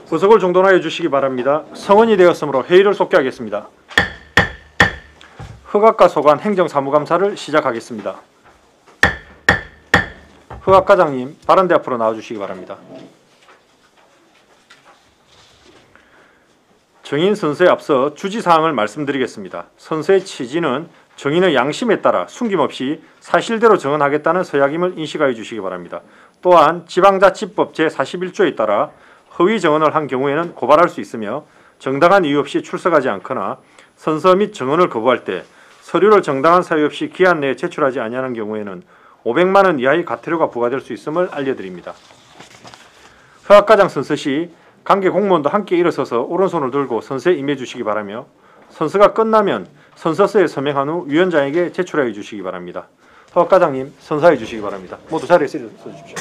구석을 정돈하여 주시기 바랍니다. 성원이 되었으므로 회의를 속개하겠습니다. 허각과 소관 행정사무감사를 시작하겠습니다. 허각과장님, 발언대 앞으로 나와주시기 바랍니다. 정인 선서에 앞서 주지사항을 말씀드리겠습니다. 선서의 취지는 정인의 양심에 따라 숨김없이 사실대로 정언하겠다는 서약임을 인식하여 주시기 바랍니다. 또한 지방자치법 제41조에 따라 허위 정언을 한 경우에는 고발할 수 있으며 정당한 이유 없이 출석하지 않거나 선서 및 정언을 거부할 때 서류를 정당한 사유 없이 기한 내에 제출하지 아니하는 경우에는 500만 원 이하의 과태료가 부과될 수 있음을 알려드립니다. 허각과장 선서 시 관계 공무원도 함께 일어서서 오른손을 들고 선서에 임해 주시기 바라며 선서가 끝나면 선서서에 서명한 후 위원장에게 제출하여 주시기 바랍니다. 허각과장님, 선서해 주시기 바랍니다. 모두 자리에 서 주십시오.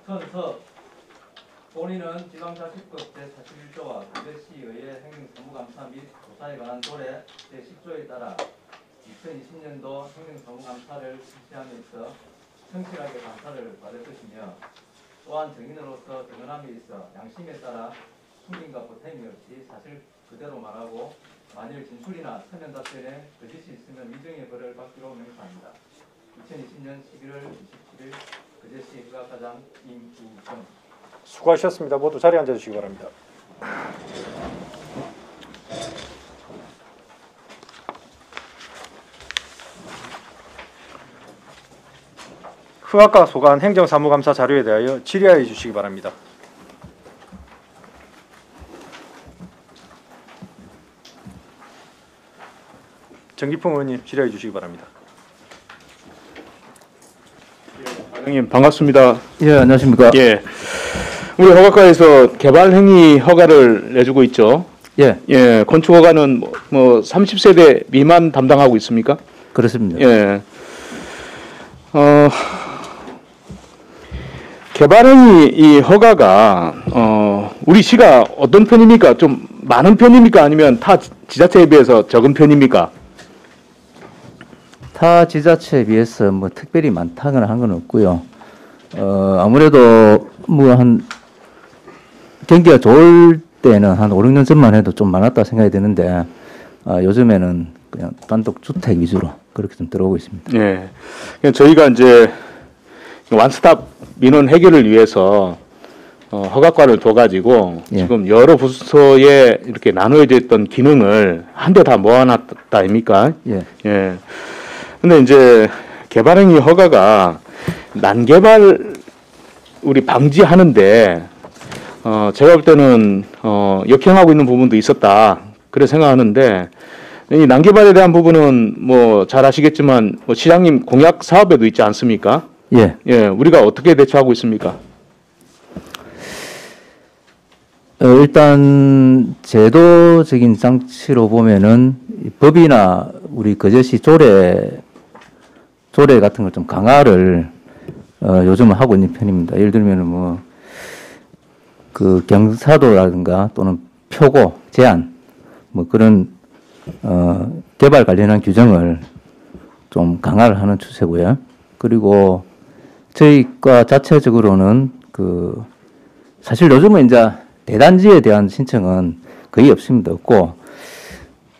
선서 본인은 지방자치법 제41조와 구제시의회 행정사무감사 및 조사에 관한 조례 제10조에 따라 2020년도 행정사무감사를 실시함에 있어 성실하게 감사를 받을 것이며 또한 정인으로서 정언함에 있어 양심에 따라 숨김과 보탬이 없이 사실 그대로 말하고 만일 진술이나 서면 답변에 거짓이 있으면 위정의 벌을 받기로 명사합니다. 2020년 11월 27일 거제시 허각과장 임우정. 수고하셨습니다. 모두 자리에 앉아주시기 바랍니다. 허각과 소관 행정사무감사 자료에 대하여 질의하여 주시기 바랍니다. 정기풍 의원님, 질의해 주시기 바랍니다. 회장님 반갑습니다. 예, 안녕하십니까. 예, 우리 허각과에서 개발 행위 허가를 내주고 있죠. 예, 예, 건축 허가는 뭐 30세대 미만 담당하고 있습니까? 그렇습니다. 예. 개발 행위 이 허가가 우리 시가 어떤 편입니까? 좀 많은 편입니까? 아니면 타 지자체에 비해서 적은 편입니까? 타 지자체에 비해서 뭐 특별히 많다거나 한 건 없고요. 아무래도 뭐 한 경기가 좋을 때는 한 5, 6년 전만 해도 좀 많았다 생각이 드는데 요즘에는 그냥 단독 주택 위주로 그렇게 좀 들어오고 있습니다. 예. 저희가 이제 원스톱 민원 해결을 위해서 허각과를 둬가지고 예. 지금 여러 부서에 이렇게 나누어져 있던 기능을 한 대 다 모아놨다 아닙니까? 예. 예. 근데 이제 개발행위 허가가 난개발 우리 방지하는데 제가 볼 때는 역행하고 있는 부분도 있었다 그래 생각하는데 이 난개발에 대한 부분은 뭐 잘 아시겠지만 뭐 시장님 공약 사업에도 있지 않습니까? 예. 예, 우리가 어떻게 대처하고 있습니까? 일단 제도적인 장치로 보면은 법이나 우리 거제시 조례 같은 걸 좀 강화를 요즘은 하고 있는 편입니다. 예를 들면은 뭐 그 경사도라든가 또는 표고 제한 뭐 그런 개발 관련한 규정을 좀 강화를 하는 추세고요. 그리고 저희과 자체적으로는 그 사실 요즘은 이제 대단지에 대한 신청은 거의 없습니다. 없고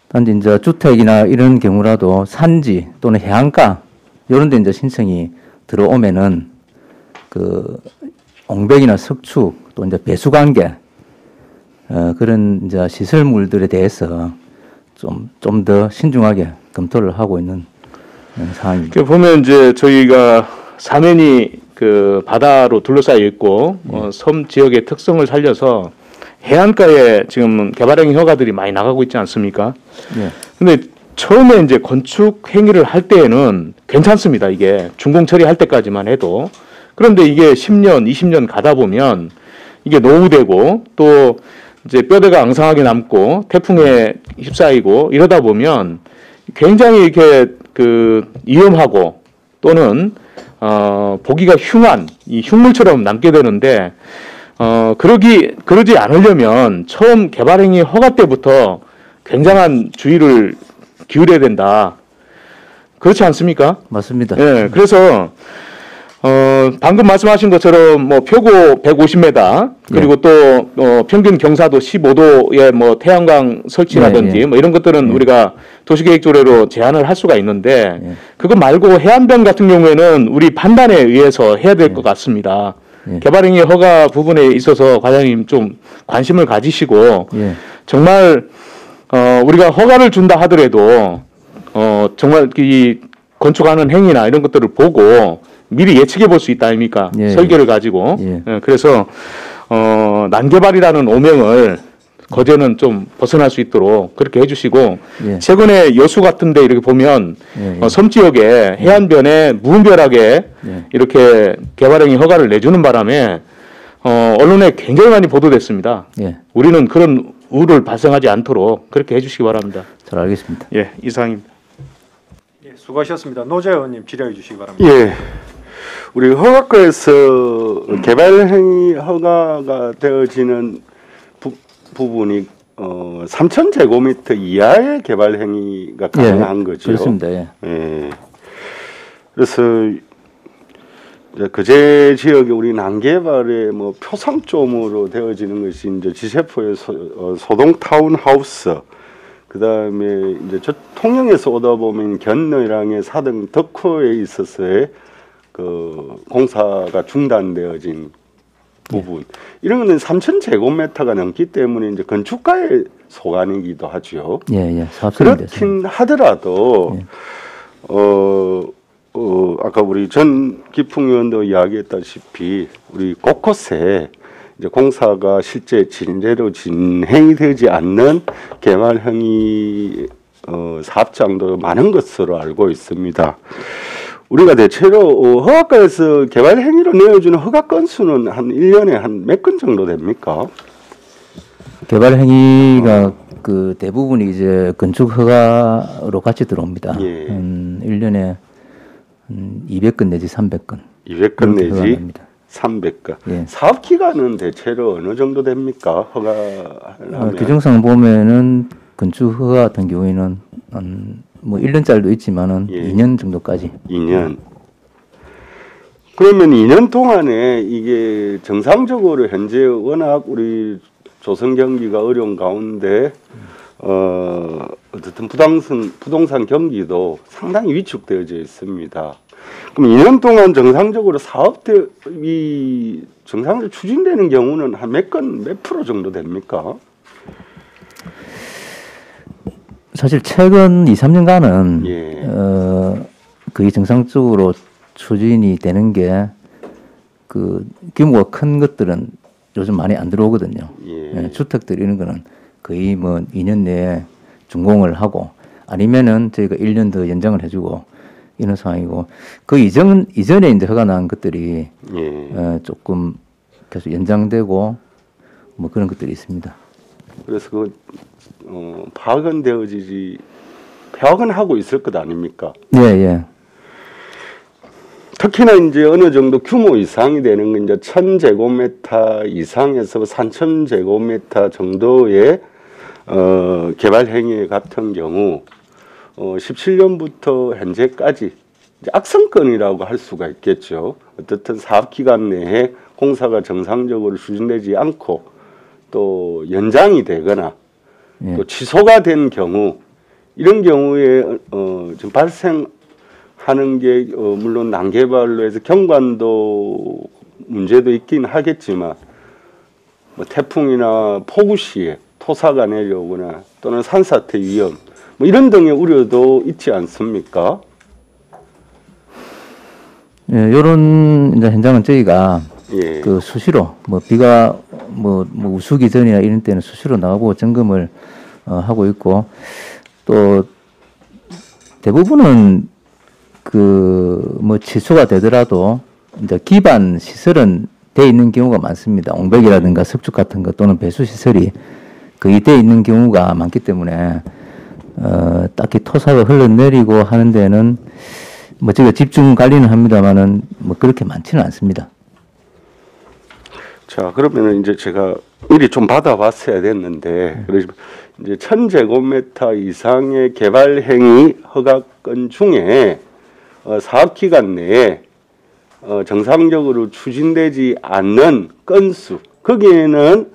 단지 이제 주택이나 이런 경우라도 산지 또는 해안가 이런 데 이제 신청이 들어오면은 그 옹백이나 석축 또 이제 배수관계 그런 이제 시설물들에 대해서 좀 더 신중하게 검토를 하고 있는 상황입니다. 보면 이제 저희가 사면이 그 바다로 둘러싸여 있고 섬 지역의 특성을 살려서 해안가에 지금 개발행위 허가들이 많이 나가고 있지 않습니까? 예. 근데 처음에 이제 건축 행위를 할 때에는 괜찮습니다. 이게 준공 처리할 때까지만 해도. 그런데 이게 10년, 20년 가다 보면 이게 노후되고 또 이제 뼈대가 앙상하게 남고 태풍에 휩싸이고 이러다 보면 굉장히 이렇게 그 위험하고 또는 보기가 흉한 이 흉물처럼 남게 되는데 그러지 않으려면 처음 개발행위 허가 때부터 굉장한 주의를 기울여야 된다. 그렇지 않습니까? 맞습니다. 예, 그래서 방금 말씀하신 것처럼 뭐 표고 150m 그리고 또 평균 경사도 15도의 뭐 태양광 설치라든지 뭐 이런 것들은 우리가 도시계획 조례로 제한을 할 수가 있는데 그거 말고 해안변 같은 경우에는 우리 판단에 의해서 해야 될 것 같습니다. 개발행위 허가 부분에 있어서 과장님 좀 관심을 가지시고 정말 우리가 허가를 준다 하더라도 정말 이 건축하는 행위나 이런 것들을 보고 미리 예측해 볼 수 있다 아닙니까? 설계를 가지고. 그래서 난개발이라는 오명을 거제는 좀 벗어날 수 있도록 그렇게 해주시고 최근에 여수 같은데 이렇게 보면 섬 지역에 해안변에 무분별하게 이렇게 개발행위 허가를 내주는 바람에 언론에 굉장히 많이 보도됐습니다. 우리는 그런 우를 발생하지 않도록 그렇게 해주시기 바랍니다. 잘 알겠습니다. 예, 이상입니다. 예, 수고하셨습니다. 노재 의원님 질의해 주시기 바랍니다. 예. 우리 허가과에서 개발행위 허가가 되어지는 부분이 3,000제곱미터 이하의 개발행위가 가능한 거죠. 그렇습니다. 예. 그래서 이제 그제 지역에 우리 난개발의 뭐 표상점으로 되어지는 것이 이제 지세포의 소동 타운하우스, 그 다음에 이제 저 통영에서 오다 보면 견너이랑의 사등 덕후에 있어서의 그 공사가 중단되어진 부분, 이런 거는 3,000제곱미터가 넘기 때문에 이제 건축가의 소관이기도 하죠. 그렇긴 하더라도 아까 우리 전 기풍 의원도 이야기했다시피 우리 곳곳에 이제 공사가 실제 진대로 진행이 되지 않는 개발행위 사업장도 많은 것으로 알고 있습니다. 우리가 대체로 허가과에서 개발 행위로 내어주는 허가 건수는 한 1년에 한 몇 건 정도 됩니까? 개발 행위가 그 대부분이 이제 건축 허가로 같이 들어옵니다. 1년에 200건 내지 300건. 200건 내지 300건. 사업 기간은 대체로 어느 정도 됩니까? 허가하려면? 규정상 보면은 건축 허가 같은 경우에는 뭐 1년짜리도 있지만은 2년 정도까지. 2년. 그러면 2년 동안에 이게 정상적으로 현재 워낙 우리 조선 경기가 어려운 가운데 어쨌든 부동산 경기도 상당히 위축되어져 있습니다. 그럼 2년 동안 정상적으로 사업이 정상적으로 추진되는 경우는 한 몇 프로 정도 됩니까? 사실 최근 2, 3년간은 거의 정상적으로 추진이 되는 게 그 규모가 큰 것들은 요즘 많이 안 들어오거든요. 주택들 이런 거는 거의 뭐 2년 내에 준공을 하고 아니면은 저희가 1년 더 연장을 해주고 이런 상황이고 그 이전에 이제 허가 난 것들이 조금 계속 연장되고 뭐 그런 것들이 있습니다. 그래서 그 파악은 파악은 하고 있을 것 아닙니까? 특히나 이제 어느 정도 규모 이상이 되는 건 이제 1,000제곱미터 이상에서 3,000제곱미터 정도의 개발 행위 같은 경우 17년부터 현재까지 이제 악성건이라고 할 수가 있겠죠. 어떻든 사업 기간 내에 공사가 정상적으로 추진되지 않고 또 연장이 되거나 또 취소가 된 경우, 이런 경우에 지금 발생하는 게 물론 난개발로 해서 경관도 문제도 있긴 하겠지만 뭐 태풍이나 폭우 시에 토사가 내려오거나 또는 산사태 위험 뭐 이런 등의 우려도 있지 않습니까? 이런 이제 현장은 저희가 그 수시로 뭐 비가 뭐 우수기 전이나 이런 때는 수시로 나가고 점검을 하고 있고 또 대부분은 그 뭐 취소가 되더라도 이제 기반 시설은 돼 있는 경우가 많습니다. 옹백이라든가 석축 같은 것 또는 배수 시설이 거의 돼 있는 경우가 많기 때문에 딱히 토사가 흘러내리고 하는 데는 뭐 저희가 집중 관리는 합니다만은 뭐 그렇게 많지는 않습니다. 자, 그러면은 이제 제가 미리 좀 받아봤어야 됐는데, 그래서 이제 1,000제곱미터 이상의 개발 행위 허가권 중에 사업 기간 내에 정상적으로 추진되지 않는 건수, 거기에는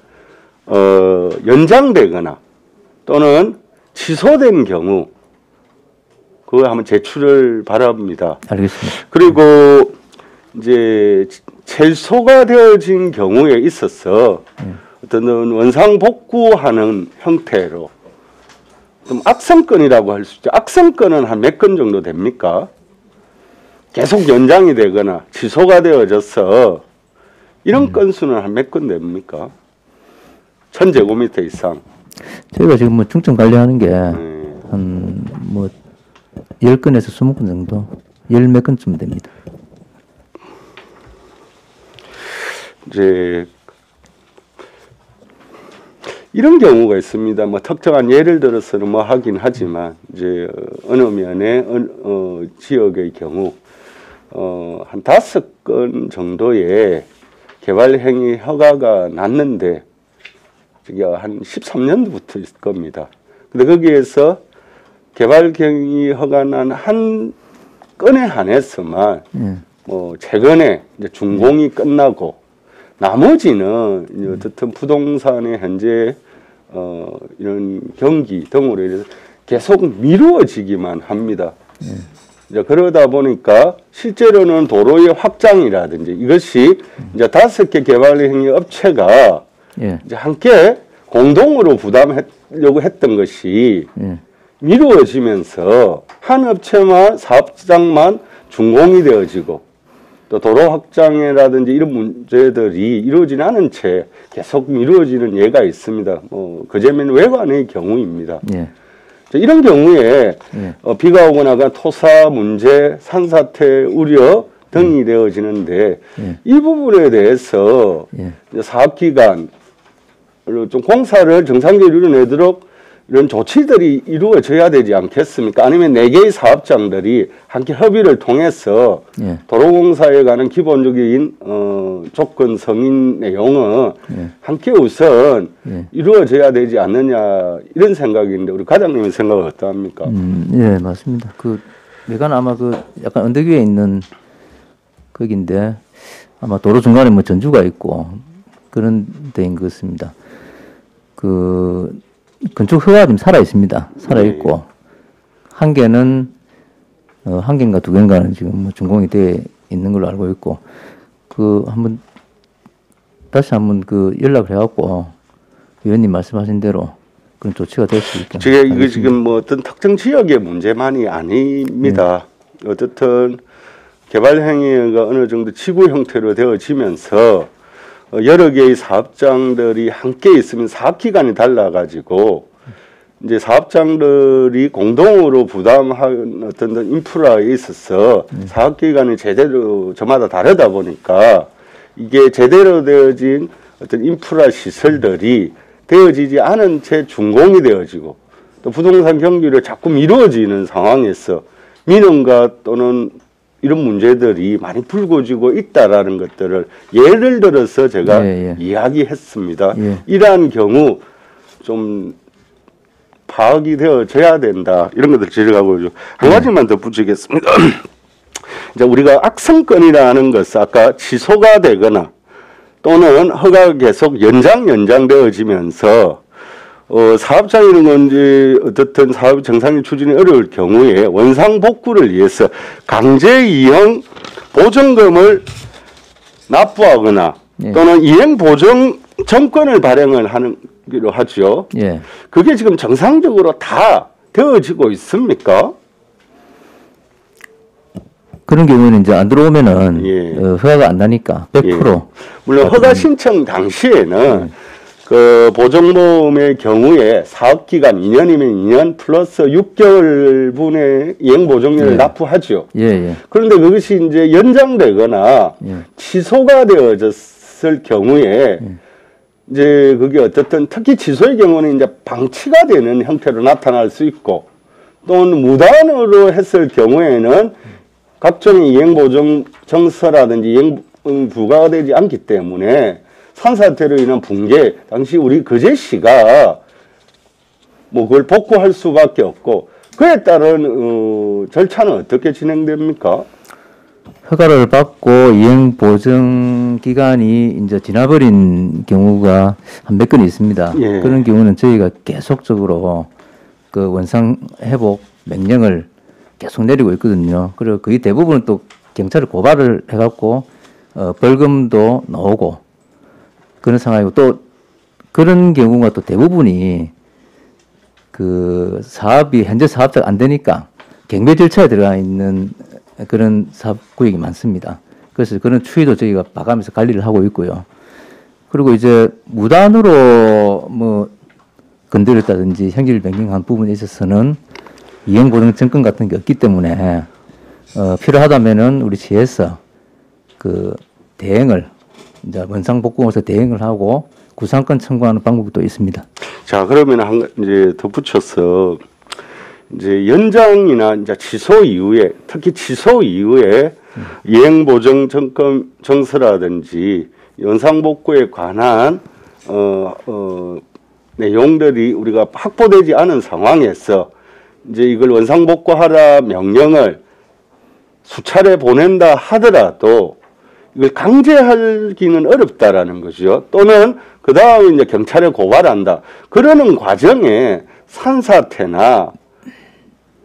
연장되거나 또는 취소된 경우 그거 한번 제출을 바랍니다. 알겠습니다. 그리고 이제 최소가 되어진 경우에 있어서 어떤 원상 복구하는 형태로 좀 악성건이라고 할 수 있죠. 악성건은 한 몇 건 정도 됩니까? 계속 연장이 되거나 취소가 되어져서 이런 건수는 한 몇 건 됩니까? 1000제곱미터 이상. 저희가 지금 뭐 중점 관리하는 게 한 뭐 10건에서 20건 정도, 10몇 건쯤 됩니다. 이제 이런 경우가 있습니다. 뭐 특정한 예를 들어서는 뭐 하긴 하지만 이제 어느 면의 지역의 경우 한 5건 정도의 개발 행위 허가가 났는데 저기 한 13년도부터 있을 겁니다. 근데 거기에서 개발 행위 허가 난 한 건에 한해서만 뭐 최근에 이제 준공이 끝나고 나머지는 이제 어떻든 부동산의 현재 이런 경기 등으로 인해서 계속 미루어지기만 합니다. 이제 그러다 보니까 실제로는 도로의 확장이라든지 이것이 이제 5개 개발 행위 업체가 이제 함께 공동으로 부담하려고 했던 것이 미루어지면서 한 업체만 사업장만 준공이 되어지고 또 도로 확장이라든지 이런 문제들이 이루어지지 않은 채 계속 미루어지는 예가 있습니다. 그제면 외관의 경우입니다. 이런 경우에 비가 오거나 토사 문제, 산사태 우려 등이 되어지는데 이 부분에 대해서 사업기관으로 좀 공사를 정상적으로 이뤄내도록 이런 조치들이 이루어져야 되지 않겠습니까? 아니면 4개의 사업장들이 함께 협의를 통해서 도로공사에 관한 기본적인 조건 성인 내용은 함께 우선 이루어져야 되지 않느냐 이런 생각인데 우리 과장님의 생각은 어떠합니까? 예, 맞습니다. 그 내가 아마 그 약간 언덕 위에 있는 거기인데 아마 도로 중간에 뭐 전주가 있고 그런 데인 것 같습니다. 그 건축 허가가 좀 살아 있습니다. 살아 있고 한 개는 한 개인가 2개인가는 지금 뭐 준공이 돼 있는 걸로 알고 있고 그 한번 다시 한번 그 연락을 해갖고 위원님 말씀하신 대로 그런 조치가 될 수 있게. 제가 이거 지금 뭐 어떤 특정 지역의 문제만이 아닙니다. 어쨌든 개발 행위가 어느 정도 지구 형태로 되어지면서 여러 개의 사업장들이 함께 있으면 사업기간이 달라가지고 이제 사업장들이 공동으로 부담하는 어떤 인프라에 있어서 사업기간이 제대로 저마다 다르다 보니까 이게 제대로 되어진 어떤 인프라 시설들이 되어지지 않은 채 준공이 되어지고 또 부동산 경기로 자꾸 미뤄지는 상황에서 민원과 또는 이런 문제들이 많이 불거지고 있다라는 것들을 예를 들어서 제가 이야기했습니다. 이러한 경우 좀 파악이 되어져야 된다. 이런 것들 지적하고 한 가지만 더 붙이겠습니다. 이제 우리가 악성건이라는 것은 아까 취소가 되거나 또는 허가가 계속 연장되어지면서 사업장 이런 건지 어떻든 사업 정상적인 추진이 어려울 경우에 원상 복구를 위해서 강제 이행 보증금을 납부하거나 또는 이행 보증 정권을 발행을 하기로 하죠. 그게 지금 정상적으로 다 되어지고 있습니까? 그런 경우는 이제 안 들어오면은 허가가 안 나니까 100%. 물론 허가 신청 당시에는 그 보증보험의 경우에 사업기간 2년이면 2년 플러스 6개월분의 이행보증료를 납부하죠. 그런데 그것이 이제 연장되거나 취소가 되어졌을 경우에 이제 그게 어떻든 특히 취소의 경우는 이제 방치가 되는 형태로 나타날 수 있고 또는 무단으로 했을 경우에는 각종의 이행보증 정서라든지 이행 부과가 되지 않기 때문에 산사태로 인한 붕괴, 당시 우리 거제시가 뭐 그걸 복구할 수밖에 없고 그에 따른 절차는 어떻게 진행됩니까? 허가를 받고 이행 보증 기간이 이제 지나버린 경우가 한 몇 건 있습니다. 예. 그런 경우는 저희가 계속적으로 그 원상 회복 명령을 계속 내리고 있거든요. 그리고 거의 대부분은 또 경찰에 고발을 해갖고 벌금도 나오고 그런 상황이고, 또 그런 경우가 또 대부분이 그 사업이 현재 사업자가 안 되니까 경매 절차에 들어가 있는 그런 사업 구역이 많습니다. 그래서 그런 추이도 저희가 봐가면서 관리를 하고 있고요. 그리고 이제 무단으로 뭐 건드렸다든지 형질을 변경한 부분에 있어서는 이행보증 증권 같은 게 없기 때문에 필요하다면은 우리 시에서 그 대행을 이제 원상복구에서 대행을 하고 구상권 청구하는 방법도 있습니다. 자, 그러면 이제 덧붙여서 이제 연장이나 이제 취소 이후에, 특히 취소 이후에 이행보증 증권 정서라든지 원상복구에 관한 내용들이 우리가 확보되지 않은 상황에서 이제 이걸 원상복구하라 명령을 수차례 보낸다 하더라도 이걸 강제하기는 어렵다라는 거죠. 또는 그 다음에 이제 경찰에 고발한다. 그러는 과정에 산사태나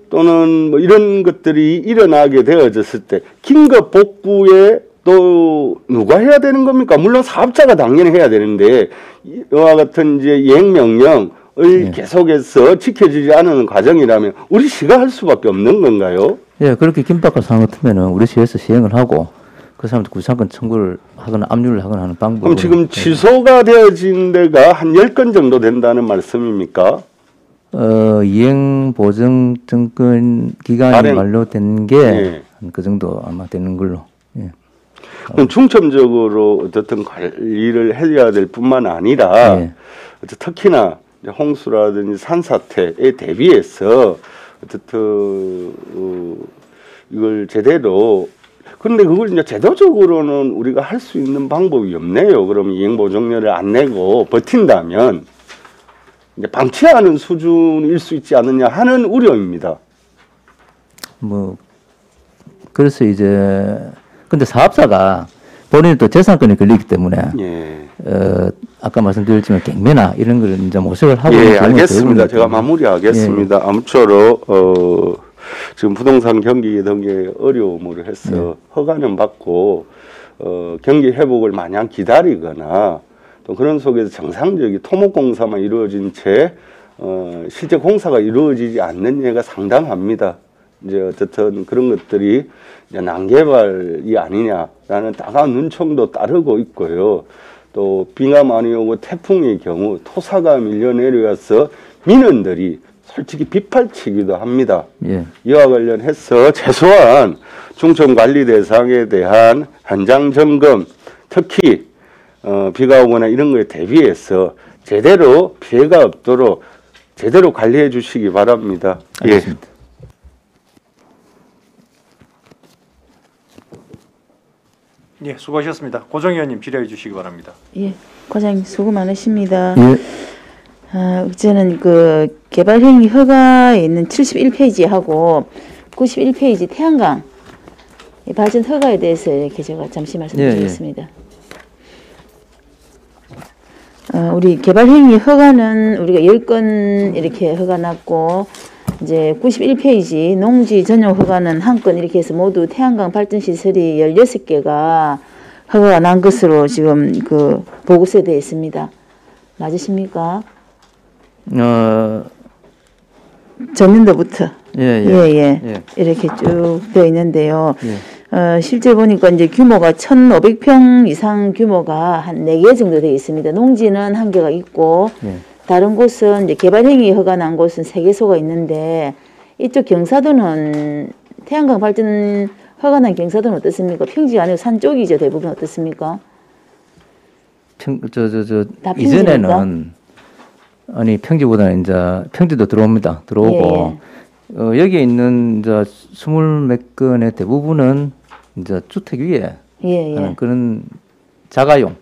또는 뭐 이런 것들이 일어나게 되어졌을 때 긴급 복구에 또 누가 해야 되는 겁니까? 물론 사업자가 당연히 해야 되는데 이와 같은 이제 이행 명령을 계속해서 지켜지지 않은 과정이라면 우리 시가 할 수밖에 없는 건가요? 예, 그렇게 긴박한 상황 같으면은 우리 시에서 시행을 하고 그 사람들 구상권 청구를 하거나 압류를 하거나 하는 방법. 그럼 지금 취소가 되어진 데가 한 10건 정도 된다는 말씀입니까? 이행 보증 증권 기간이 만료된 게 그 정도 아마 되는 걸로. 예. 그럼 중점적으로 어쨌든 관리를 해야 될 뿐만 아니라 특히나 홍수라든지 산사태에 대비해서 어쨌든 이걸 제대로, 그런데 그걸 이제 제도적으로는 우리가 할 수 있는 방법이 없네요. 그럼 이행보증료를 안 내고 버틴다면 이제 방치하는 수준일 수 있지 않느냐 하는 우려입니다. 뭐 그래서 이제 근데 사업자가 본인이 또 재산권이 걸리기 때문에 아까 말씀드렸지만 경매나 이런 걸 이제 모색을 하고 있는 경우가 알겠습니다. 제가 마무리하겠습니다. 아무쪼록 지금 부동산 경기 등의 어려움으로 해서 허가는 받고 경기 회복을 마냥 기다리거나 또 그런 속에서 정상적인 토목공사만 이루어진 채 실제 공사가 이루어지지 않는 예가 상당합니다. 이제 어쨌든 그런 것들이 이제 난개발이 아니냐라는 따가운 눈총도 따르고 있고요. 또 비가 많이 오고 태풍의 경우 토사가 밀려 내려와서 민원들이 솔직히 빗발치기도 합니다. 이와 관련해서 최소한 중점 관리 대상에 대한 현장 점검, 특히 비가 오거나 이런 거에 대비해서 제대로 피해가 없도록 제대로 관리해 주시기 바랍니다. 알겠습니다. 예, 수고하셨습니다. 고정 의원님 질의해 주시기 바랍니다. 예, 과장님 수고 많으십니다. 저는 그 개발행위 허가에 있는 71페이지하고 91페이지 태양광 발전 허가에 대해서 이렇게 제가 잠시 말씀드리겠습니다. 우리 개발행위 허가는 우리가 10건 이렇게 허가 났고, 이제 91페이지 농지 전용 허가는 1건 이렇게 해서 모두 태양광 발전 시설이 16개가 허가가 난 것으로 지금 그 보고서에 되어 있습니다. 맞으십니까? 전년도부터 이렇게 쭉 되어 있는데요. 실제 보니까 이제 규모가 1,500평 이상 규모가 한 4개 정도 되어 있습니다. 농지는 1개가 있고 다른 곳은 이제 개발행위 허가 난 곳은 3개소가 있는데, 이쪽 경사도는 태양광 발전 허가 난 경사도는 어떻습니까? 평지가 아니고 산 쪽이죠. 대부분 어떻습니까? 이전에는 아니 평지보다는 이제 평지도 들어옵니다. 들어오고 여기에 있는 이제 20몇 건의 대부분은 이제 주택 위에 하는 그런 자가용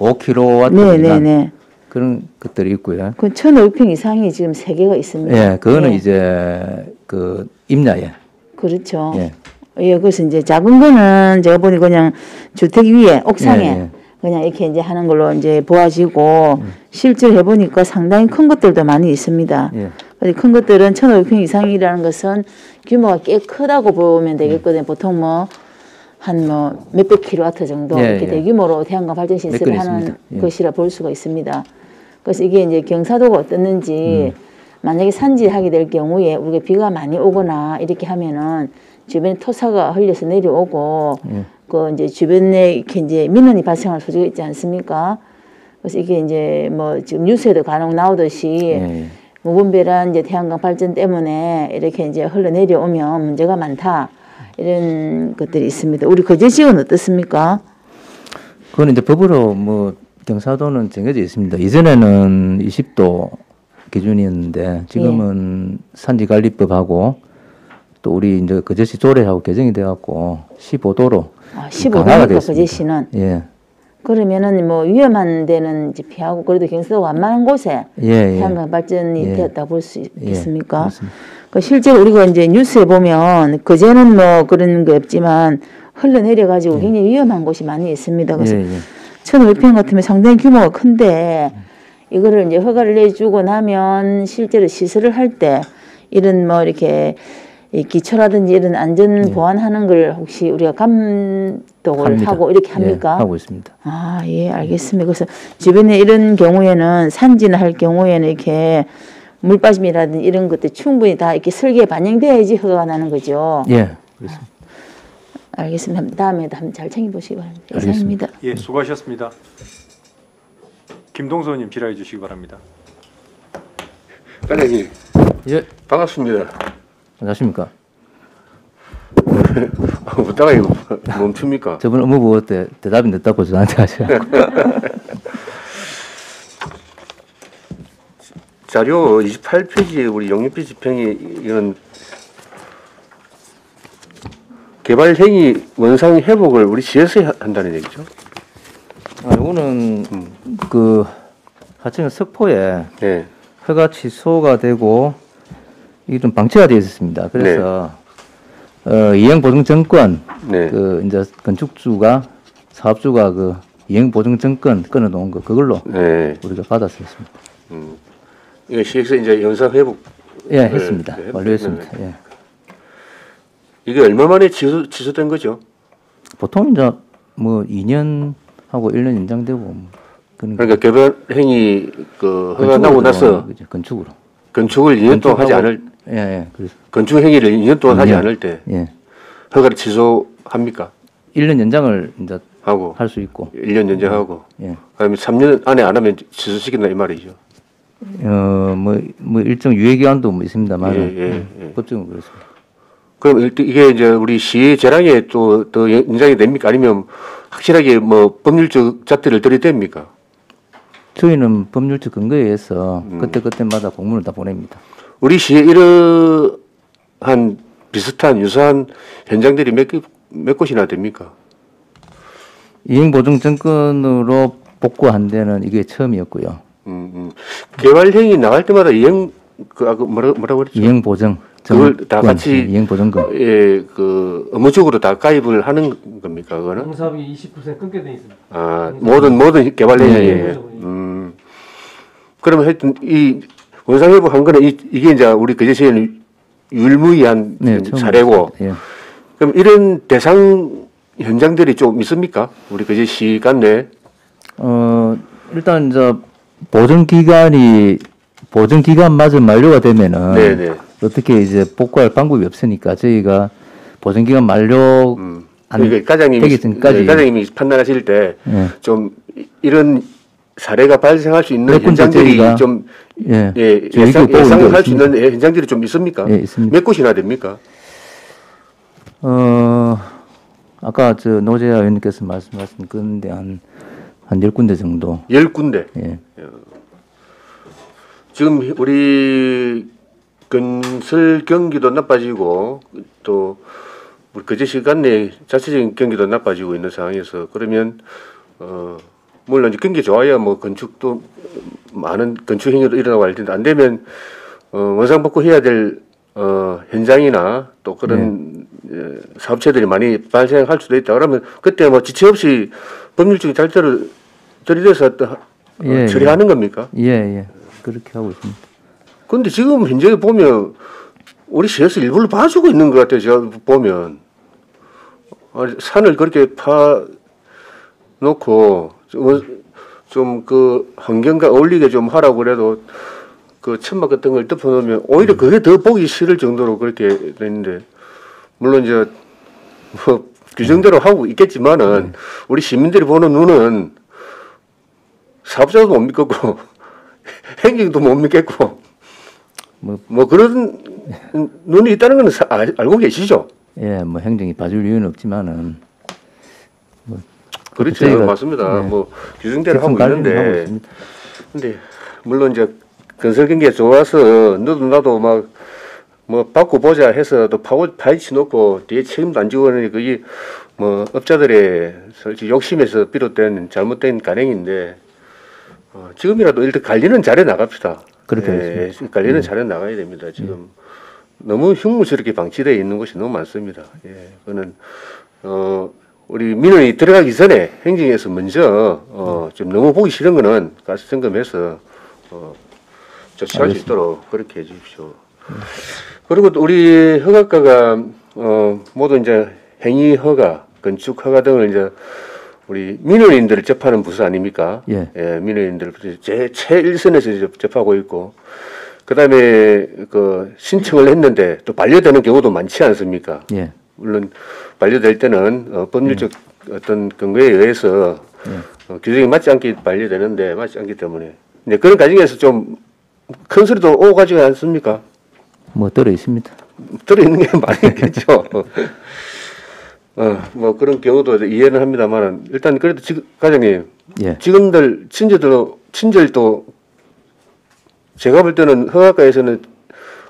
5kW 그런 것들이 있고요. 그 1,500평 이상이 지금 3개가 있습니다. 그거는 이제 그 임야에. 그렇죠. 예, 그래서 이제 작은 거는 제가 보니 그냥 주택 위에 옥상에 예, 예. 그냥 이렇게 이제 하는 걸로 이제 보아지고 실제로 해보니까 상당히 큰 것들도 많이 있습니다. 예. 근데 큰 것들은 1,500평 이상이라는 것은 규모가 꽤 크다고 보면 되겠거든요. 보통 뭐 한 뭐 몇백 킬로와트 정도 예, 이렇게 예. 대규모로 태양광 발전 몇 시설을 건 하는 있습니다. 예. 것이라 볼 수가 있습니다. 그래서 이게 이제 경사도가 어떻는지 만약에 산지하게 될 경우에 우리가 비가 많이 오거나 이렇게 하면은 주변에 토사가 흘려서 내려오고 그 이제 주변에 이렇게 이제 민원이 발생할 소지가 있지 않습니까? 그래서 이게 이제 뭐 지금 뉴스에도 간혹 나오듯이 예. 무분별한 이제 태양광 발전 때문에 이렇게 이제 흘러내려오면 문제가 많다. 이런 것들이 있습니다. 우리 거제 지역은 어떻습니까? 그건 이제 법으로 뭐 경사도는 정해져 있습니다. 이전에는 20도 기준이었는데 지금은 산지관리법하고 또 우리 이제 거제시 조례하고 개정이 돼갖고 15도로 아, 강화가 15도니까 됐습니다. 거제시는. 예. 그러면은 뭐 위험한 데는 이제 피하고 그래도 경사도가 완만한 곳에 예, 예. 태양광 발전이 예. 되었다 볼 수 있겠습니까? 그렇습니다. 그 실제로 우리가 이제 뉴스에 보면 그제는 뭐 그런 거 없지만 흘러내려 가지고 굉장히 위험한 곳이 많이 있습니다. 그래서 예, 예. 1,500평 같으면 상당히 규모가 큰데 이거를 이제 허가를 내주고 나면 실제로 시설을 할 때 이런 뭐 이렇게 이 기초라든지 이런 안전 보완하는 걸 혹시 우리가 감독을 합니다. 하고 이렇게 합니까? 예, 하고 있습니다. 아, 예, 알겠습니다. 그래서 주변에 이런 경우에는 산지나 할 경우에는 이렇게 물 빠짐이라든지 이런 것들 충분히 다 이렇게 설계에 반영돼야지 허가가 나는 거죠. 예, 그렇습니다. 알겠습니다. 다음에도 한번 잘 챙겨보시기 바랍니다. 알겠습니다. 이상입니다. 예, 수고하셨습니다. 김동수 의원님 질의해 주시기 바랍니다. 과장님 예, 반갑습니다. 안녕하십니까. 어디다가 이거 멈춥니까? 저번 업무보고 때 대답이 늦다고 저한테 하셔. 자료 28페이지에 우리 용역비 집행이 이런 개발 행위 원상 회복을 우리 시에서 한다는 얘기죠. 아, 이거는 그 하층 석포에 네. 허가 취소가 되고 이런 방치가 되어 있었습니다. 그래서 이행보증증권 네. 그 이제 건축주가 사업주가 그 이행보증증권 끊어놓은 거 그걸로 네. 우리가 받았었습니다. 이거 시에서 이제 원상 회복 예, 했습니다. 네, 완료했습니다. 예. 이게 얼마 만에 취소된 거죠? 보통 이제 뭐 2년 하고 1년 연장되고 뭐 그런 그러니까 개발 행위 그 허가 나고 나서 그죠, 건축으로. 건축을 2년 동안 하지 건축하고- 않을 예, 예. 그래서 건축 행위를 2년 동안 하지 2년. 않을 때 예. 허가를 취소합니까? 1년 연장을 이제 하고 할 수 있고. 1년 연장하고 예. 그다음에 3년 안에 안 하면 취소시킨다 이 말이죠. 뭐 일정 유예 기간도 뭐 있습니다만 예. 법적으로 그렇습니다. 그럼 이게 이제 우리 시의 재량에 또 더 인정이 됩니까? 아니면 확실하게 뭐 법률적 잣대를 들이댑니까? 저희는 법률적 근거에 의해서 그때마다 공문을 다 보냅니다. 우리 시에 이러한 비슷한 유사한 현장들이 몇 곳이나 됩니까? 이행보증증권으로 복구한 데는 이게 처음이었고요. 개발 행위 나갈 때마다 뭐라고 그랬죠? 이행보증 그걸 다 같이 이행보증금. 그 의무적으로 다 가입을 하는 겁니까? 그거는? 공사비 20% 끊게 돼 있습니다. 아, 모든 개발 행위에. 예. 그러면 하여튼 이 원상회복한 거는 이게 이제 우리 거제시에는 유일무이한 처음 사례고. 예. 그럼 이런 대상 현장들이 좀 있습니까? 우리 거제시 간내. 일단 이제 보증기간마저 만료가 되면은 네네. 어떻게 이제 복구할 방법이 없으니까 저희가 보증기간 만료 안 그러니까 되기 전까지 과장님이 판단하실 때 예. 좀 이런 사례가 발생할 수 있는 몇 군데 현장들이 저희가 좀 예, 예상할 수 있는 현장들이 좀 있습니까? 예, 있습니다. 몇 곳이나 됩니까? 아까 저 노재하 의원님께서 말씀하신 건데 한 10군데 정도. 10군데. 예. 지금 우리 건설 경기도 나빠지고 또 우리 거제시 간내 자체적인 경기도 나빠지고 있는 상황에서 그러면 물론 이제 경기 좋아야 뭐 건축도 많은 건축 행위도 일어나고 할 텐데 안 되면 원상복구 해야 될 현장이나 또 그런 사업체들이 많이 발생할 수도 있다. 그러면 그때 뭐 지체 없이 법률적인 절차를 들이대서 처리하는 겁니까? 예. 그렇게 하고 있습니다. 그런데 지금 현재 보면 우리 시에서 일부러 봐주고 있는 것 같아요. 제가 보면 산을 그렇게 파놓고 좀 그 환경과 어울리게 좀 하라고 그래도 그 천막 같은 걸 덮어놓으면 오히려 그게 더 보기 싫을 정도로 그렇게 됐는데, 물론 이제 뭐 규정대로 하고 있겠지만은 우리 시민들이 보는 눈은 사업자도 못 믿겠고 행정도 못 믿겠고 뭐 그런 눈이 있다는 건 알고 계시죠? 예, 뭐 행정이 봐줄 이유는 없지만은 뭐 그렇죠, 맞습니다. 뭐 규정대로 하고 있는데, 근데 물론 이제 건설 경기가 좋아서 너도 나도 막 뭐 받고 보자 해서 또 파헤치 놓고 뒤에 책임도 안 지고 하는 그게 뭐 업자들의 솔직히 욕심에서 비롯된 잘못된 간행인데, 지금이라도 일단 관리는 잘해 나갑시다. 그렇게 관리는 잘해 나가야 됩니다. 지금 너무 흉무스럽게 방치되어 있는 곳이 너무 많습니다. 예, 그거는 우리 민원이 들어가기 전에 행정에서 먼저 좀 너무 보기 싫은 거는 가서 점검해서 조치할 수 있도록 그렇게 해주십시오. 그리고 또 우리 허가과가 모두 이제 행위 허가, 건축 허가 등을 이제 우리 민원인들을 접하는 부서 아닙니까? 예. 민원인들 최일선에서 접하고 있고, 그다음에 그 신청을 했는데 또 반려되는 경우도 많지 않습니까? 예. 물론 반려될 때는 법률적 어떤 근거에 의해서 규정에 맞지 않게 반려되는데 맞지 않기 때문에 이제 그런 과정에서 좀 큰 소리도 오고 가지 않습니까? 뭐 들어 있습니다. 들어 있는 게 많이 있겠죠. 뭐 그런 경우도 이해는 합니다만, 일단 그래도 지금 과장님, 예. 지금들 친절도 제가 볼 때는 허가과에서는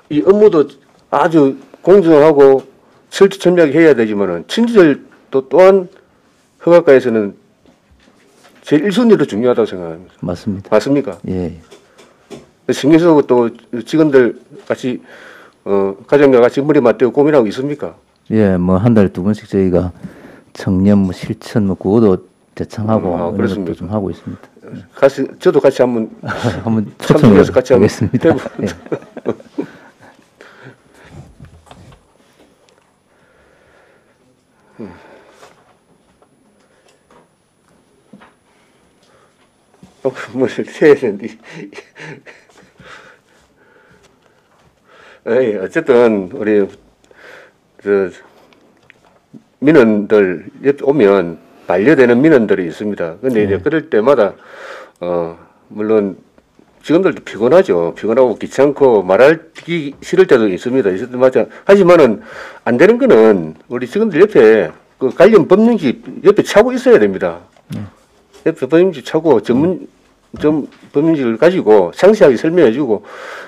이 업무도 아주 공정하고 철두철미하게 해야 되지만은 친절도 또한 허가과에서는 제일 1순위로 중요하다고 생각합니다. 맞습니다. 맞습니까? 예. 신경 쓰고 또 직원들 같이 과장과 같이 머리 맞대고 고민하고 있습니까? 예, 뭐 한 달에 2번씩 저희가 청년 뭐 실천 뭐 그것도 제청하고 이런 것도 좀 하고 있습니다. 같이 저도 같이 한번 한번 참석해서 같이 한번 초청하겠습니다. 예. 뭐 해야 되는데. 어쨌든 우리 민원들 옆에 오면 반려되는 민원들이 있습니다. 근데 이제 그럴 때마다 물론 직원들도 피곤하죠. 피곤하고 귀찮고 말하기 싫을 때도 있습니다. 있을 때마다. 하지만은 안 되는 거는 우리 직원들 옆에 그 관련 법령지 옆에 차고 있어야 됩니다. 옆에 법령지 차고 법령지를 가지고 상세하게 설명해주고,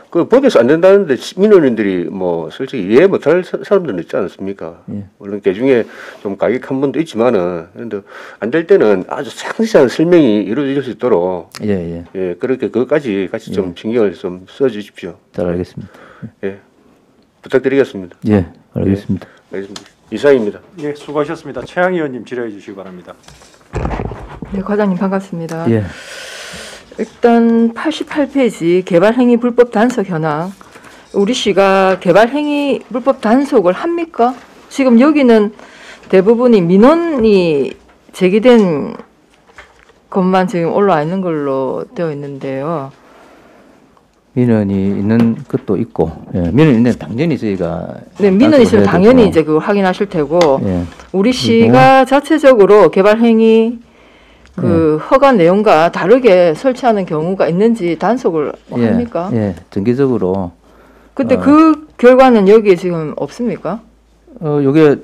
그 법에서 안 된다는데 민원인들이 뭐 솔직히 이해 못할 사람들은 있지 않습니까? 물론 그 중에 좀 가격한 분도 있지만은, 그런데 안 될 때는 아주 상세한 설명이 이루어질 수 있도록 그렇게 그것까지 같이 좀 신경을 좀 써주십시오. 잘 알겠습니다. 예, 부탁드리겠습니다. 예, 알겠습니다. 알겠습니다. 이상입니다. 예, 수고하셨습니다. 최양희 의원님 질의해 주시기 바랍니다. 네, 과장님 반갑습니다. 예. 일단 88페이지 개발행위 불법 단속 현황, 우리 시가 개발행위 불법 단속을 합니까? 지금 여기는 대부분이 민원이 제기된 것만 지금 올라와 있는 걸로 되어 있는데요. 민원이 있는 것도 있고, 민원이 있는 당연히 저희가 민원이 있으면 당연히 이제 그걸 확인하실 테고, 우리 시가 자체적으로 개발행위 허가 내용과 다르게 설치하는 경우가 있는지 단속을 합니까? 예, 정기적으로. 근데 그 결과는 여기에 지금 없습니까? 요게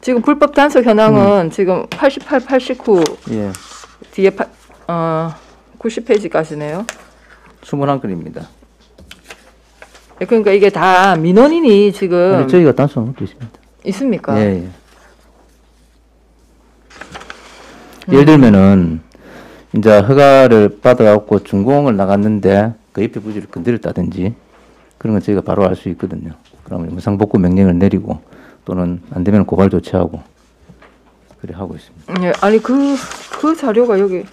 지금 불법 단속 현황은 지금 88, 89 뒤에 90페이지까지네요. 21건입니다. 그러니까 이게 다 민원인이 지금 저희가 단속한 것도 있습니다. 있습니까? 예. 예를 들면은 이제 허가를 받아갖고 준공을 나갔는데 그 옆에 부지를 건드렸다든지 그런 건 저희가 바로 알 수 있거든요. 그러면 무상복구 명령을 내리고 또는 안 되면 고발 조치하고 그래 하고 있습니다. 예, 아니 그 자료가 여기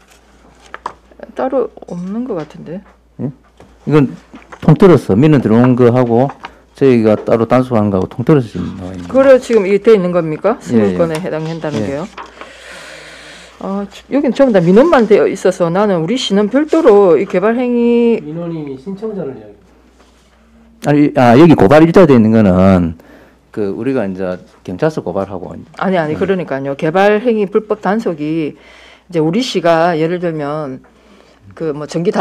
따로 없는 것 같은데. 예? 이건 통틀어서 민원 들어온 거 하고 저희가 따로 단속하는 거하고 통틀어서 지금 나와 있는. 그래 지금 이게 돼 있는 겁니까? 예, 20건에 해당한다는 게요. 여긴 전부 다 민원만 되어 있어서 나는 우리 시는 별도로 이 개발 행위 민원인이 신청자를 이야기. 아니 여기 고발 일자 돼 있는 거는 그 우리가 이제 경찰서 고발하고 아니 그러니까요. 개발 행위 불법 단속이 이제 우리 시가 예를 들면 그 뭐 정기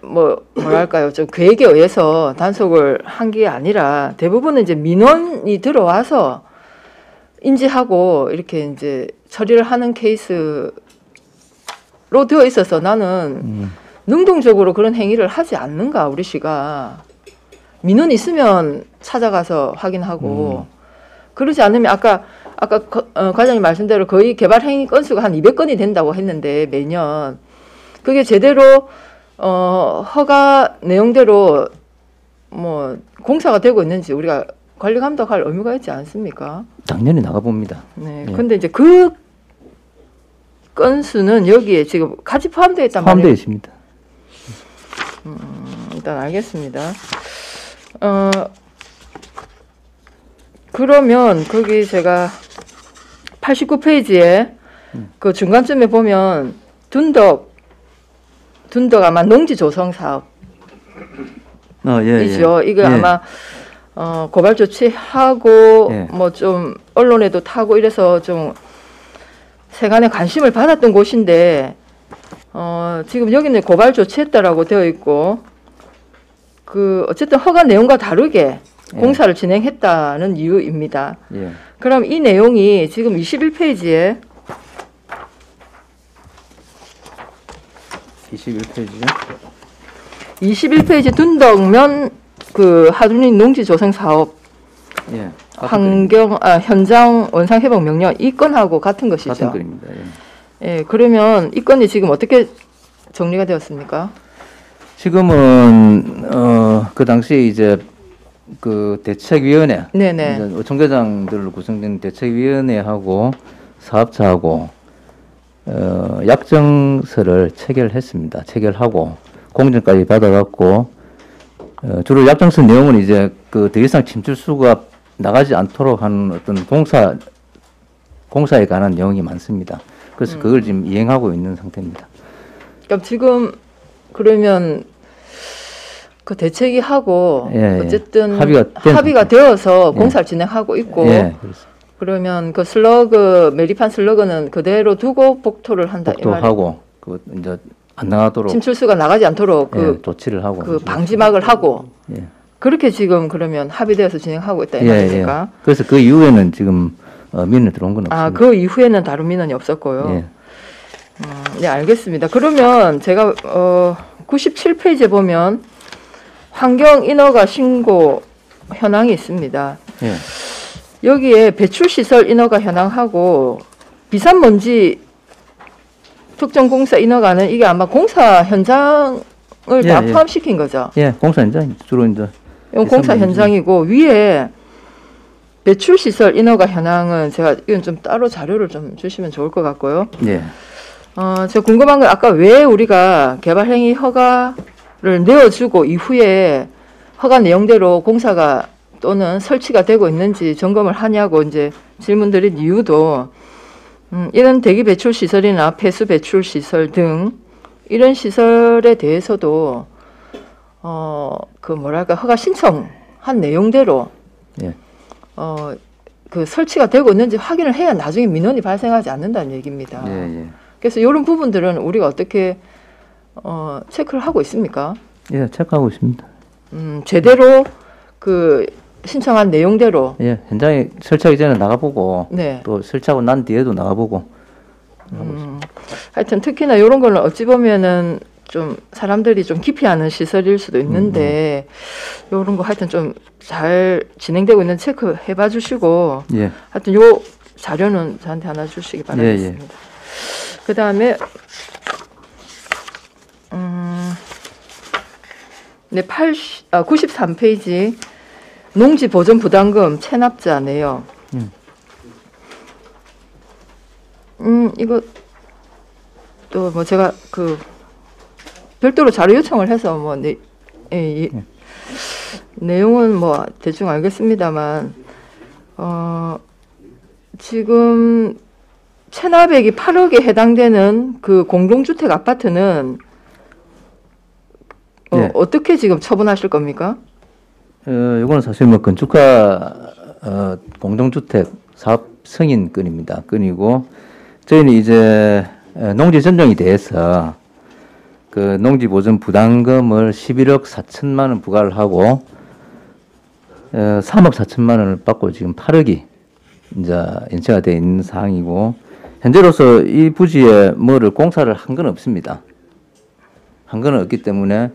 뭐랄까요 좀 계획에 의해서 단속을 한 게 아니라 대부분은 이제 민원이 들어와서 인지하고 이렇게 이제 처리를 하는 케이스로 되어 있어서 나는 능동적으로 그런 행위를 하지 않는가 우리 시가 민원 있으면 찾아가서 확인하고 그러지 않으면 아까 과장님 말씀대로 거의 개발 행위 건수가 한 200건이 된다고 했는데 매년 그게 제대로 허가 내용대로 뭐 공사가 되고 있는지 우리가 관리 감독할 의무가 있지 않습니까? 당연히 나가봅니다. 네. 근데 이제 그 건수는 여기에 지금 같이 포함되어 있단 말이에요. 포함되어 있습니다. 일단 알겠습니다. 그러면 거기 제가 89페이지에 그 중간쯤에 보면 둔덕 아마 농지 조성 사업 이죠. 이거 아마 고발 조치하고 뭐 좀 언론에도 타고 이래서 좀 세간의 관심을 받았던 곳인데 지금 여기는 고발 조치했다라고 되어 있고 그 어쨌든 허가 내용과 다르게 공사를 진행했다는 이유입니다. 그럼 이 내용이 지금 21페이지에 21페이지 둔덕면 그 하두님 농지 조성 사업 현장 원상 회복 명령 이 건하고 같은 것이죠. 같은 건입니다. 그러면 이 건이 지금 어떻게 정리가 되었습니까? 지금은 그 당시에 이제 그 대책위원회, 어청계장들로 구성된 대책위원회하고 사업자하고 약정서를 체결했습니다. 체결하고 공정까지 받아갖고 주로 약정서 내용은 이제 그 더 이상 침출수가 나가지 않도록 하는 어떤 공사에 관한 내용이 많습니다. 그래서 그걸 지금 이행하고 있는 상태입니다. 그럼 지금 그러면 그 대책이 하고 어쨌든 합의가 되어서 공사를 진행하고 있고 그러면 그 슬러그 매립한 슬러그는 그대로 두고 복토를 한다 이 말이에요. 복토하고 그 이제 안 나가도록 침출수가 나가지 않도록 그 조치를 하고 그 방지막을 하고 그렇게 지금 그러면 합의되어서 진행하고 있다 이 말입니까? 그래서 그 이후에는 지금 민원이 들어온 건 없습니다. 그 이후에는 다른 민원이 없었고요. 네, 알겠습니다. 그러면 제가 97페이지에 보면 환경 인허가 신고 현황이 있습니다. 여기에 배출시설 인허가 현황하고 비산먼지 특정 공사 인허가는 이게 아마 공사 현장을 다 포함시킨 거죠? 공사 현장 주로 이제 공사 현장이고 위에 배출시설 인허가 현황은 제가 이건 좀 따로 자료를 좀 주시면 좋을 것 같고요. 제가 궁금한 건 아까 왜 우리가 개발행위 허가를 내어주고 이후에 허가 내용대로 공사가 또는 설치가 되고 있는지 점검을 하냐고 이제 질문드린 이유도 이런 대기 배출 시설이나 폐수 배출 시설 등 이런 시설에 대해서도 그 뭐랄까 허가 신청한 내용대로 그 설치가 되고 있는지 확인을 해야 나중에 민원이 발생하지 않는다는 얘기입니다. 그래서 이런 부분들은 우리가 어떻게 체크를 하고 있습니까? 체크하고 있습니다. 제대로 그 신청한 내용대로 현장에 설치하기 전에 나가보고 또 설치하고 난 뒤에도 나가보고 하여튼 특히나 이런 거는 어찌 보면은 좀 사람들이 좀 기피하는 시설일 수도 있는데 이런 거 하여튼 좀 잘 진행되고 있는 체크 해봐 주시고 하여튼 요 자료는 저한테 하나 주시기 바라겠습니다. 그 다음에 93페이지 농지 보전 부담금 체납자 내역. 이거 또 뭐 제가 그 별도로 자료 요청을 해서 뭐 내용은 뭐 대충 알겠습니다만 지금 체납액이 8억에 해당되는 그 공동주택 아파트는 어떻게 지금 처분하실 겁니까? 이거는 사실 뭐 건축가 공동주택 사업 승인 건입니다. 건이고 저희는 이제 농지 전종이 돼서 그 농지 보전 부담금을 11억 4천만 원 부과를 하고 3억 4천만 원을 받고 지금 8억이 이제 연체가 되어 있는 상황이고 현재로서 이 부지에 뭐를 공사를 한 건 없습니다. 한 건 없기 때문에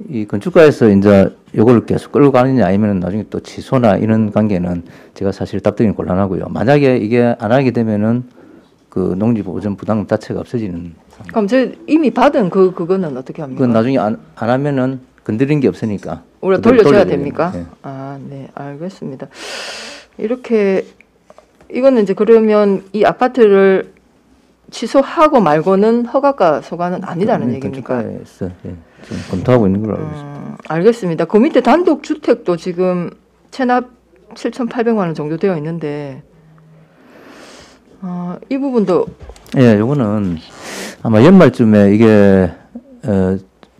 이 건축가에서 이제 이걸 계속 끌고 가느냐 아니면 나중에 또 취소나 이런 관계는 제가 사실 답변이 곤란하고요. 만약에 이게 안 하게 되면은 그 농지 보전 부담금 자체가 없어지는. 그럼 저 이미 받은 그거는 어떻게 합니까? 그건 나중에 안 하면은 건드린 게 없으니까. 우리가 돌려줘야 됩니까? 네. 아, 네, 알겠습니다. 이렇게 이거는 이제 그러면 이 아파트를 취소하고 말고는 허가가 소관은 아니라는 얘기입니까? 건축가에서 지금 검토하고 있는 걸로 알고 있습니다. 알겠습니다. 그 밑에 단독 주택도 지금 체납 7,800만 원 정도 되어 있는데 이 부분도 요거는 아마 연말쯤에 이게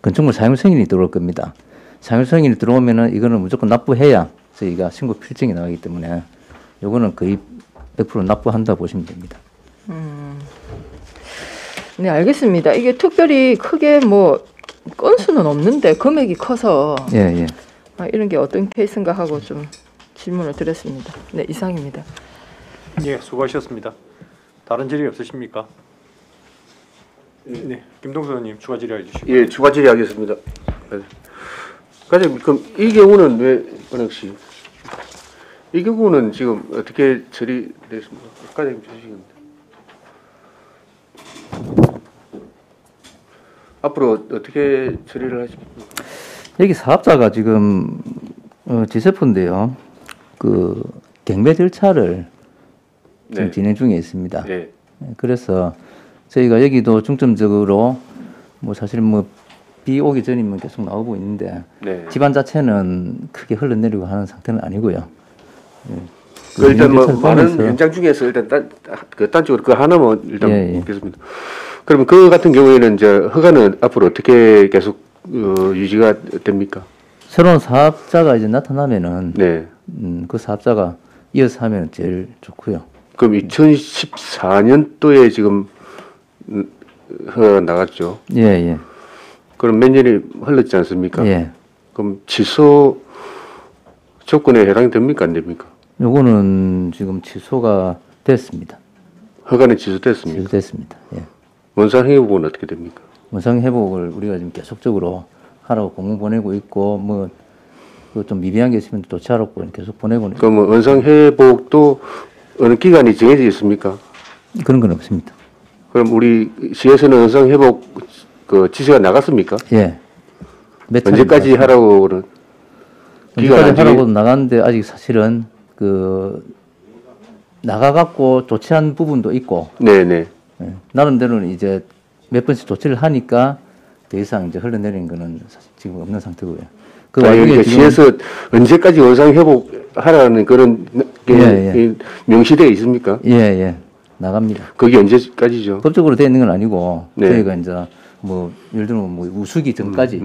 건축물 사용 승인이 들어올 겁니다. 사용 승인이 들어오면은 이거는 무조건 납부해야 저희가 신고 필증이 나가기 때문에 요거는 거의 100% 납부한다 보시면 됩니다. 네, 알겠습니다. 이게 특별히 크게 뭐 건수는 없는데 금액이 커서 이런 게 어떤 케이스인가 하고 좀 질문을 드렸습니다. 네, 이상입니다. 예, 수고하셨습니다. 다른 질의 없으십니까? 네, 김동수 의원님 추가 질의해 주시고. 예, 추가 질의하겠습니다. 과장님, 그럼 이 경우는 왜 은행시? 이 경우는 지금 어떻게 처리됐습니까? 과장님 주시겠습니다. 앞으로 어떻게 처리를 하십니까? 여기 사업자가 지금 지세포인데요. 그 경매 절차를 지금 진행 중에 있습니다. 그래서 저희가 여기도 중점적으로 뭐 사실 뭐 비 오기 전이면 계속 나오고 있는데 집안 자체는 크게 흘러내리고 하는 상태는 아니고요. 일단 뭐 많은 현장 중에서 일단 단적으로 그 하나만 일단 묻겠습니다. 그러면 그 같은 경우에는 이제 허가는 앞으로 어떻게 계속 유지가 됩니까? 새로운 사업자가 이제 나타나면은 그 사업자가 이어서 하면 제일 좋고요. 그럼 2014년도에 지금 허가 나갔죠? 그럼 몇 년이 흘렀지 않습니까? 그럼 취소 조건에 해당됩니까? 안 됩니까? 요거는 지금 취소가 됐습니다. 허가는 취소됐습니까? 취소됐습니다. 원상 회복은 어떻게 됩니까? 원상 회복을 우리가 지금 계속적으로 하라고 공문 보내고 있고 뭐 좀 미비한 게 있으면 도치하라고 계속 보내고. 그럼 뭐 원상 회복도 어느 기간이 정해져 있습니까? 그런 건 없습니다. 그럼 우리 시에서는 원상 회복 그 지시가 나갔습니까? 언제까지 하라고는 언제까지 하라고 나갔는데 아직 사실은 그 나가갖고 조치한 부분도 있고. 나름대로는 이제 몇 번씩 조치를 하니까 더 이상 이제 흘러내리는 거는 사실 지금 없는 상태고요. 그 와중에 시에서 언제까지 원상 회복하라는 그런 게 명시되어 있습니까? 나갑니다. 그게 언제까지죠? 법적으로 되어 있는 건 아니고 저희가 이제 뭐 예를 들면 뭐 우수기 전까지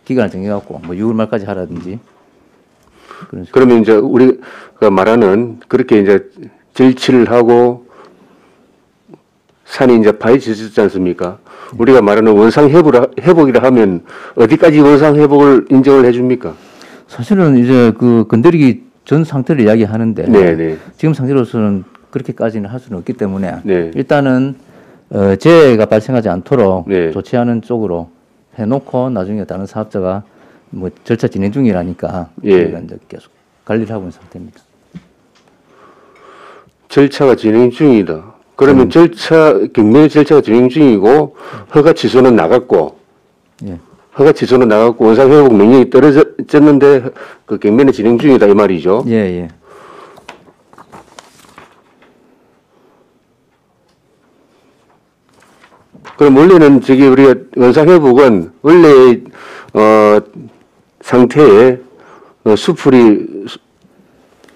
기간을 정해갖고 뭐 6월 말까지 하라든지. 그러면 이제 우리가 말하는 그렇게 이제 절치를 하고 산이 이제 파헤쳐졌지 않습니까? 우리가 말하는 원상 회복이라 하면 어디까지 원상 회복을 인정을 해줍니까? 사실은 이제 그 건드리기 전 상태를 이야기하는데 지금 상태로서는 그렇게까지는 할 수는 없기 때문에 일단은 재해가 발생하지 않도록 조치하는 쪽으로 해놓고 나중에 다른 사업자가 뭐 절차 진행 중이라니까 저희가 이제 계속 관리를 하고 있는 상태입니다. 절차가 진행 중이다. 그러면 경매 절차가 진행 중이고 허가 취소는 나갔고 허가 취소로 나갔고 원상 회복 명령이 떨어졌는데 그 경매는 진행 중이다 이 말이죠. 예, 예. 그럼 원래는 저기 우리가 원상 회복은 원래 상태에 수풀이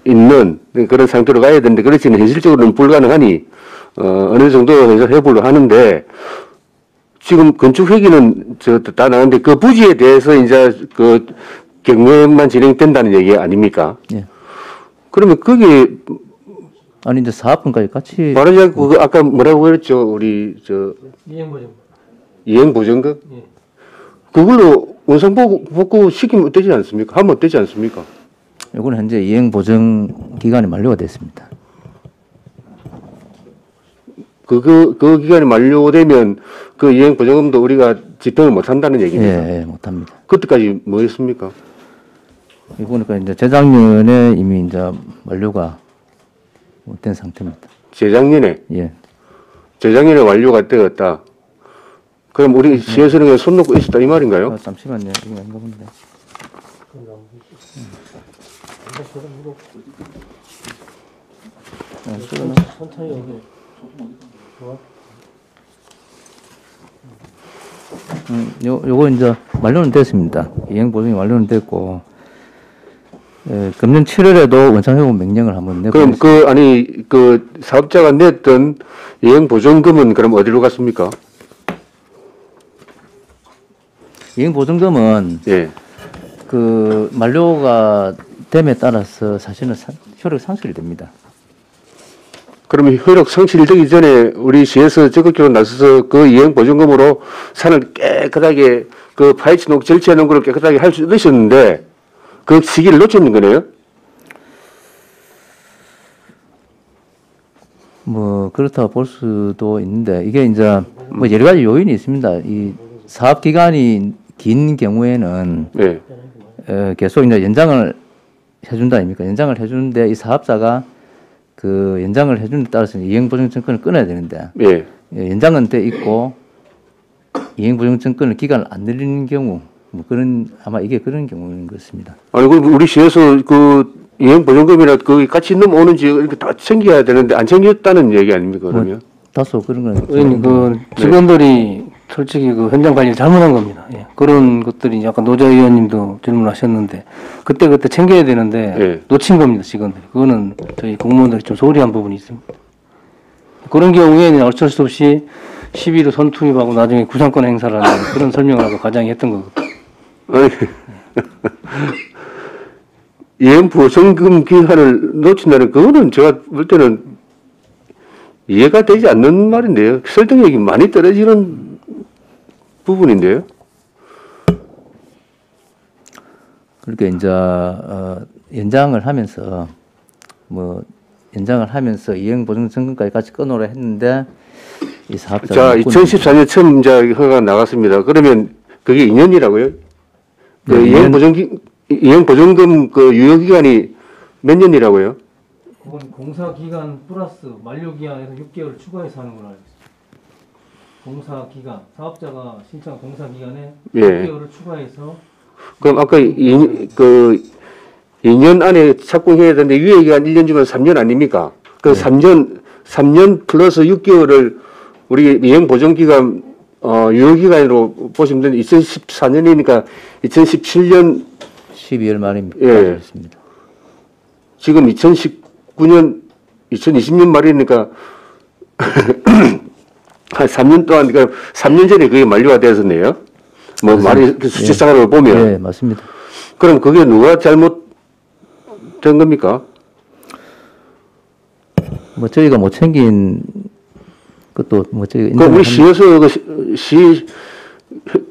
있는 그런 상태로 가야 되는데 그렇지는 현실적으로는 불가능하니 어느 정도 해서 회복을 하는데 지금 건축 회기는 다 나왔는데 그 부지에 대해서 이제 그 경매만 진행된다는 얘기 아닙니까? 예. 그러면 그게 아니 이제 사업분까지 같이 말하자면 그 아까 뭐라고 그랬죠? 우리 이행보증금. 예. 그걸로 원상 복구 시키면 되지 않습니까? 하면 되지 않습니까? 이거는 현재 이행 보증 기간이 만료가 됐습니다. 그 기간이 만료되면 그 이행 보증금도 우리가 집행을 못 한다는 얘기입니다. 예, 예, 못 합니다. 그때까지 뭐 했습니까? 이거니까 이제 재작년에 이미 이제 만료가 된 상태입니다. 재작년에 예. 완료가 되었다. 그럼 우리 시에서는 그냥 손 놓고 있었다 이 말인가요? 잠시만요. 이거 아닌가 본데. 천천히 여기. 요거 이제 만료는 됐습니다. 이행 보증이 만료는 됐고, 금년 7월에도 원상회복 명령을 한번 내고. 그럼 그 사업자가 냈던 이행 보증금은 그럼 어디로 갔습니까? 이행 보증금은 예. 그 만료가 됨에 따라서 사실은 효력 상실이 됩니다. 그러면 효력 상실되기 전에 우리 시에서 적극적으로 나서서 그 이행 보증금으로 산을 깨끗하게 그 파헤치 놓고 절취해 놓은 걸 깨끗하게 할 수 있었는데 그 시기를 놓쳤는 거네요? 뭐 그렇다고 볼 수도 있는데 이게 이제 뭐 여러 가지 요인이 있습니다. 이 사업 기간이 긴 경우에는 네. 계속 이제 연장을 해준다 아닙니까? 연장을 해주는데 이 사업자가 그 연장을 해주는 데 따라서 이행보증증권을 끊어야 되는데 예. 연장은 돼 있고 이행보증증권을 기간을 안 늘리는 경우 뭐 그런 아마 이게 그런 경우인 것 같습니다. 아니 그 우리 시에서 그 이행 보증금이나 그 같이 넘어오는지 이렇게 다 챙겨야 되는데 안 챙겼다는 얘기 아닙니까 그러면? 다소 그런 건 의원님 그 직원들이 솔직히 그 현장 관리를 잘못한 겁니다. 예. 그런 것들이 약간 노자 의원님도 질문하셨는데 그때 챙겨야 되는데 예. 놓친 겁니다 직원들이. 그거는 저희 공무원들이 좀 소홀히 한 부분이 있습니다. 그런 경우에는 어쩔 수 없이 시비로 선투입하고 나중에 구상권 행사를 하는 그런 설명을 하고 과장이 했던 거거든요. 아니, 이행 보증금 기간을 놓친다는 그거는 제가 볼 때는 이해가 되지 않는 말인데요. 설득력이 많이 떨어지는 부분인데요. 그러니까 이제 연장을 하면서 이행보증증권까지 같이 끊어라 했는데 이 사업자 자, 2014년 처음 이제 허가가 나갔습니다. 그러면 그게 2년이라고요? 그 네, 이행보증금 그 유효기간이 몇 년이라고요? 그건 공사 기간 플러스 만료 기간에서 6개월 추가해서 하는 걸로 알고 있습니다. 공사 기간, 사업자가 신청 공사 기간에 예. 6개월을 추가해서 그럼 아까 2년 안에 착공해야 되는데 유예기간 1년 주면 3년 아닙니까? 그 3년 플러스 6개월을 우리 이행보증기간 유효기간으로 보시면 되는데 2014년이니까 2017년 12월 말입니다. 예. 지금 2019년 2020년 말이니까 한 3년 동안 그러니까 3년 전에 그게 만료가 되었네요. 뭐 말이 수치상으로 보면. 네, 맞습니다. 그럼 그게 누가 잘못된 겁니까? 뭐 저희가 못 챙긴 것도 뭐 저희가 그 우리 시에서 시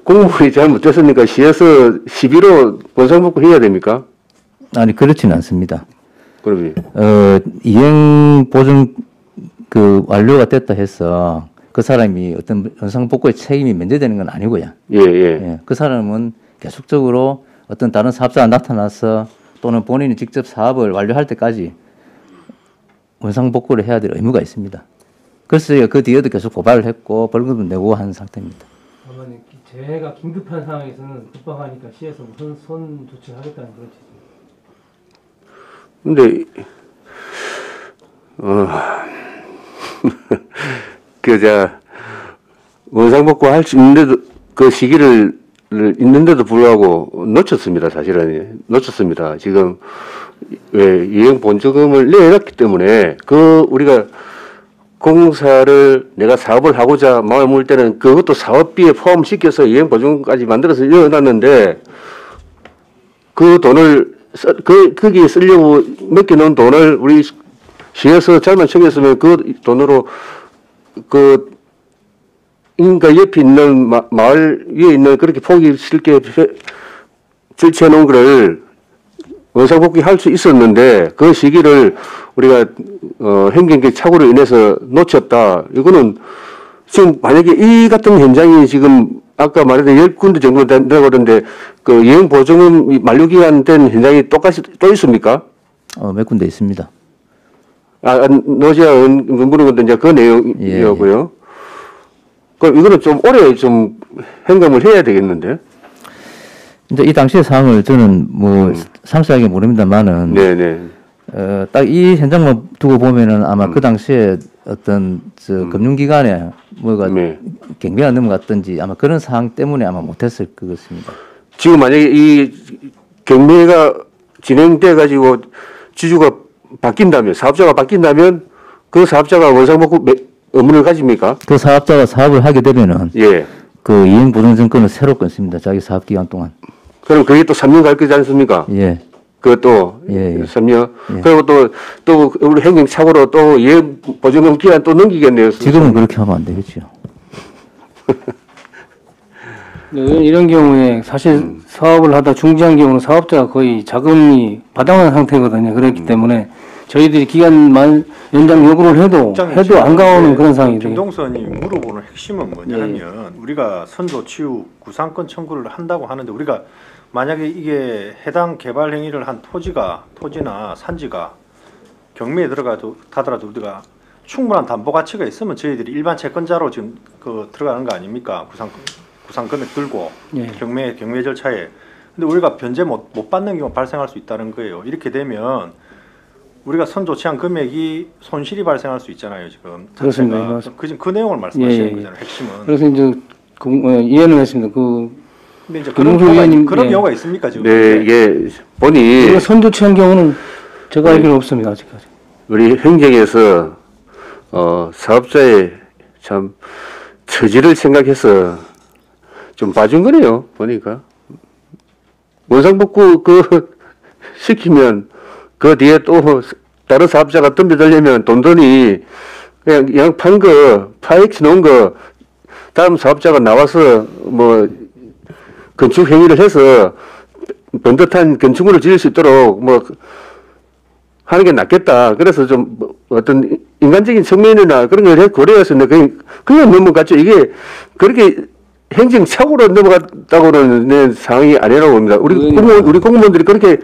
공무원이 잘못됐으니까 시에서 시비로 보상받고 해야 됩니까? 아니 그렇지는 않습니다. 그러면 이행 보증 그 완료가 됐다 해서 그 사람이 어떤 원상복구의 책임이 면제되는 건 아니고요. 예. 그 사람은 계속적으로 어떤 다른 사업자가 나타나서 또는 본인이 직접 사업을 완료할 때까지 원상복구를 해야 될 의무가 있습니다. 그래서 그 뒤에도 계속 고발을 했고 벌금도 내고 하는 상태입니다. 재해가 긴급한 상황에서는 급박하니까 시에서 무슨 손 조치를 하겠다는 그런 뜻입니다. 근데 그자 원상복구 할 수 있는데도 그 시기를 있는데도 불구하고 놓쳤습니다. 사실은 놓쳤습니다. 지금 왜 이행 보조금을 내놨기 때문에 그 우리가 공사를 내가 사업을 하고자 마음을 먹을 때는 그것도 사업비에 포함시켜서 이행 보조금까지 만들어서 넣어놨는데 그 돈을 거기에 쓰려고 맡겨놓은 돈을 우리 시에서 잘만 챙겼으면 그 돈으로 그 인가 옆에 있는 마을 위에 있는 그렇게 폭이 쉽게 설치해 놓은 거를 원상복귀 할 수 있었는데 그 시기를 우리가 행정적 착오로 인해서 놓쳤다. 이거는 지금 만약에 이 같은 현장이 지금 아까 말했던 10군데 정도 된다고 그러는데 그 이행 보조금 만료기간 된 현장이 똑같이 또 있습니까? 몇 군데 있습니다. 노지아 물은 건데 이제 그 내용이고요. 그럼 이거는 좀 오래 좀 행감을 해야 되겠는데? 이제 이 당시의 상황을 저는 뭐 상세하게 모릅니다만은, 네네. 딱 이 현장만 두고 보면은 아마 그 당시에 어떤 금융기관에 뭐가 경비가 넘어갔든지 아마 그런 상황 때문에 아마 못했을 것 같습니다. 지금 만약에 이 경매가 진행돼 가지고 지주가 바뀐다면, 사업자가 바뀐다면 그 사업자가 원상복구 의무를 가집니까? 그 사업자가 사업을 하게 되면은 예. 그 이행보증증권을 새로 끊습니다. 자기 사업 기간 동안. 그럼 그게 또 3년 갈 거지 않습니까? 예. 그것도 예, 예. 3년. 예. 그리고 또 우리 행정착오로 또 이행보증금 기간 또 넘기겠네요. 지금은 그렇게 하면 안 되겠죠. 이런 경우에 사실 사업을 하다 중지한 경우는 사업자가 거의 자금이 바닥난 상태거든요. 그렇기 때문에 저희들이 기간만 연장 요구를 해도 안 가오는 그런 상황이 돼요. 김동선이 물어보는 핵심은 뭐냐면 우리가 선조 치유 구상권 청구를 한다고 하는데 우리가 만약에 이게 해당 개발 행위를 한 토지나 산지가 경매에 들어가더라도 우리가 충분한 담보 가치가 있으면 저희들이 일반 채권자로 지금 들어가는 거 아닙니까? 구상 금액 들고 경매 절차에. 근데 우리가 변제 못 받는 경우 발생할 수 있다는 거예요. 이렇게 되면 우리가 선조치한 금액이 손실이 발생할 수 있잖아요. 지금 그렇습니다. 그 내용을 말씀하시는 거잖아요. 핵심은. 그래서 이제 이해는 했습니다. 근데 이제 그런 경우가 있습니까 지금? 네, 이게 보니 선조치한 경우는 제가 알기로 없습니다. 아직까지. 우리 행정에서 사업자의 참 처지를 생각해서 좀 봐준 거네요. 보니까 원상복구 시키면 그 뒤에 또 다른 사업자가 덤벼들려면 돈이 그냥 파익치 놓은 거 다음 사업자가 나와서 뭐 건축 행위를 해서 번듯한 건축물을 지을 수 있도록 뭐 하는 게 낫겠다. 그래서 좀 어떤 인간적인 측면이나 그런 걸 고려해서 그냥 넘어갔죠. 이게 그렇게 행정착오로 넘어갔다고는 상황이 아니라고 봅니다. 우리 공무원들이 그렇게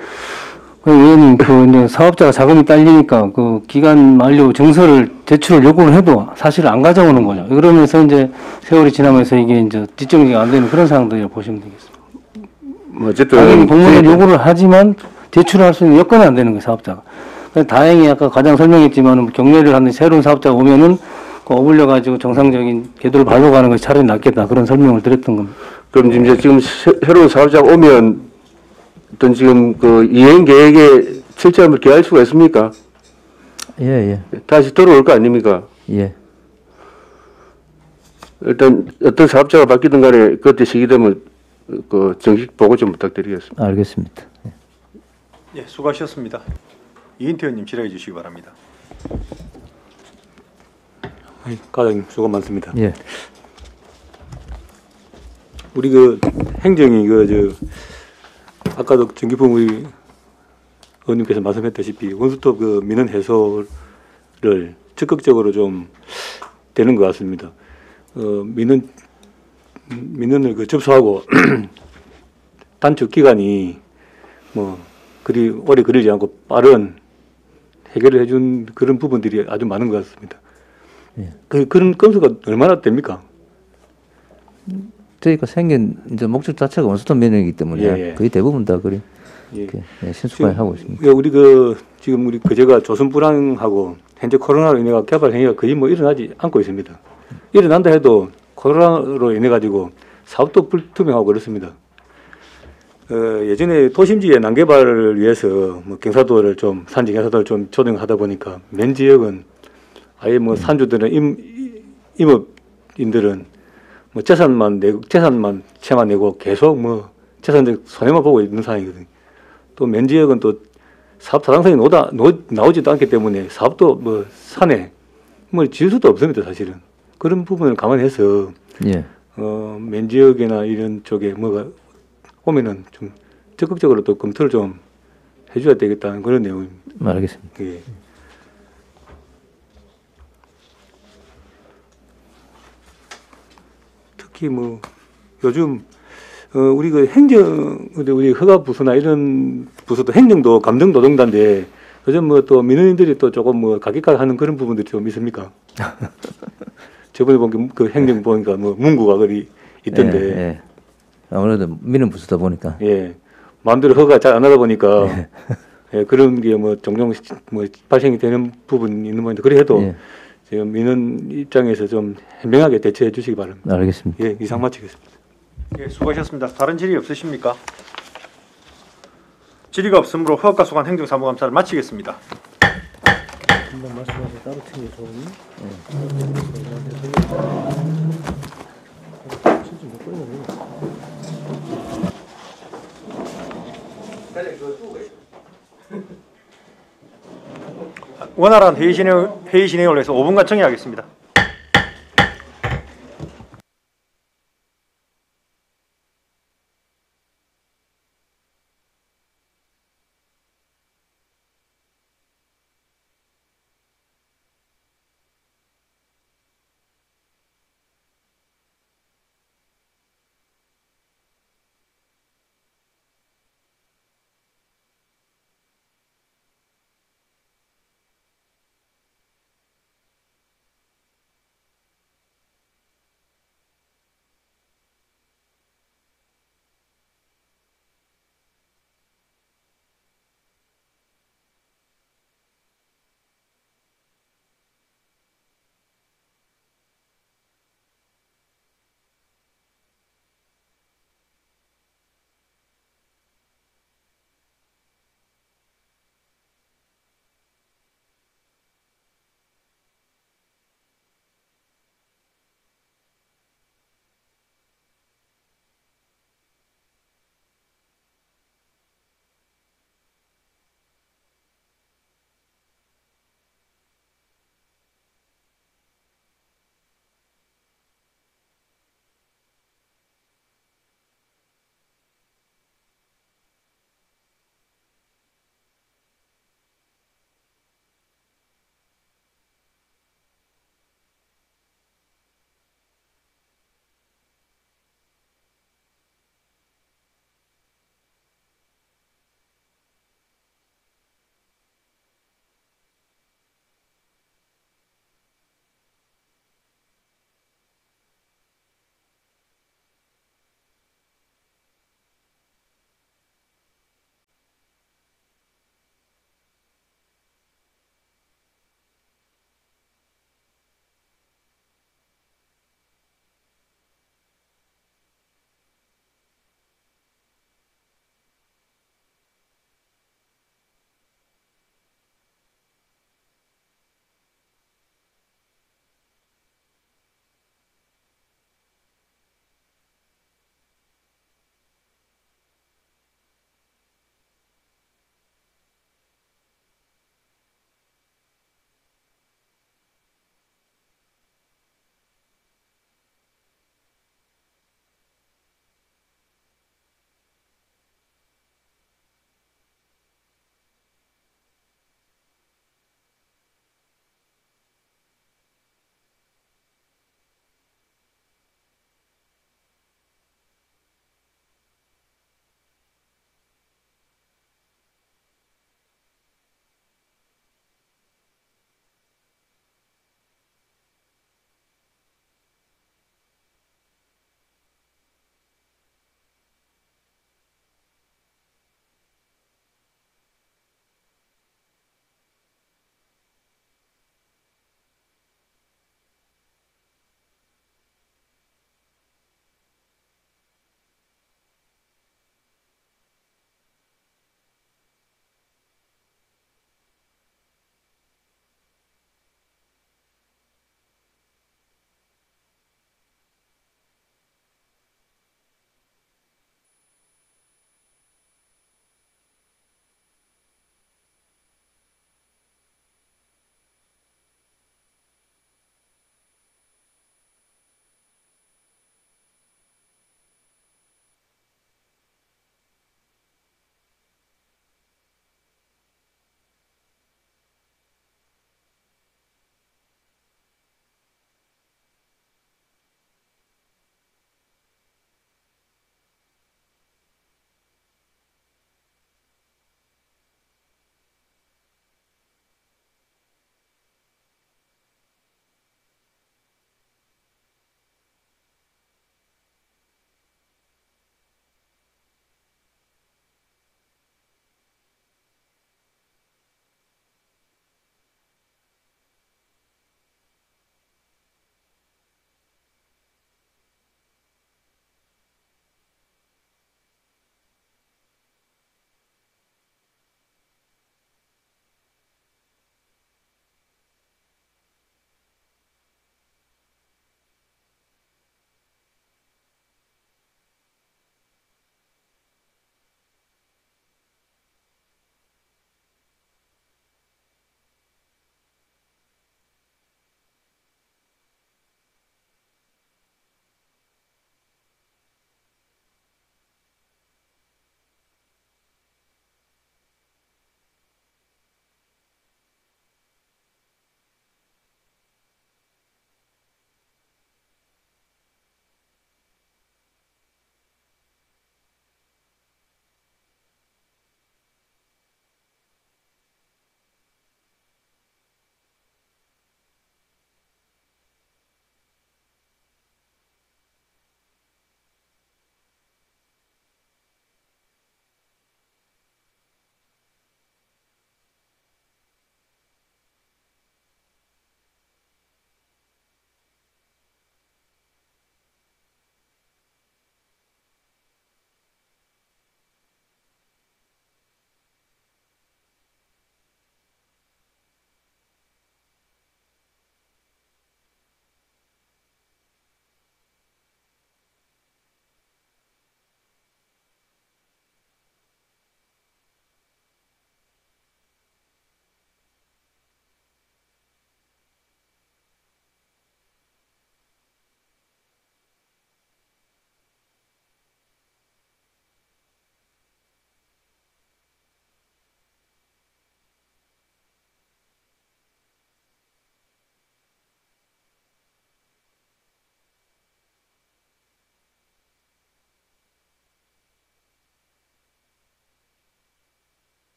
의원님, 이제 사업자가 자금이 딸리니까 그 기간 만료 증서를 제출을 요구를 해도 사실 안 가져오는 거죠. 그러면서 이제 세월이 지나면서 이게 이제 뒷정리가 안 되는 그런 상황들이라고 보시면 되겠습니다. 어쨌든 자기는 공무원 요구를 하지만 제출할 수 있는 여건이 안 되는 거예요, 사업자가. 다행히 아까 과장 설명했지만 경매를 하는 새로운 사업자가 오면은 어울려 가지고 정상적인 궤도를 밟고 가는 것이 차라리 낫겠다 그런 설명을 드렸던 겁니다. 그럼 이제 지금 새로운 사업자가 오면 어떤 지금 이행 계획에 철저함을 기할 수가 있습니까? 예. 다시 들어올 거 아닙니까? 예. 일단 어떤 사업자가 바뀌든 간에 그때 시기 되면 정식 보고 좀 부탁드리겠습니다. 알겠습니다. 예, 수고하셨습니다. 이인태 의원님 질의해 주시기 바랍니다. 과장님 수고 많습니다. 예. 우리 행정이 아까도 정기품 우리 의원님께서 말씀했다시피 원스톱 민원 해소를 적극적으로 좀 되는 것 같습니다. 민원을 접수하고 단축 기간이 그리 오래 걸리지 않고 빠른 해결을 해준 그런 부분들이 아주 많은 것 같습니다. 예. 그런 건수가 얼마나 됩니까? 저희가 생긴 이제 목적 자체가 원소탄 면역이기 때문에 예, 예. 거의 대부분 다 그리 예. 신속하게 하고 있습니다. 예, 우리 지금 우리 그제가 조선 불황하고 현재 코로나로 인해 개발 행위가 거의 뭐 일어나지 않고 있습니다. 일어난다 해도 코로나로 인해 가지고 사업도 불투명하고 그렇습니다. 예전에 도심지의 난개발을 위해서 뭐 경사도를 산지 경사도를 좀 조정하다 보니까 맨 지역은 아예 뭐 산주들은 임업인들은 뭐 재산만 채만 내고 계속 뭐 재산적 손해만 보고 있는 상황이거든요. 또 맨 지역은 또 사업 타당성이 나오지도 않기 때문에 사업도 뭐 산에 뭐 지을 수도 없습니다, 사실은. 그런 부분을 감안해서 예. 맨 지역이나 이런 쪽에 뭐가 오면은 좀 적극적으로 또 검토를 좀 해줘야 되겠다는 그런 내용입니다. 알겠습니다. 예. 특히 뭐 요즘 우리 우리 허가부서나 이런 부서도 행정도 감정노동단데 요즘 뭐 또 민원인들이 또 조금 뭐 가격가하는 그런 부분들이 좀 있습니까? 저번에 본 그 행정 보니까 뭐 문구가 그리 있던데. 예, 예. 아무래도 민원 부서다 보니까. 예. 마음대로 허가 잘 안 하다 보니까 예, 그런 게 뭐 종종 뭐 발생이 되는 부분이 있는 모양인데 그래 해도 지금 민원 입장에서 좀 현명하게 대처해 주시기 바랍니다. 알겠습니다. 예, 이상 마치겠습니다. 예, 수고하셨습니다. 다른 질의 없으십니까? 질의가 없으므로 허가 소관 행정사무감사를 마치겠습니다. 한번 말씀하셔서 따로 챙겨 좋은. 원활한 회의 진행을 위해서 5분간 정의하겠습니다.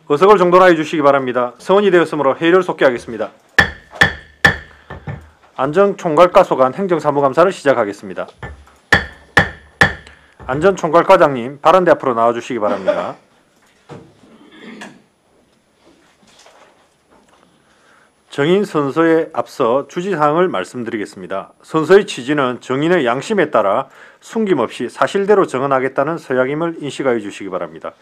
의석을 정돈하여 주시기 바랍니다. 성원이 되었으므로 회의를 속개하겠습니다. 안전총괄과소관 행정사무감사를 시작하겠습니다. 안전총괄과장님, 발언대 앞으로 나와주시기 바랍니다. 정인 선서에 앞서 주지사항을 말씀드리겠습니다. 선서의 취지는 정인의 양심에 따라 숨김없이 사실대로 정언하겠다는 서약임을 인식하여 주시기 바랍니다.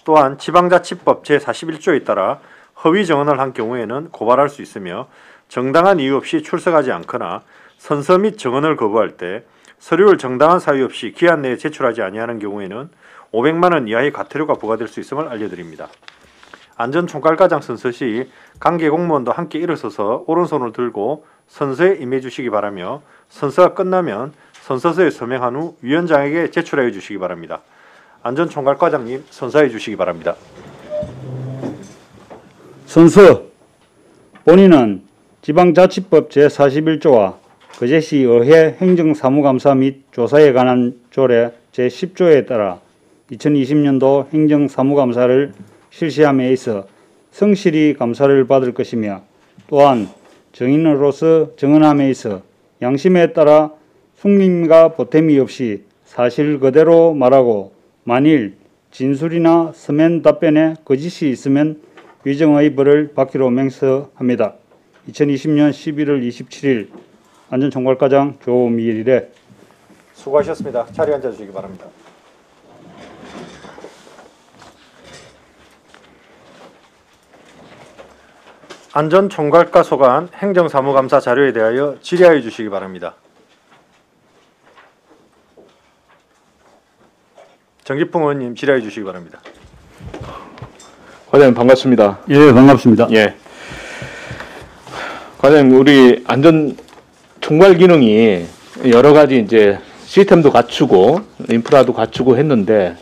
또한 지방자치법 제41조에 따라 허위 정언을 한 경우에는 고발할 수 있으며 정당한 이유 없이 출석하지 않거나 선서 및 정언을 거부할 때 서류를 정당한 사유 없이 기한 내에 제출하지 아니하는 경우에는 500만 원 이하의 과태료가 부과될 수 있음을 알려드립니다. 안전총괄과장 선서 시 관계 공무원도 함께 일어서서 오른손을 들고 선서에 임해 주시기 바라며 선서가 끝나면 선서서에 서명한 후 위원장에게 제출해 주시기 바랍니다. 안전총괄과장님, 선서해 주시기 바랍니다. 선서. 본인은 지방자치법 제41조와 거제시 의회 행정사무감사 및 조사에 관한 조례 제10조에 따라 2020년도 행정사무감사를 실시함에 있어 성실히 감사를 받을 것이며 또한 정인으로서 정언함에 있어 양심에 따라 숨김과 보탬이 없이 사실 그대로 말하고 만일 진술이나 서면 답변에 거짓이 있으면 위정의 벌을 받기로 맹세합니다. 2020년 11월 27일 안전총괄과장 조미래. 수고하셨습니다. 자리에 앉아주시기 바랍니다. 안전총괄과소관 행정사무감사 자료에 대하여 질의하여 주시기 바랍니다. 정기풍 의원님, 질의해 주시기 바랍니다. 과장님 반갑습니다. 예, 반갑습니다. 예. 과장님, 우리 안전총괄 기능이 여러 가지 이제 시스템도 갖추고 인프라도 갖추고 했는데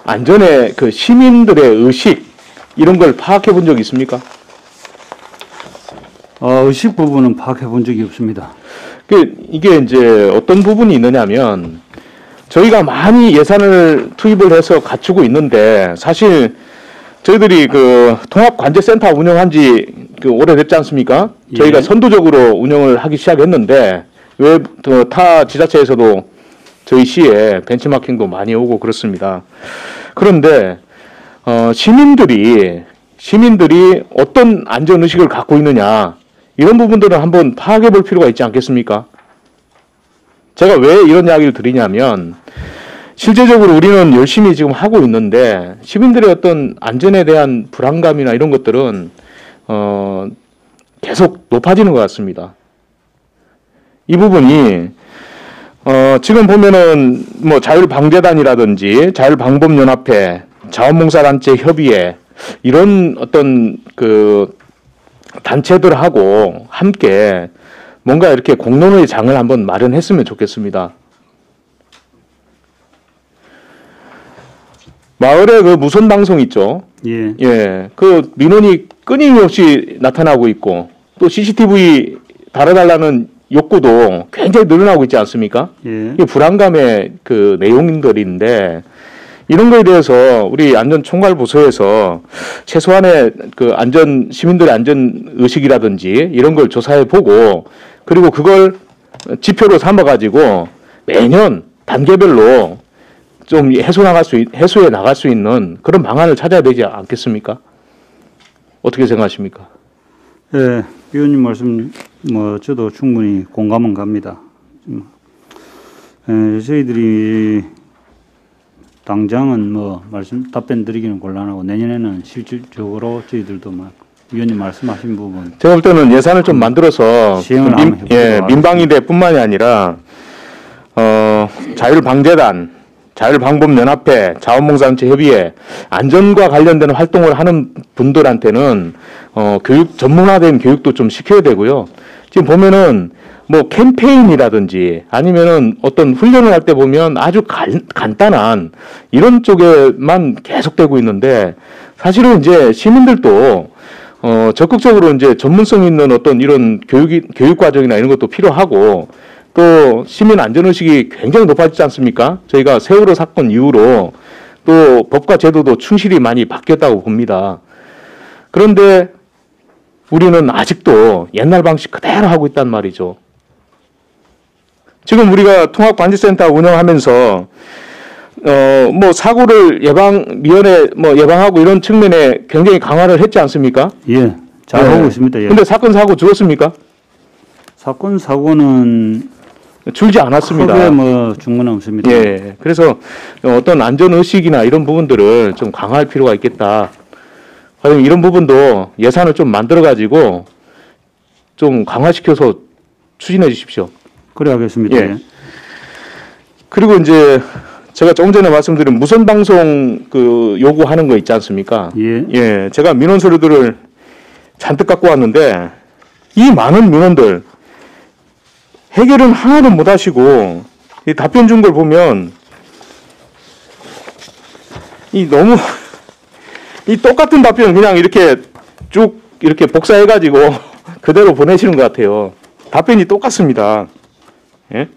안전의 그 시민들의 의식 이런 걸 파악해 본 적 있습니까? 의식 부분은 파악해 본 적이 없습니다. 이게 이제 어떤 부분이 있느냐면 저희가 많이 예산을 투입을 해서 갖추고 있는데 사실 저희들이 그 통합관제센터 운영한 지 오래됐지 않습니까? 예. 저희가 선도적으로 운영을 하기 시작했는데 왜 타 지자체에서도 저희 시에 벤치마킹도 많이 오고 그렇습니다. 그런데 시민들이 어떤 안전의식을 갖고 있느냐 이런 부분들은 한번 파악해 볼 필요가 있지 않겠습니까? 제가 왜 이런 이야기를 드리냐면 실제적으로 우리는 열심히 지금 하고 있는데 시민들의 어떤 안전에 대한 불안감이나 이런 것들은 계속 높아지는 것 같습니다. 이 부분이 지금 보면은 뭐 자율방재단이라든지 자율방법연합회, 자원봉사단체 협의회 이런 어떤 그 단체들하고 함께 뭔가 이렇게 공론의 장을 한번 마련했으면 좋겠습니다. 마을에 그 무선 방송 있죠. 예. 예. 그 민원이 끊임없이 나타나고 있고 또 CCTV 달아달라는 욕구도 굉장히 늘어나고 있지 않습니까? 예. 이게 불안감의 그 내용들인데 이런 거에 대해서 우리 안전총괄부서에서 최소한의 그 시민들의 안전 의식이라든지 이런 걸 조사해 보고 그리고 그걸 지표로 삼아 가지고 매년 단계별로 좀 해소해 나갈 수 있는 그런 방안을 찾아야 되지 않겠습니까? 어떻게 생각하십니까? 예, 위원님 말씀 저도 충분히 공감은 갑니다. 저희들이 당장은 답변 드리기는 곤란하고 내년에는 실질적으로 저희들도 위원님 말씀하신 부분 제가 볼 때는 예산을 좀 만들어서 시행을 민방위대뿐만이 아니라 자율방재단, 자율방법연합회, 자원봉사단체 협의회 안전과 관련된 활동을 하는 분들한테는 전문화된 교육도 좀 시켜야 되고요. 지금 보면은 뭐 캠페인이라든지 아니면은 어떤 훈련을 할 때 보면 아주 간단한 이런 쪽에만 계속되고 있는데 사실은 이제 시민들도 적극적으로 이제 전문성 있는 어떤 이런 교육 과정이나 이런 것도 필요하고 또 시민 안전의식이 굉장히 높아지지 않습니까? 저희가 세월호 사건 이후로 또 법과 제도도 충실히 많이 바뀌었다고 봅니다. 그런데 우리는 아직도 옛날 방식 그대로 하고 있단 말이죠. 지금 우리가 통합관제센터 운영하면서 뭐 사고를 예방하고 이런 측면에 굉장히 강화를 했지 않습니까? 예, 잘하고 있습니다. 예. 근데 사건 사고 줄었습니까? 사건 사고는 줄지 않았습니다. 크게 뭐 준 건 없습니다. 예, 그래서 어떤 안전 의식이나 이런 부분들을 좀 강화할 필요가 있겠다. 과연 이런 부분도 예산을 좀 만들어 가지고 좀 강화시켜서 추진해 주십시오. 그래 하겠습니다. 예. 그리고 이제 제가 조금 전에 말씀드린 무선 방송 그 요구하는 거 있지 않습니까? 예. 예. 제가 민원 서류들을 잔뜩 갖고 왔는데 이 많은 민원들 해결은 하나도 못 하시고 이 답변 준 걸 보면 이 너무 이 똑같은 답변을 그냥 이렇게 쭉 이렇게 복사해 가지고 그대로 보내시는 것 같아요. 답변이 똑같습니다. 예?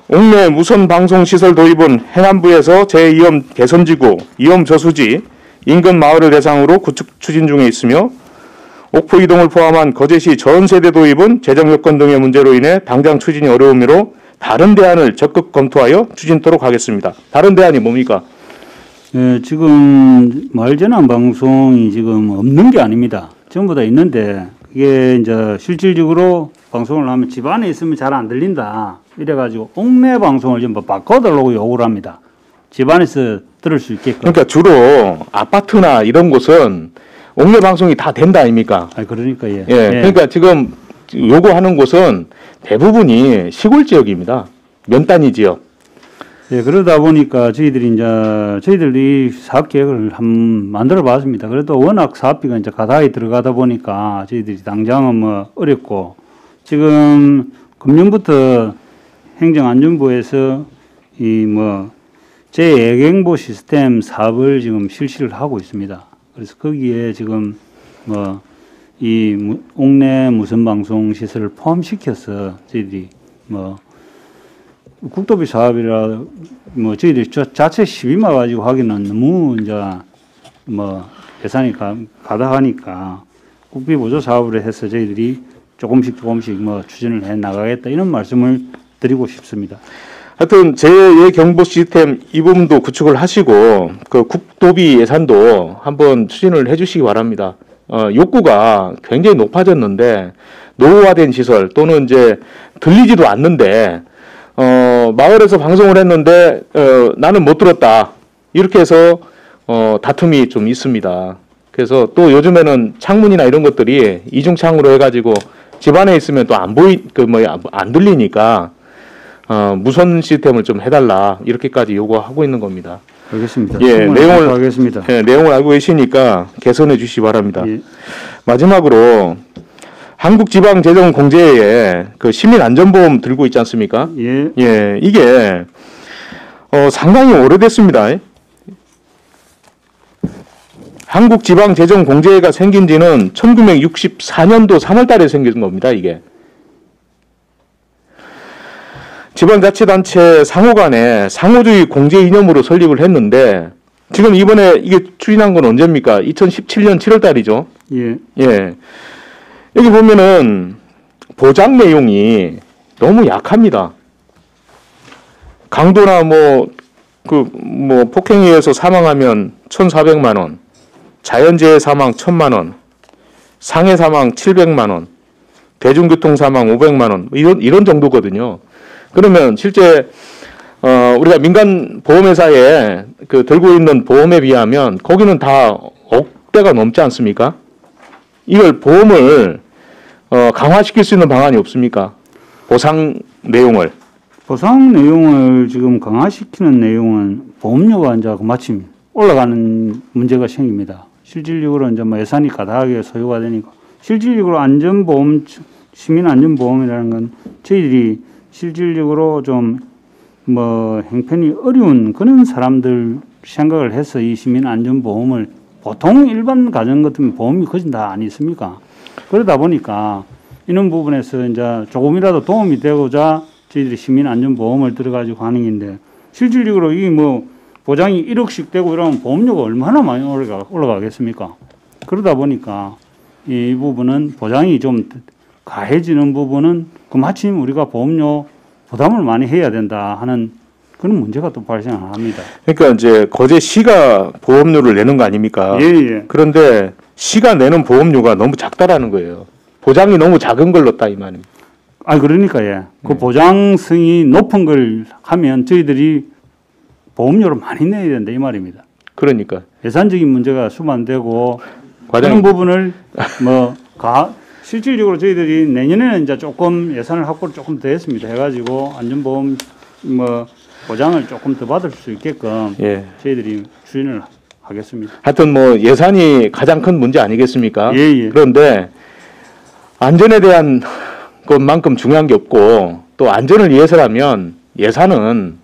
옥내 무선 방송 시설 도입은 행안부에서 제2엄 개선지구, 2엄 저수지, 인근 마을을 대상으로 구축 추진 중에 있으며 옥포 이동을 포함한 거제시 전 세대 도입은 재정 여건 등의 문제로 인해 당장 추진이 어려우므로 다른 대안을 적극 검토하여 추진토록 하겠습니다. 다른 대안이 뭡니까? 예, 지금 마을전환 방송이 지금 없는 게 아닙니다. 전부 다 있는데 이게 이제 실질적으로 방송을 하면 집 안에 있으면 잘 안 들린다. 이래가지고 옥내 방송을 좀 바꿔달라고 요구를 합니다. 집 안에서 들을 수 있게끔. 그러니까 주로 아파트나 이런 곳은 옥내 방송이 다 된다 아닙니까? 아, 그러니까 예. 예. 그러니까 지금 요구하는 곳은 대부분이 시골 지역입니다. 면 단위 지역. 예, 그러다 보니까 저희들이 사업 계획을 만들어 봤습니다. 그래도 워낙 사업비가 이제 가다하게 들어가다 보니까 저희들이 당장은 뭐 어렵고 지금 금년부터 행정안전부에서 이 뭐 재예경보 시스템 사업을 지금 실시를 하고 있습니다. 그래서 거기에 지금 뭐 이 옥내 무선 방송 시설을 포함시켜서 저희들이 뭐 국도비 사업이라 뭐 저희들이 자체 시비마 가지고 하기는 너무 이제 뭐 예산이 가다하니까 국비 보조 사업을 해서 저희들이 조금씩 뭐 추진을 해 나가겠다 이런 말씀을 드리고 싶습니다. 하여튼 재예경보 시스템 이 부분도 구축을 하시고 그 국도비 예산도 한번 추진을 해주시기 바랍니다. 욕구가 굉장히 높아졌는데 노후화된 시설 또는 이제 들리지도 않는데 마을에서 방송을 했는데 나는 못 들었다 이렇게 해서 다툼이 좀 있습니다. 그래서 또 요즘에는 창문이나 이런 것들이 이중창으로 해가지고 집 안에 있으면 또 안 들리니까 무선 시스템을 좀 해달라 이렇게까지 요구하고 있는 겁니다. 알겠습니다. 예, 하겠습니다. 내용을 알고 계시니까 개선해 주시기 바랍니다. 예. 마지막으로 한국지방재정공제에 그 시민안전보험 들고 있지 않습니까? 예. 예, 이게 상당히 오래됐습니다. 한국지방재정공제가 생긴 지는 1964년도 3월 달에 생긴 겁니다, 이게. 지방자치단체 상호 간에 상호주의 공제 이념으로 설립을 했는데 지금 이번에 이게 추진한 건 언제입니까? 2017년 7월 달이죠. 예. 예. 여기 보면은 보장 내용이 너무 약합니다. 강도나 폭행에 의해서 사망하면 1,400만 원, 자연재해 사망 1,000만 원, 상해 사망 700만 원, 대중교통 사망 500만 원 이런 정도거든요. 그러면 실제 우리가 민간 보험회사에 들고 있는 보험에 비하면 거기는 다 억대가 넘지 않습니까? 이걸 보험을 강화시킬 수 있는 방안이 없습니까? 보상 내용을 지금 강화시키는 내용은 보험료가 이제 마침 올라가는 문제가 생깁니다. 실질적으로 이제 뭐 예산이 가다하게 소요가 되니까 실질적으로 안전보험, 시민안전보험이라는 건 저희들이 실질적으로 좀 뭐 형편이 어려운 그런 사람들 생각을 해서 이 시민안전보험을 보통 일반 가정 같으면 보험이 거진 다 안 있습니까? 그러다 보니까 이런 부분에서 이제 조금이라도 도움이 되고자 저희들이 시민안전보험을 들어가지고 하는 건데 실질적으로 이 뭐 보장이 1억씩 되고 이러면 보험료가 얼마나 많이 올라가겠습니까? 그러다 보니까 이 부분은 보장이 좀 가해지는 부분은 마침 우리가 보험료 부담을 많이 해야 된다 하는 그런 문제가 또 발생합니다. 그러니까 이제 거제시가 보험료를 내는 거 아닙니까? 예, 예. 그런데 시가 내는 보험료가 너무 작다라는 거예요. 보장이 너무 작은 걸 넣었다 이 말입니다. 그러니까 예. 그 보장성이 높은 걸 하면 저희들이 보험료를 많이 내야 된다 이 말입니다. 그러니까 예산적인 문제가 수반되고 그런 부분을 실질적으로 저희들이 내년에는 이제 조금 예산을 확보를 조금 더 했습니다. 해가지고 안전보험 보장을 조금 더 받을 수 있게끔 저희들이 추진을 하겠습니다. 하여튼 예산이 가장 큰 문제 아니겠습니까? 예. 그런데 안전에 대한 것만큼 중요한 게 없고 또 안전을 위해서라면 예산은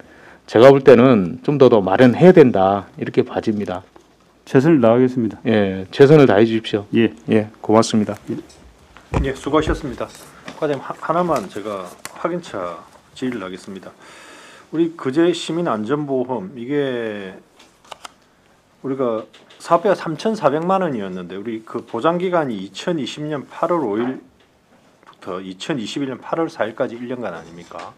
제가 볼 때는 좀 더 마련해야 된다 이렇게 봐집니다. 최선을 다하겠습니다. 예, 최선을 다해 주십시오. 예, 고맙습니다. 예, 수고하셨습니다. 과장님 하나만 제가 확인차 질의를 하겠습니다. 우리 거제 시민안전보험 이게 우리가 사업비가 3,400만 원이었는데 우리 그 보장 기간이 2020년 8월 5일부터 2021년 8월 4일까지 1년간 아닙니까?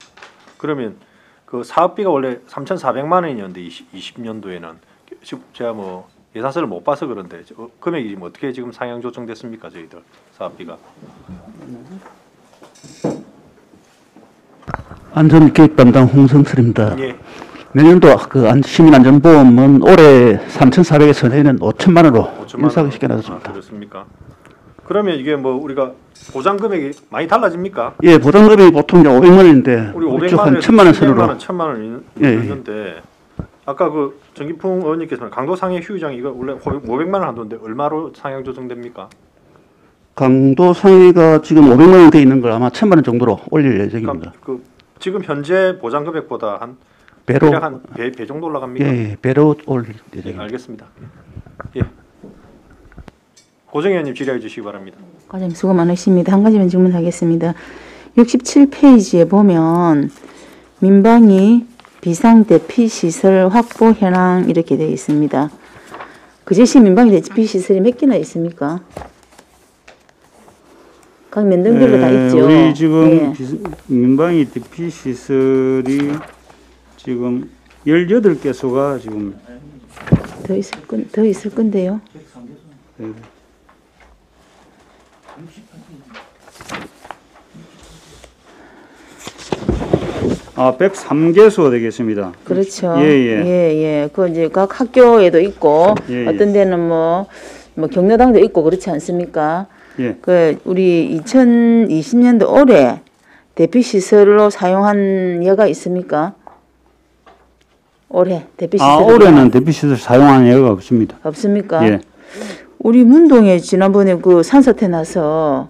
그러면 그 사업비가 원래 3,400만 원이었는데 20년도에는 지금 제가 예산서를 못 봐서 그런데 금액이 어떻게 지금 상향 조정됐습니까 저희들 사업비가? 안전계획 담당 홍성철입니다. 예. 내년도 그 시민안전보험은 올해 3,400에서 내년 5천만 원으로 인상을 시켜놨습니다. 그렇습니까? 그러면 이게 우리가 보장 금액이 많이 달라집니까? 예, 보장 금액이 보통 500만 원인데 우리 500만 한 1,000만 원 선으로. 1,000만 원 있는데 아까 그 정기풍 의원님께서는 강도 상해 휴유장 이거 원래 500만 원 한도인데 얼마로 상향 조정됩니까? 강도 상해가 지금 500만 원 돼 있는 걸 아마 1,000만 원 정도로 올릴 예정입니다. 그 지금 현재 보장 금액보다 한 배로 한 배 정도 올라갑니까? 예, 배로 올릴 예정입니다. 알겠습니다. 예. 고정 의원님 질의해 주시기 바랍니다. 과장님 수고 많으십니다. 한 가지만 질문하겠습니다. 67페이지에 보면 민방위 비상 대피 시설 확보 현황 이렇게 되어 있습니다. 거제시 민방위 대피 시설이 몇 개나 있습니까? 각 면등별로 다 있죠. 우리 지금 민방위 대피 시설이 지금 18개소가 지금 더 있을 건데요. 네. 아, 103개소가 되겠습니다. 그렇죠. 예. 그 이제 각 학교에도 있고 예. 어떤 데는 뭐 경로당도 있고 그렇지 않습니까? 예. 그 우리 2020년도 올해 대피 시설로 사용한 예가 있습니까? 올해 대피 시설. 올해는 대피 시설 사용한 예가 없습니다. 없습니까? 예. 우리 문동에 지난번에 그 산사태 나서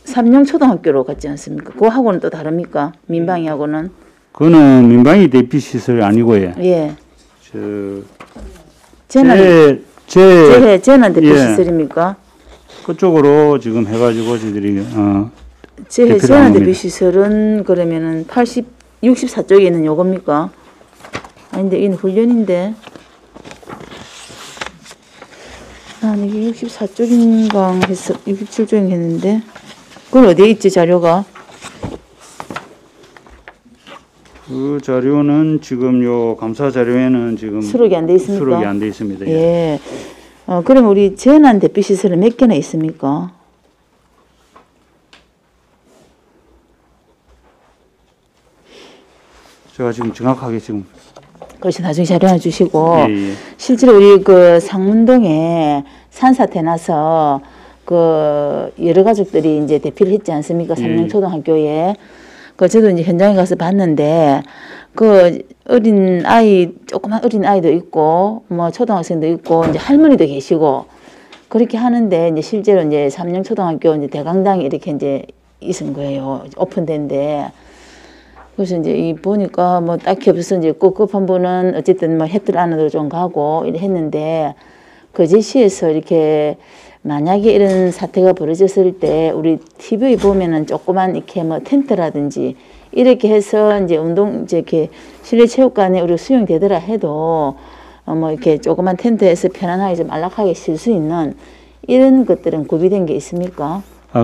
삼령초등학교로 갔지 않습니까? 그 하고는 또 다릅니까? 민방위하고는? 그거는 민방위 대피 시설이 아니고요. 예. 재난 대피 예. 시설입니까? 그쪽으로 지금 해가지고 저희들이 재난 대피 시설은 그러면은 64쪽에 있는 요겁니까? 아닌데 이는 훈련인데. 이게 64쪽인가 해서 67쪽인가 했는데. 그건 어디에 있지 자료가? 그 자료는 지금 요 감사 자료에는 지금 수록이 안 돼 있습니까? 수록이 안 돼 있습니다. 예. 그럼 우리 재난 대피 시설은 몇 개나 있습니까? 제가 지금 정확하게 지금 그것이 나중에 자료 하나 주시고 예. 실제로 우리 그 상문동에 산사태 나서 그 여러 가족들이 이제 대피를 했지 않습니까? 삼령초등학교에. 그 저도 이제 현장에 가서 봤는데 그 어린 아이 조그만 어린 아이도 있고 뭐 초등학생도 있고 이제 할머니도 계시고 그렇게 하는데 이제 실제로 이제 삼령초등학교 이제 대강당이 이렇게 이제 있은 거예요. 오픈된데. 그래서 이제 이 보니까 뭐 딱히 없어서 이제 급한 분은 어쨌든 뭐 햇들 안으로 좀 가고 이래 했는데 거제시에서 이렇게 만약에 이런 사태가 벌어졌을 때 우리 TV에 보면은 조그만 이렇게 뭐 텐트라든지 이렇게 해서 이제 이렇게 실내 체육관에 우리 수용되더라 해도 뭐 이렇게 조그만 텐트에서 편안하게 좀 안락하게 쉴 수 있는 이런 것들은 구비된 게 있습니까?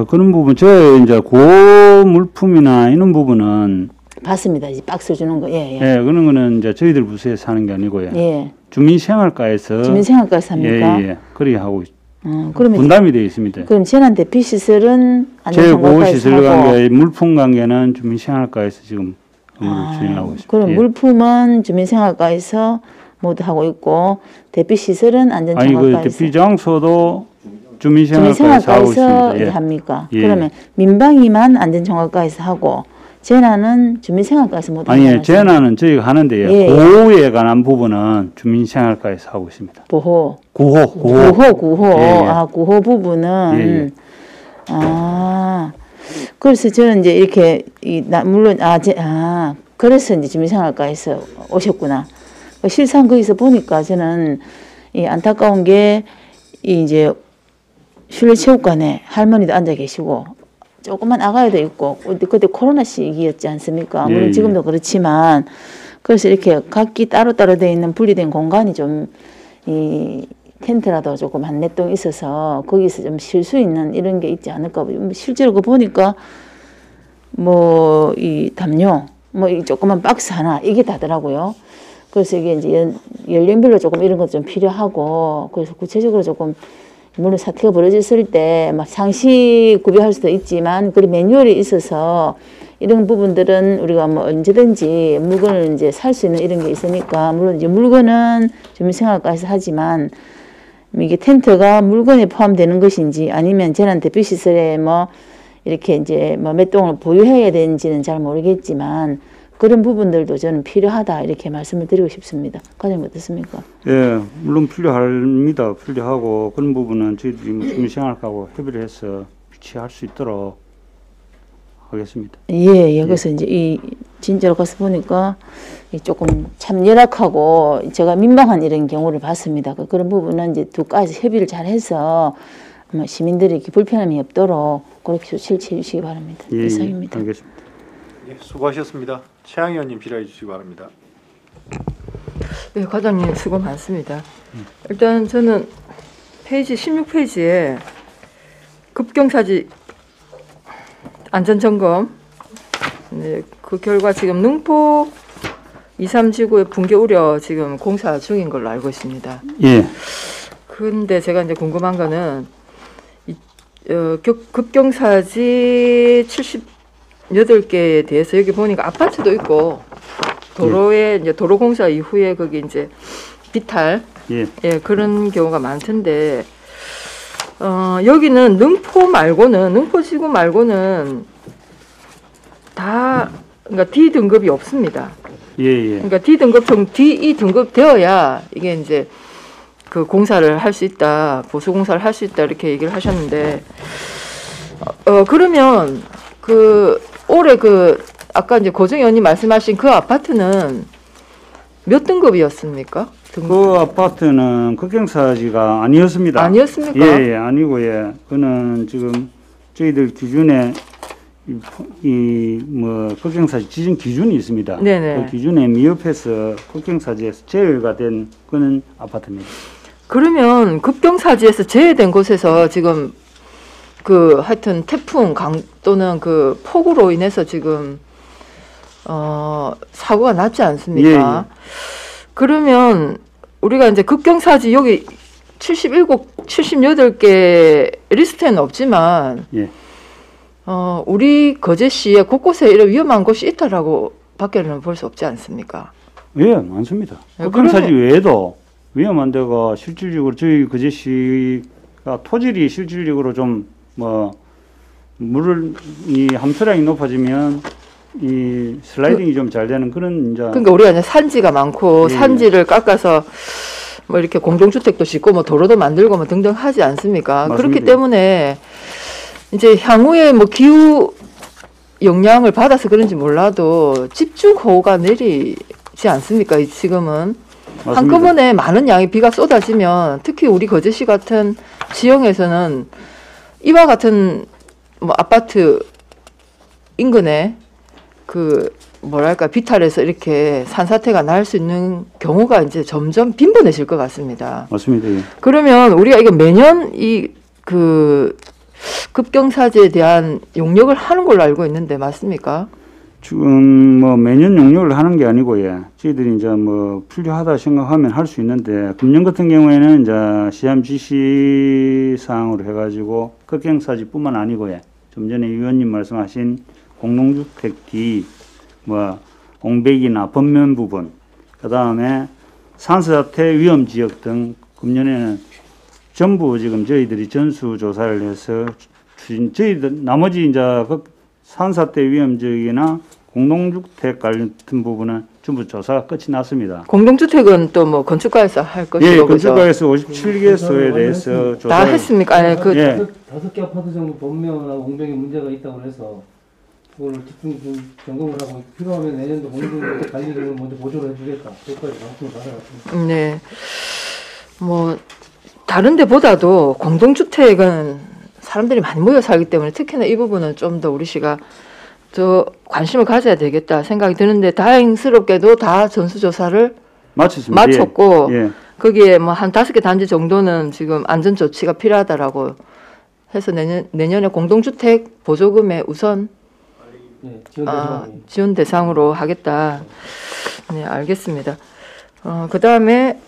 그런 부분 저 이제 고물품이나 이런 부분은 봤습니다. 이제 박스 주는 거. 예. 그런 거는 이제 저희들 부서에서 하는 게 아니고요. 예. 주민생활과에서 합니까? 예. 그리 하고 그러면 분담이 되어 있습니다. 그럼 재난 대피 시설은 재고시설 관계, 물품 관계는 주민생활과에서 지금 업무를 진행하고 있습니다. 그럼 물품은 주민생활과에서 모두 하고 있고 대피 시설은 안전청각과에서. 그 대피 장소도 주민생활과에서 하고 있습니다. 합니까? 그러면 민방위만 안전청각과에서 하고 재난은 주민생활과에서 모두 아니요, 재난은 저희가 하는데요. 보호에 관한 부분은 주민생활과에서 하고 있습니다. 구호. 구호 부분은 그래서 저는 이제 이렇게 물론 그래서 이제 주민생활과에서 오셨구나. 실상 거기서 보니까 저는 이 안타까운 게 이제 실내 체육관에 할머니도 앉아 계시고. 조그만 아가야도 있고 그때 코로나 시기였지 않습니까? 물론 지금도 그렇지만 그래서 이렇게 각기 따로따로 되어 있는 분리된 공간이 좀 이 텐트라도 조금 한 4동 있어서 거기서 좀 쉴 수 있는 이런 게 있지 않을까. 실제로 그 보니까 뭐 이 담요 뭐 이 조그만 박스 하나 이게 다더라고요. 그래서 이게 이제 연령별로 조금 이런 것도 좀 필요하고 그래서 구체적으로 조금 물론 사태가 벌어졌을 때 막 상시 구비할 수도 있지만 그 매뉴얼이 있어서 이런 부분들은 우리가 뭐 언제든지 물건을 이제 살 수 있는 이런 게 있으니까 물론 이제 물건은 주민생활과에서 하지만 이게 텐트가 물건에 포함되는 것인지 아니면 재난 대피 시설에 뭐 이렇게 이제 뭐 몇 동을 보유해야 되는지는 잘 모르겠지만 그런 부분들도 저는 필요하다 이렇게 말씀을 드리고 싶습니다. 과장님 어떻습니까? 예, 물론 필요합니다. 필요하고 그런 부분은 저희들이 주민생활과하고 협의를 해서 비치할 수 있도록 하겠습니다. 그래서 이제 이 진짜로 가서 보니까 조금 참 열악하고 제가 민망한 이런 경우를 봤습니다. 그런 부분은 이제 두 과에서 협의를 잘 해서 시민들이 이렇게 불편함이 없도록 그렇게 조치를 취해주시기 바랍니다. 이상입니다. 알겠습니다. 수고하셨습니다. 최양 의원님 필요해 주시기 바랍니다. 네, 과장님 수고 많습니다. 일단 저는 페이지 16페이지에 급경사지 안전점검 그 결과 지금 능포 2, 3지구의 붕괴 우려 지금 공사 중인 걸로 알고 있습니다. 근데 제가 이제 궁금한 거는 급경사지 78개에 대해서 여기 보니까 아파트도 있고 도로에 이제 도로 공사 이후에 거기 이제 비탈 그런 경우가 많던데 여기는 능포지구 말고는 다 그러니까 D 등급이 없습니다. 그러니까 D 등급 되어야 이게 이제 그 공사를 할 수 있다, 보수 공사를 할 수 있다 이렇게 얘기를 하셨는데 그러면 올해 아까 이제 고정 의원님 말씀하신 그 아파트는 몇 등급이었습니까? 그 아파트는 급경사지가 아니었습니다. 아니었습니까? 아니고요. 그는 지금 저희들 기준에 뭐 급경사지 지정 기준이 있습니다. 그 기준에 미흡해서 급경사지에서 제외가 된 그런 아파트입니다. 그러면 급경사지에서 제외된 곳에서 지금 하여튼 태풍 또는 폭우로 인해서 지금 사고가 났지 않습니까? 그러면 우리가 이제 급경사지 여기 78개 리스트에는 없지만 우리 거제시에 곳곳에 이런 위험한 곳이 있다라고 밖에는 볼 수 없지 않습니까? 많습니다. 급경사지 외에도 위험한 데가 실질적으로 저희 거제시가 토질이 실질적으로 좀 이 함수량이 높아지면 이 슬라이딩이 좀 잘 되는 그런 이제 그러니까 우리가 이제 산지가 많고 산지를 깎아서 뭐 이렇게 공동주택도 짓고 뭐 도로도 만들고 뭐 등등 하지 않습니까? 맞습니다. 그렇기 때문에 이제 향후에 뭐 기후 영향을 받아서 그런지 몰라도 집중호우가 내리지 않습니까? 지금은 맞습니다. 한꺼번에 많은 양의 비가 쏟아지면 특히 우리 거제시 같은 지형에서는 이와 같은 뭐 아파트 인근에 그 뭐랄까 비탈에서 이렇게 산사태가 날 수 있는 경우가 이제 점점 빈번해질 것 같습니다. 맞습니다. 예. 그러면 우리가 이거 매년 이 그 급경사지에 대한 용역을 하는 걸로 알고 있는데 맞습니까? 지금 뭐 매년 용역을 하는 게 아니고 예. 저희들이 이제 뭐 필요하다 생각하면 할 수 있는데 금년 같은 경우에는 이제 시장 지시 사항으로 해가지고 급경사지뿐만 아니고 예. 좀 전에 위원님 말씀하신 공동주택 뒤 뭐 공백이나 번면 부분, 그 다음에 산사태 위험 지역 등 금년에는 전부 지금 저희들이 전수 조사를 해서 저희들 나머지 이제 그 산사태 위험 지역이나 공동주택 같은 부분은 전부 조사가 끝이 났습니다. 공동주택은 또 뭐 건축가에서 할 것이고 예, 건축가에서 57개소에 대해서 조사 다 했습니까? 아니 그 예. 5개 아파트 정도 범면하고 공백에 문제가 있다고 해서 그걸 집중 좀 점검을 하고 필요하면 내년도 공동주택 관리를 먼저 보조를 해주겠다. 그것까지 방침을 받아갔습니다. 네, 뭐 다른 데보다도 공동주택은 사람들이 많이 모여 살기 때문에 특히나 이 부분은 좀 더 우리 시가 더 관심을 가져야 되겠다 생각이 드는데 다행스럽게도 다 전수조사를 마쳤고 예. 거기에 뭐 한 5개 단지 정도는 지금 안전조치가 필요하다라고 해서 내년에 공동주택 보조금에 우선 지원 대상으로 하겠다. 네, 알겠습니다. 그 다음에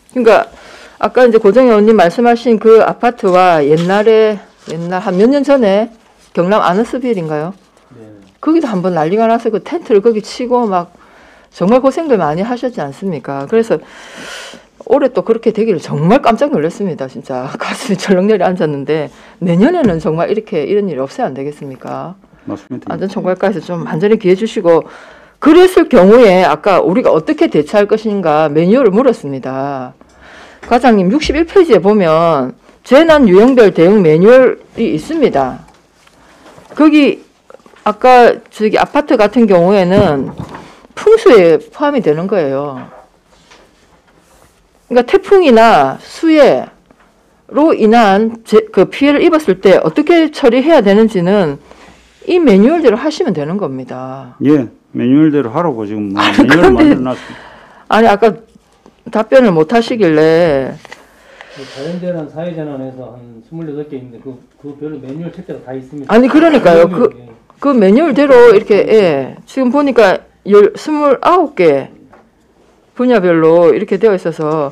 그러니까 아까 이제 고정희 의원님 말씀하신 그 아파트와 옛날 한 몇 년 전에 경남 아너스빌인가요? 네. 거기도 한번 난리가 나서 그 텐트를 거기 치고 막 정말 고생들 많이 하셨지 않습니까? 그래서 올해 또 그렇게 되기를 정말 깜짝 놀랐습니다. 진짜 가슴이 철렁 내려앉았는데 내년에는 정말 이런 일이 없어야 안 되겠습니까? 맞습니다. 안전총괄과에서 좀 안전히 기해 주시고 그랬을 경우에 아까 우리가 어떻게 대처할 것인가 매뉴얼을 물었습니다. 과장님 61페이지에 보면 재난 유형별 대응 매뉴얼이 있습니다. 거기 아까 저기 아파트 같은 경우에는 풍수에 포함이 되는 거예요. 그러니까 태풍이나 수해로 인한 그 피해를 입었을 때 어떻게 처리해야 되는지는 이 매뉴얼대로 하시면 되는 겁니다. 예, 매뉴얼대로 하라고 지금 매뉴얼을 만들어놨습니다. 아니 아까 답변을 못 하시길래 자연재난, 사회재난에서 한 28개 있는데 그 별로 매뉴얼 책자가 다 있습니다. 아니 그러니까요. 그 매뉴얼대로 이렇게 예, 지금 보니까 29개 분야별로 이렇게 되어 있어서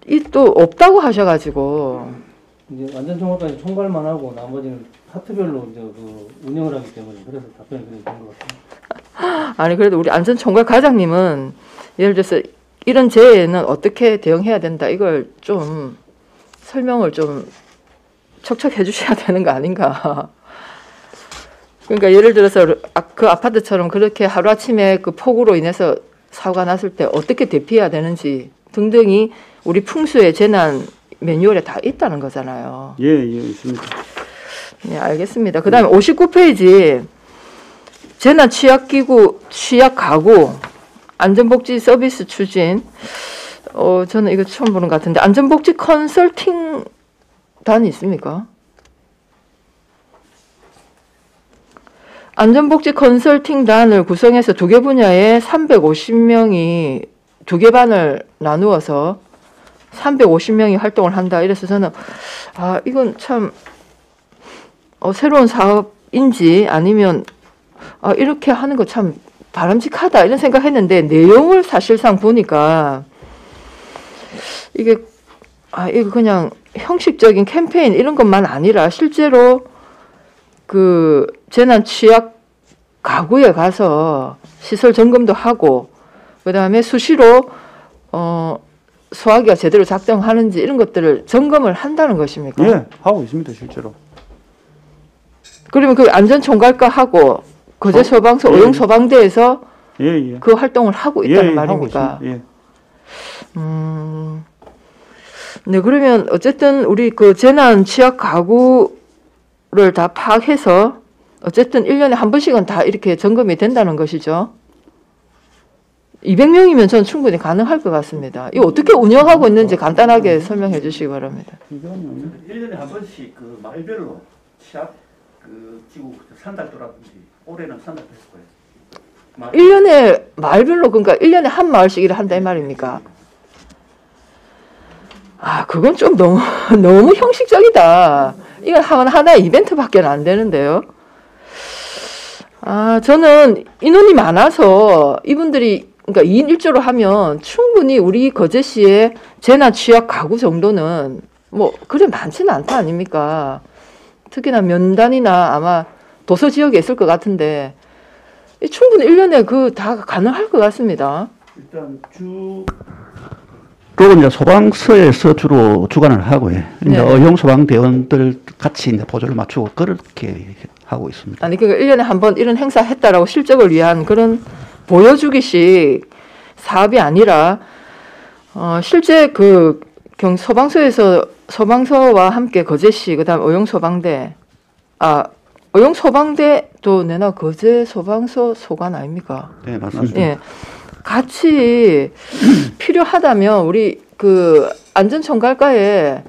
이 또 없다고 하셔가지고 이제 안전총괄까지 총괄만 하고 나머지는 파트별로 이제 그 운영을 하기 때문에 그래서 답변이 그렇게 된 것 같습니다. 아니 그래도 우리 안전총괄 과장님은 예를 들어서 이런 재해에는 어떻게 대응해야 된다 이걸 좀 설명을 좀 척척 해주셔야 되는 거 아닌가. 그러니까 예를 들어서 그 아파트처럼 그렇게 하루아침에 그 폭우로 인해서 사고가 났을 때 어떻게 대피해야 되는지 등등이 우리 풍수의 재난 매뉴얼에 다 있다는 거잖아요. 예, 있습니다. 네, 알겠습니다. 그 다음에 59페이지 재난 취약기구, 취약가구 안전복지 서비스 추진. 저는 이거 처음 보는 것 같은데 안전복지 컨설팅 단이 있습니까? 안전복지 컨설팅 단을 구성해서 2개 분야에 350명이 2개 반을 나누어서 350명이 활동을 한다. 이래서 저는 이건 참 새로운 사업인지 아니면 이렇게 하는 거 참 바람직하다 이런 생각했는데 내용을 사실상 보니까 이게 이거 그냥 형식적인 캠페인 이런 것만 아니라 실제로 그 재난 취약 가구에 가서 시설 점검도 하고 그다음에 수시로 소화기가 제대로 작동하는지 이런 것들을 점검을 한다는 것입니까? 예, 하고 있습니다 실제로. 그러면 그 안전총괄과 하고 거제 소방서 오용 소방대에서 그 활동을 하고 있다는 말입니까? 하고 있습니다. 네, 그러면 어쨌든 우리 그 재난 취약 가구를 다 파악해서 어쨌든 1년에 한 번씩은 다 이렇게 점검이 된다는 것이죠. 200명이면 전 충분히 가능할 것 같습니다. 이거 어떻게 운영하고 있는지 간단하게 설명해 주시기 바랍니다. 1년에 한 번씩 그 말별로 취약 그 지구 산달도라든지 올해는 산달됐을 거예요. 1년에 마을별로 그러니까 1년에 한 마을씩 일을 한다 이 말입니까? 아, 그건 좀 너무 형식적이다. 이건 하나의 이벤트밖에 안 되는데요. 아, 저는 인원이 많아서 이분들이 그러니까 2인 1조로 하면 충분히 우리 거제시의 재난 취약 가구 정도는 뭐 그래 많지는 않다 아닙니까? 특히나 면단이나 아마 도서 지역에 있을 것 같은데 충분히 1년에 그 다 가능할 것 같습니다. 일단 또 이제 소방서에서 주로 주관을 하고요. 이제 어용 소방대원들 같이 이제 보조를 맞추고 그렇게 하고 있습니다. 아니 그러니까 1년에 한 번 이런 행사 했다라고 실적을 위한 그런 보여주기식 사업이 아니라 실제 그 소방서에서 소방서와 함께 거제시 그다음 어용소방대 어용소방대도 내나 거제 소방서 소관 아닙니까? 네, 맞습니다. 예. 같이 필요하다면 우리 그 안전총괄과에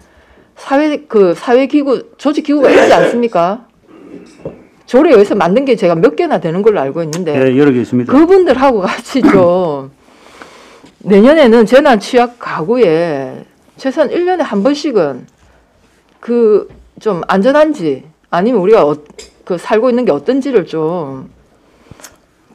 사회기구 조직기구가 있지 않습니까? 조례에 의해서 만든 게 제가 몇 개나 되는 걸로 알고 있는데 네, 여러 개 있습니다. 그분들하고 같이 좀 내년에는 재난 취약 가구에 최소한 1년에 한 번씩은 그 좀 안전한지 아니면 우리가 그 살고 있는 게 어떤지를 좀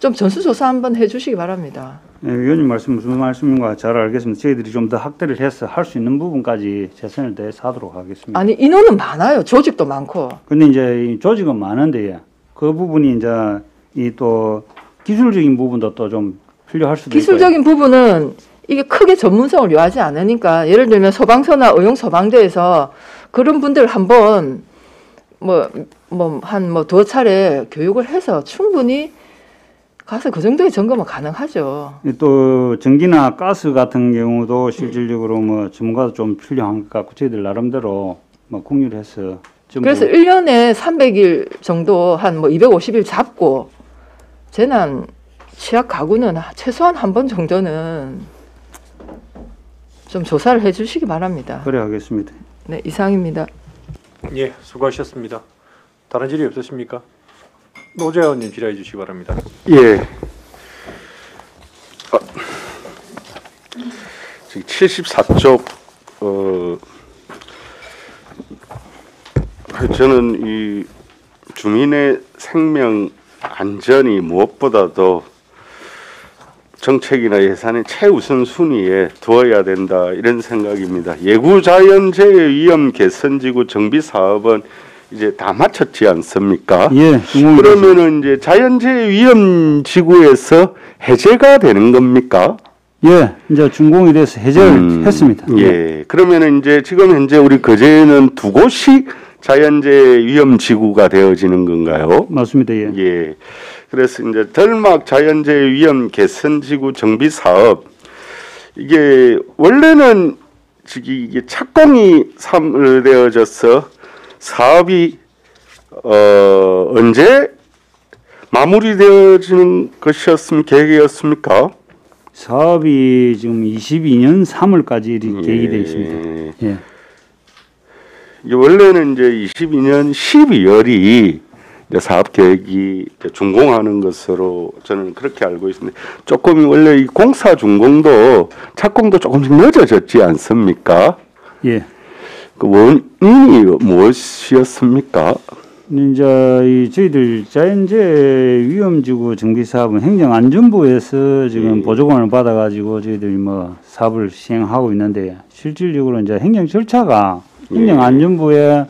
전수조사 한번 해주시기 바랍니다. 네, 위원님 말씀 무슨 말씀인가 잘 알겠습니다. 저희들이 좀 더 확대를 해서 할 수 있는 부분까지 최선을 다해서 하도록 하겠습니다. 아니 인원은 많아요. 조직도 많고. 근데 이제 이 조직은 많은데 그 부분이 이제 이 또 기술적인 부분도 또 좀 필요할 수도 있고. 기술적인 부분은 이게 크게 전문성을 요하지 않으니까 예를 들면 소방서나 어용소방대에서 그런 분들 한번 한 두어 차례 교육을 해서 충분히 가서 그 정도의 점검은 가능하죠. 또 전기나 가스 같은 경우도 실질적으로 뭐 전문가도 좀 필요한 것 같고 저희들 나름대로 뭐 공유를 해서 그래서 1년에 300일 정도 한 250일 잡고 재난 취약 가구는 최소한 한 번 정도는 좀 조사를 해주시기 바랍니다. 그래 하겠습니다. 네, 이상입니다. 예, 수고하셨습니다. 다른 질의 없으십니까? 노재하 의원님 질의해 주시기 바랍니다. 예. 74쪽 저는 이 주민의 생명 안전이 무엇보다도 정책이나 예산의 최우선 순위에 두어야 된다 이런 생각입니다. 예구자연재해 위험 개선지구 정비 사업은 이제 다 마쳤지 않습니까? 예. 그러면은 이제 자연재해 위험 지구에서 해제가 되는 겁니까? 예, 이제 준공이 돼서 해제를 했습니다. 예. 그러면은 이제 지금 현재 우리 거제에는 두 곳이 자연재해 위험 지구가 되어지는 건가요? 맞습니다. 예. 예. 그래서 이제 덜막 자연재해 위험 개선 지구 정비 사업 이게 원래는 이게 착공이 되어져서 사업이 언제 마무리되어지는 것이었습니까? 계획이었습니까? 사업이 지금 22년 3월까지 계획이 되어 있습니다. 예. 이게 원래는 이제 22년 12월이 사업 계획이 준공하는 것으로 저는 그렇게 알고 있습니다. 조금 원래 이 공사 준공도 착공도 조금씩 늦어졌지 않습니까? 예. 그 원인이 무엇이었습니까? 이제 저희들 자연재해 위험지구 정비 사업은 행정안전부에서 지금 보조금을 받아가지고 저희들이 뭐 사업을 시행하고 있는데 실질적으로 이제 행정 절차가 행정안전부에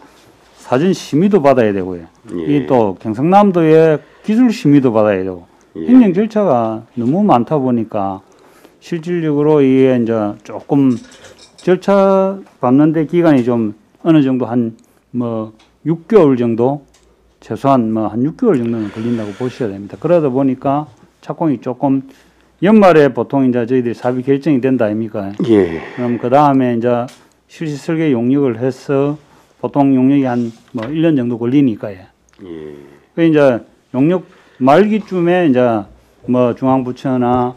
사전 심의도 받아야 되고요. 이 또 경상남도에 기술 심의도 받아야 되고 행정 절차가 너무 많다 보니까 실질적으로 이게 이제 조금 절차 밟는데 기간이 좀 어느 정도 한 6개월 정도 최소한 한 6개월 정도는 걸린다고 보셔야 됩니다. 그러다 보니까 착공이 조금 연말에 보통 이제 저희들이 사업이 결정이 된다 아닙니까? 예. 그럼 그 다음에 이제 실시 설계 용역을 해서 보통 용역이 한 1년 정도 걸리니까요. 예. 그 이제 용역 말기쯤에 이제 중앙부처나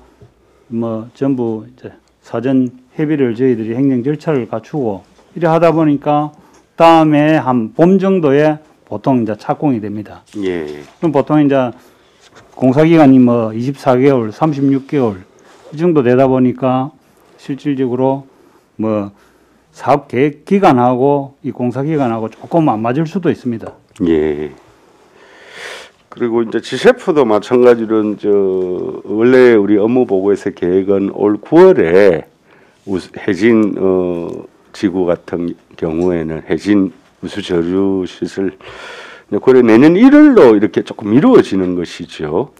전부 이제 사전 협의를 저희들이 행정 절차를 갖추고 이래 하다 보니까 다음에 한 봄 정도에 보통 이제 착공이 됩니다. 예. 그럼 보통 이제 공사 기간이 뭐 24개월, 36개월 이 정도 되다 보니까 실질적으로 뭐 사업 계획 기간하고 이 공사 기간하고 조금 안 맞을 수도 있습니다. 예. 그리고 이제 지셰프도 마찬가지로 원래 우리 업무 보고에서 계획은 올 9월에 해진 지구 같은 경우에는 해진 우수 저류 시설 그래 내년 1월로 이렇게 조금 미루어지는 것이죠.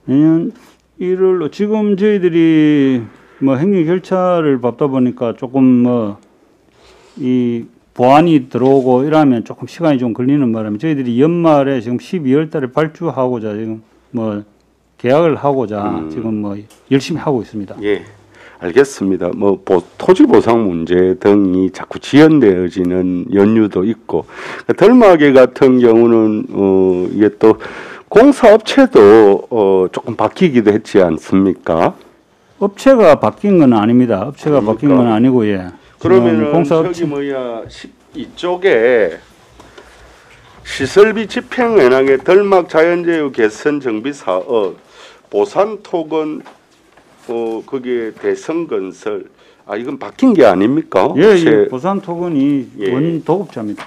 내년 1월로 지금 저희들이 뭐 행정 절차를 밟다 보니까 조금 뭐 이 보안이 들어오고 이러면 조금 시간이 좀 걸리는 바람에 저희들이 연말에 지금 12월 달에 발주하고자 지금 뭐 계약을 하고자 지금 뭐 열심히 하고 있습니다. 예. 알겠습니다. 뭐 토지 보상 문제 등이 자꾸 지연되어지는 연유도 있고 덜마개 같은 경우는 이게 또 공사업체도 조금 바뀌기도 했지 않습니까? 업체가 바뀐 건 아닙니다. 업체가 바뀐 건 아니고 예. 그러면은 저기 뭐야 이쪽에 시설비 집행은행의 덜막 자연재해 개선 정비 사업 보산토건 거기에 대성건설 이건 바뀐 게 아닙니까? 예, 보산토건이 원도급자입니다.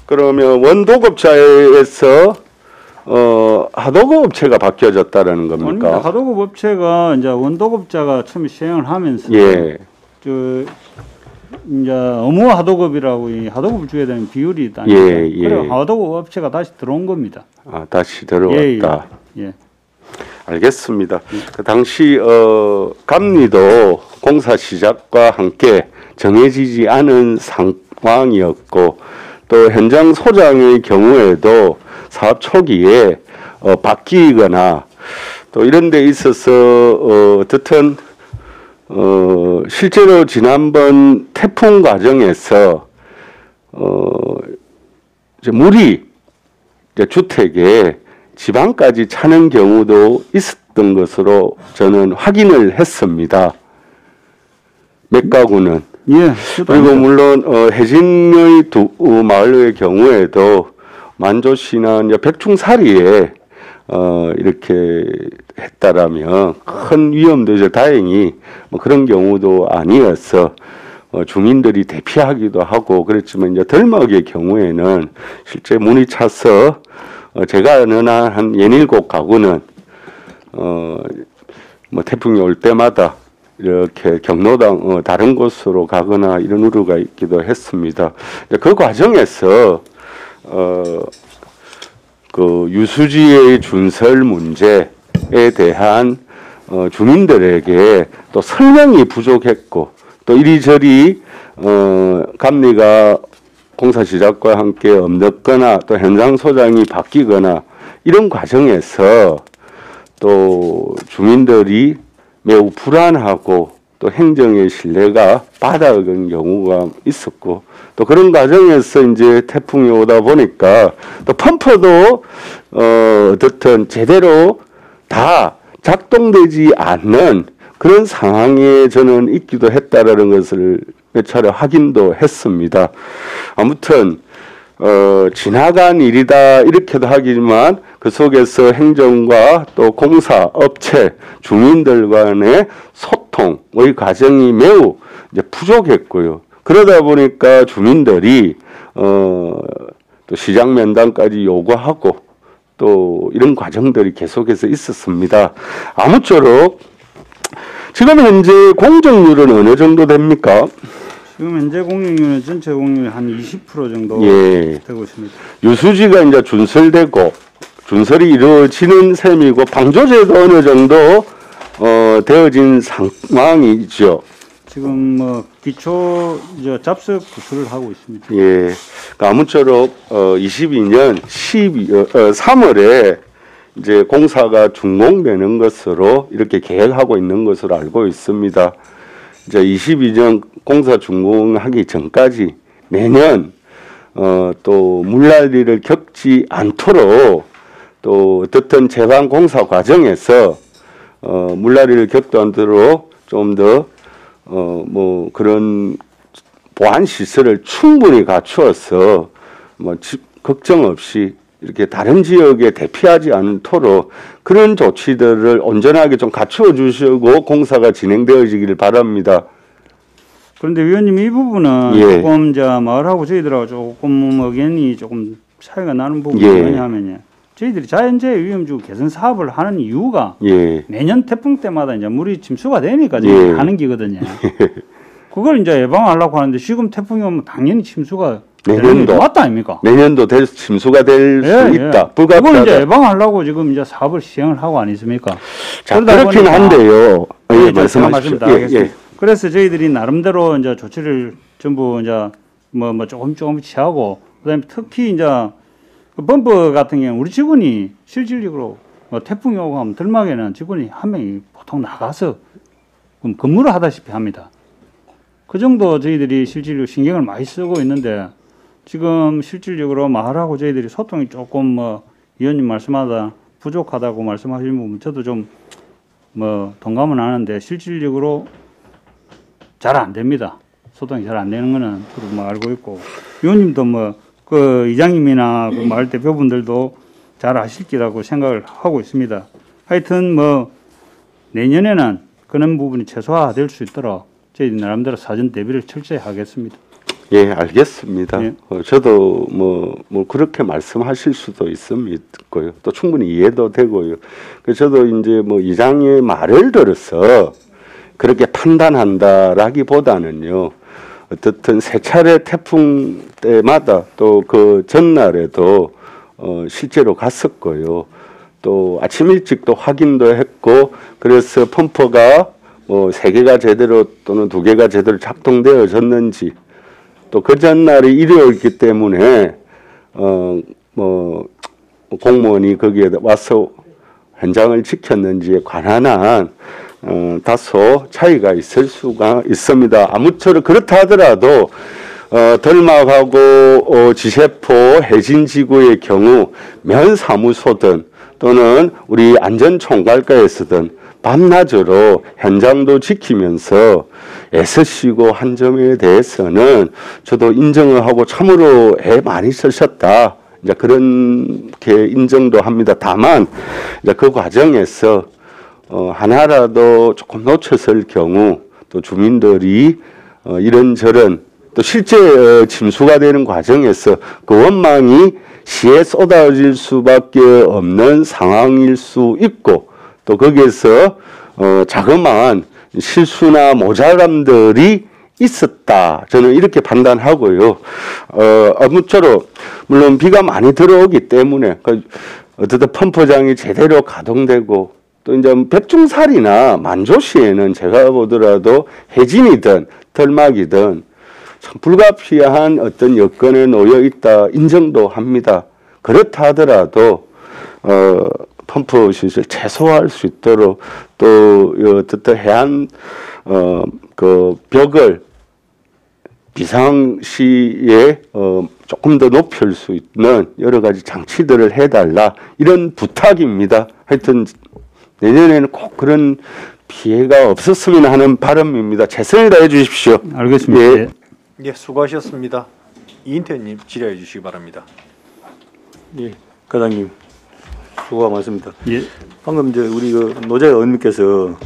그러면 원도급자에서 하도급 업체가 바뀌어졌다라는 겁니까? 아닙니다. 하도급 업체가 이제 원도급자가 처음에 시행을 하면서 이제 업무 하도급이라고 이 하도급을 줘야 되는 비율이 있다니까. 그래 하도급 업체가 다시 들어온 겁니다. 다시 들어왔다. 예. 알겠습니다. 그 당시 감리도 공사 시작과 함께 정해지지 않은 상황이었고 또 현장 소장의 경우에도 사업 초기에 바뀌거나 또 이런 데 있어서 어떻든 실제로 지난번 태풍 과정에서 이제 물이 이제 주택에 지방까지 차는 경우도 있었던 것으로 저는 확인을 했습니다. 몇 가구는. 그리고 물론 해진의 두 마을의 경우에도 만조시나 백중사리에 이렇게 했다라면 큰 위험도 이제 다행히 뭐 그런 경우도 아니어서 주민들이 대피하기도 하고 그랬지만 이제 덜마의 경우에는 실제 문이 차서 제가 아는 한 6, 7가구는 뭐 태풍이 올 때마다 이렇게 경로당 다른 곳으로 가거나 이런 우려가 있기도 했습니다. 그 과정에서 그 유수지의 준설 문제에 대한 주민들에게 또 설명이 부족했고 또 이리저리 감리가 공사 시작과 함께 없었거나 또 현장 소장이 바뀌거나 이런 과정에서 또 주민들이 매우 불안하고 또 행정의 신뢰가 바닥은 경우가 있었고 또 그런 과정에서 이제 태풍이 오다 보니까 또 펌프도 어떻든 제대로 다 작동되지 않는 그런 상황에 저는 있기도 했다라는 것을 몇 차례 확인도 했습니다. 아무튼 지나간 일이다 이렇게도 하지만 그 속에서 행정과 또 공사, 업체, 주민들 간의 소통의 과정이 매우 이제 부족했고요. 그러다 보니까 주민들이 또 시장 면담까지 요구하고 또 이런 과정들이 계속해서 있었습니다. 아무쪼록 지금 현재 공정률은 어느 정도 됩니까? 지금 현재 공정률은 전체 공정률 한 20% 정도 되고 있습니다. 유수지가 이제 준설되고 준설이 이루어지는 셈이고 방조제도 어느 정도 되어진 상황이죠. 지금 뭐 기초 이제 잡석 구술을 하고 있습니다. 그러니까 아무쪼록 22년 3월에 이제 공사가 준공되는 것으로 이렇게 계획하고 있는 것으로 알고 있습니다. 이제 22년 공사 준공하기 전까지 내년 또 물난리를 겪지 않도록 또 어떤 제방 공사 과정에서 물난리를 겪지 않도록 좀 더 뭐 그런 보안 시설을 충분히 갖추어서 걱정 없이 이렇게 다른 지역에 대피하지 않도록 그런 조치들을 온전하게 좀 갖추어 주시고 공사가 진행되어지기를 바랍니다. 그런데 위원님 이 부분은 예. 조금 마을하고 저희들하고 조금 의견이 조금 차이가 나는 부분이 예. 뭐냐면요. 저희들이 자연재해 위험지구 개선 사업을 하는 이유가 예. 매년 태풍 때마다 이제 물이 침수가 되니까 예. 하는 기거든요. 그걸 이제 예방하려고 하는데 지금 태풍이 오면 당연히 침수가 내년도 맞다 아닙니까? 내년도 침수가 될 수 있다. 그걸 이제 예방하려고 지금 이제 사업을 시행을 하고 아니습니까? 자, 그렇긴 한데요. 예, 말씀하십시오. 예. 그래서 저희들이 나름대로 이제 조치를 전부 이제 뭐 조금 취하고 그다음에 특히 이제 그 범퍼 같은 경우는 우리 직원이 실질적으로 태풍이 오고 하면 들막에는 직원이 한 명이 보통 나가서 근무를 하다시피 합니다. 그 정도 저희들이 실질적으로 신경을 많이 쓰고 있는데 지금 실질적으로 마을하고 저희들이 소통이 조금 위원님 말씀하다 부족하다고 말씀하시는 부분 저도 좀 동감은 하는데 실질적으로 잘 안 됩니다. 소통이 잘 안 되는 거는 저도 알고 있고 위원님도 그 이장님이나 그 마을 대표분들도 잘 아실 거라고 생각을 하고 있습니다. 하여튼 내년에는 그런 부분이 최소화될 수 있도록 저희 나름대로 사전 대비를 철저히 하겠습니다. 예, 알겠습니다. 예. 저도 그렇게 말씀하실 수도 있고요. 또 충분히 이해도 되고요. 저도 이제 이장의 말을 들어서 그렇게 판단한다라기보다는요. 어떻든 세 차례 태풍 때마다 또 그 전날에도 실제로 갔었고요. 또 아침 일찍 또 확인도 했고 그래서 펌프가 3개가 제대로 또는 2개가 제대로 작동되어졌는지 또 그 전날이 일요일이기 때문에 공무원이 거기에 와서 현장을 지켰는지에 관한 한 다소 차이가 있을 수가 있습니다. 아무쪼록 그렇다 하더라도 덜막하고 지세포 해진지구의 경우 면사무소든 또는 우리 안전총괄과에서든 밤낮으로 현장도 지키면서 애쓰시고 한 점에 대해서는 저도 인정을 하고 참으로 애 많이 쓰셨다. 이제 그렇게 인정도 합니다. 다만 이제 그 과정에서 하나라도 조금 놓쳤을 경우 또 주민들이 이런저런 또 실제 침수가 되는 과정에서 그 원망이 시에 쏟아질 수밖에 없는 상황일 수 있고 또 거기에서 자그마한 실수나 모자람들이 있었다. 저는 이렇게 판단하고요. 아무쪼록 물론 비가 많이 들어오기 때문에 어쨌든 펌프장이 제대로 가동되고 또 이제 백중살이나 만조시에는 제가 보더라도 해진이든 덜막이든 참 불가피한 어떤 여건에 놓여 있다 인정도 합니다. 그렇다 하더라도 펌프 시설 최소화할 수 있도록 또 어쨌든 해안 그 벽을 비상시에 조금 더 높일 수 있는 여러 가지 장치들을 해달라 이런 부탁입니다. 하여튼 내년에는 꼭 그런 피해가 없었으면 하는 바람입니다. 최선을 다해 주십시오. 알겠습니다. 예. 예, 수고하셨습니다. 이인태님 질의해 주시기 바랍니다. 예, 과장님 수고가 많습니다. 예. 방금 이제 우리 그 노자 의원님께서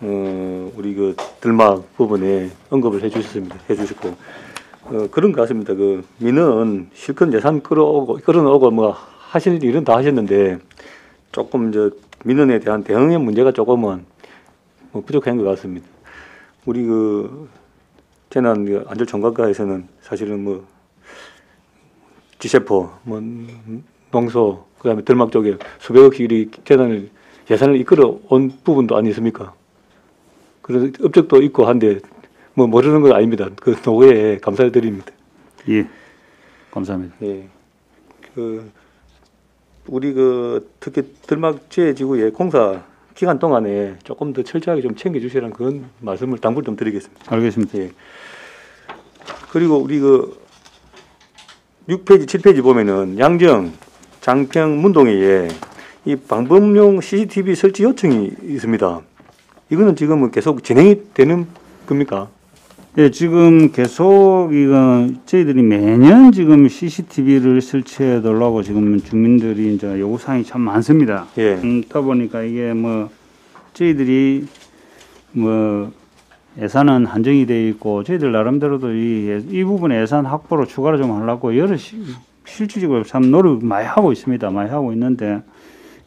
우리 그 들막 부분에 언급을 해주셨고 그런 것 같습니다. 그 민은 실컷 예산 끌어오고 하실 일은 다 하셨는데 조금 민원에 대한 대응의 문제가 조금은 부족한 것 같습니다. 우리 그 재난 안전총괄과에서는 사실은 지세포, 농소, 그다음에 들막 쪽에 수백억이 재난을 예산을 이끌어 온 부분도 아니습니까? 그래서 업적도 있고 한데 모르는 건 아닙니다. 그 노고에 감사를 드립니다. 예, 감사합니다. 예, 우리 특히 들막 재해지구의 공사 기간 동안에 조금 더 철저하게 좀 챙겨주시라는 그런 말씀을 당부를 좀 드리겠습니다. 알겠습니다. 예. 그리고 우리 6페이지, 7페이지 보면은 양정, 장평, 문동에 이 방범용 CCTV 설치 요청이 있습니다. 이거는 지금은 계속 진행이 되는 겁니까? 예, 지금 계속 이건 저희들이 매년 지금 CCTV를 설치해 달라고 지금 주민들이 이제 요구사항이 참 많습니다. 예. 그러다 보니까 이게 뭐 저희들이 뭐 예산은 한정이 돼 있고 저희들 나름대로도 이 부분에 예산 확보로 추가로 좀 하려고 여러 실질적으로 참 노력 많이 하고 있습니다. 많이 하고 있는데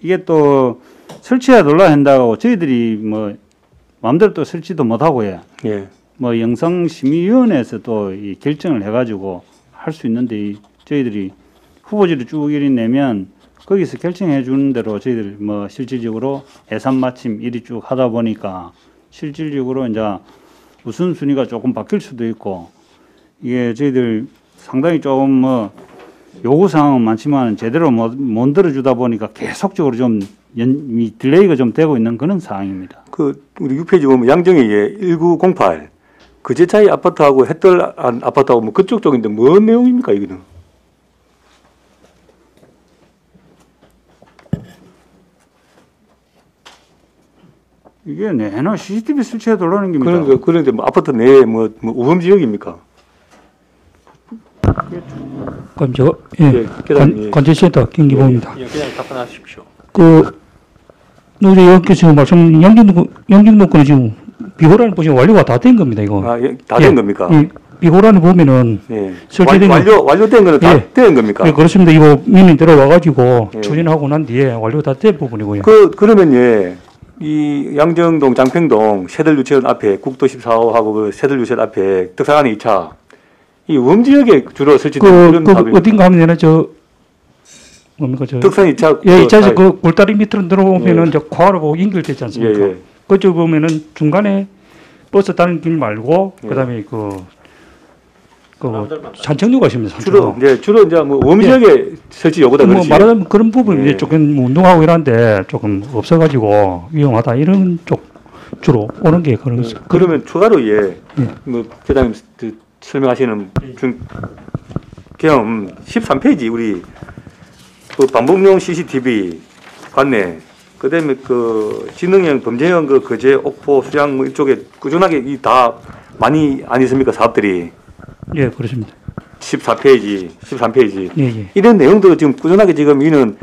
이게 또 설치해 달라 한다고 저희들이 뭐 마음대로 또 설치도 못 하고 예. 뭐 영상심의위원회에서 또 이 결정을 해가지고 할 수 있는데 저희들이 후보지를 쭉 이리 내면 거기서 결정해 주는 대로 저희들 뭐 실질적으로 예산 마침 일이 쭉 하다 보니까 실질적으로 이제 우선순위가 조금 바뀔 수도 있고 이게 저희들 상당히 조금 뭐 요구사항은 많지만 제대로 못 들어주다 보니까 계속적으로 좀 딜레이가 좀 되고 있는 그런 상황입니다. 그 우리 6페이지 보면 양정위에 1908 그제차이 아파트하고 햇들 아파트하고 뭐 그쪽 쪽인데 뭔 내용입니까 이거는? 이게 내나 CCTV 설치해 달라는 겁니다. 그런데 뭐 아파트 내에 뭐 우범 지역입니까? 그럼 저 관제센터 김기봉입니다. 그냥 답변하십시오. 그 우리 여기서 말씀 영등동권은 지금 비호란을 보시면 완료가 다 된 겁니다. 이거. 다 된 겁니까? 비호란을 보면은 설계된 완료된 거는 다 된 겁니까? 네, 그렇습니다. 이거 민이 들어와가지고 추진하고 난 뒤에 완료 다 된 부분이고요. 그러면 이 양정동, 장평동 새들 유치원 앞에 국도 14호하고 그 새들 유치원 앞에 덕상안에 2차 이 우범 지역에 주로 설치된 그런 사업입니까? 어딘가 하면 뭡니까 덕산 2차 예, 2차에서 그 골다리 밑으로 들어오면은 저 과로하고 연결되지 않습니까? 그쪽 보면은 중간에 버스 타는 길 말고 그다음에 그 산책로가 있습니다. 주로 이제 뭐 우범 지역에 설치 요구다 그렇지. 뭐 말하자면 그런 부분이 이제 조금 운동하고 이런데 조금 없어가지고 위험하다 이런 쪽 주로 오는 게 그런. 그러면 추가로 뭐 회장님 설명하시는 겸 13페이지 우리 그 반복용 CCTV 관내 그다음에 그 지능형 범죄형 그 거제 옥포 수양 뭐 이쪽에 꾸준하게 이 다 많이 안 있습니까 사업들이? 예, 그렇습니다. 14페이지, 13페이지 예. 이런 내용도 지금 꾸준하게 지금 이는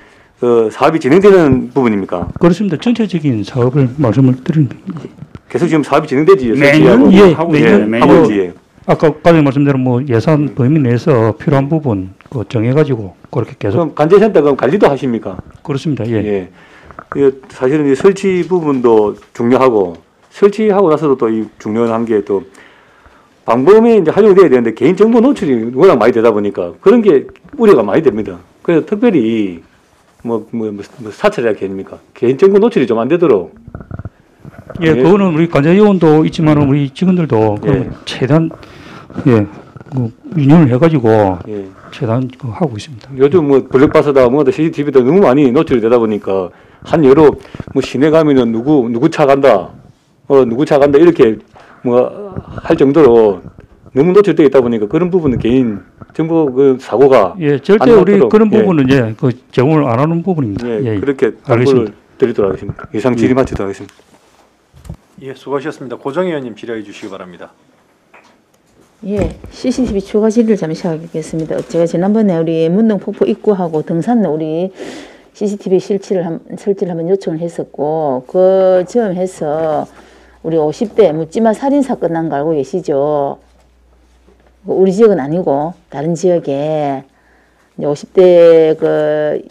사업이 진행되는 부분입니까? 그렇습니다. 전체적인 사업을 말씀을 드리는 겁니다. 계속 지금 사업이 진행되지? 매년 매년 아까 말씀대로 뭐 예산 범위 내에서 필요한 부분 그 정해가지고 그렇게 계속. 그럼 관제센터 그럼 관리도 하십니까? 그렇습니다. 예. 사실은 이 설치 부분도 중요하고 설치하고 나서도 또 이 중요한 게 또 방범에 이제 활용돼야 되는데 개인 정보 노출이 워낙 많이 되다 보니까 그런 게 우려가 많이 됩니다. 그래서 특별히 뭐 사찰이라 개입니까? 개인 정보 노출이 좀 안 되도록. 그거는 우리 관제위원도 있지만 우리 직원들도 최대한 유념을 해가지고 최대한 하고 있습니다. 요즘 뭐 블랙박스다 뭐다 CCTV도 너무 많이 노출이 되다 보니까 한 여러 뭐 시내 가면은 누구 차 간다, 누구 차 간다 이렇게 뭐 할 정도로 너무 노출되어 있다 보니까 그런 부분은 개인 정보 그 사고가 절대 우리 그런 부분은 그 제공을 안 하는 부분입니다. 그렇게 당부를 드리도록 하겠습니다. 이상 질의 마치도록 하겠습니다. 수고하셨습니다. 고정희 의원님 질의해 주시기 바랍니다. CCTV 추가 질의를 잠시 하겠습니다. 제가 지난번에 우리 문동 폭포 입구하고 등산로 우리 CCTV 설치를 한번 요청을 했었고 그 점에서 우리 50대 묻지마 살인 사건 난 거 알고 계시죠? 우리 지역은 아니고 다른 지역에 50대 그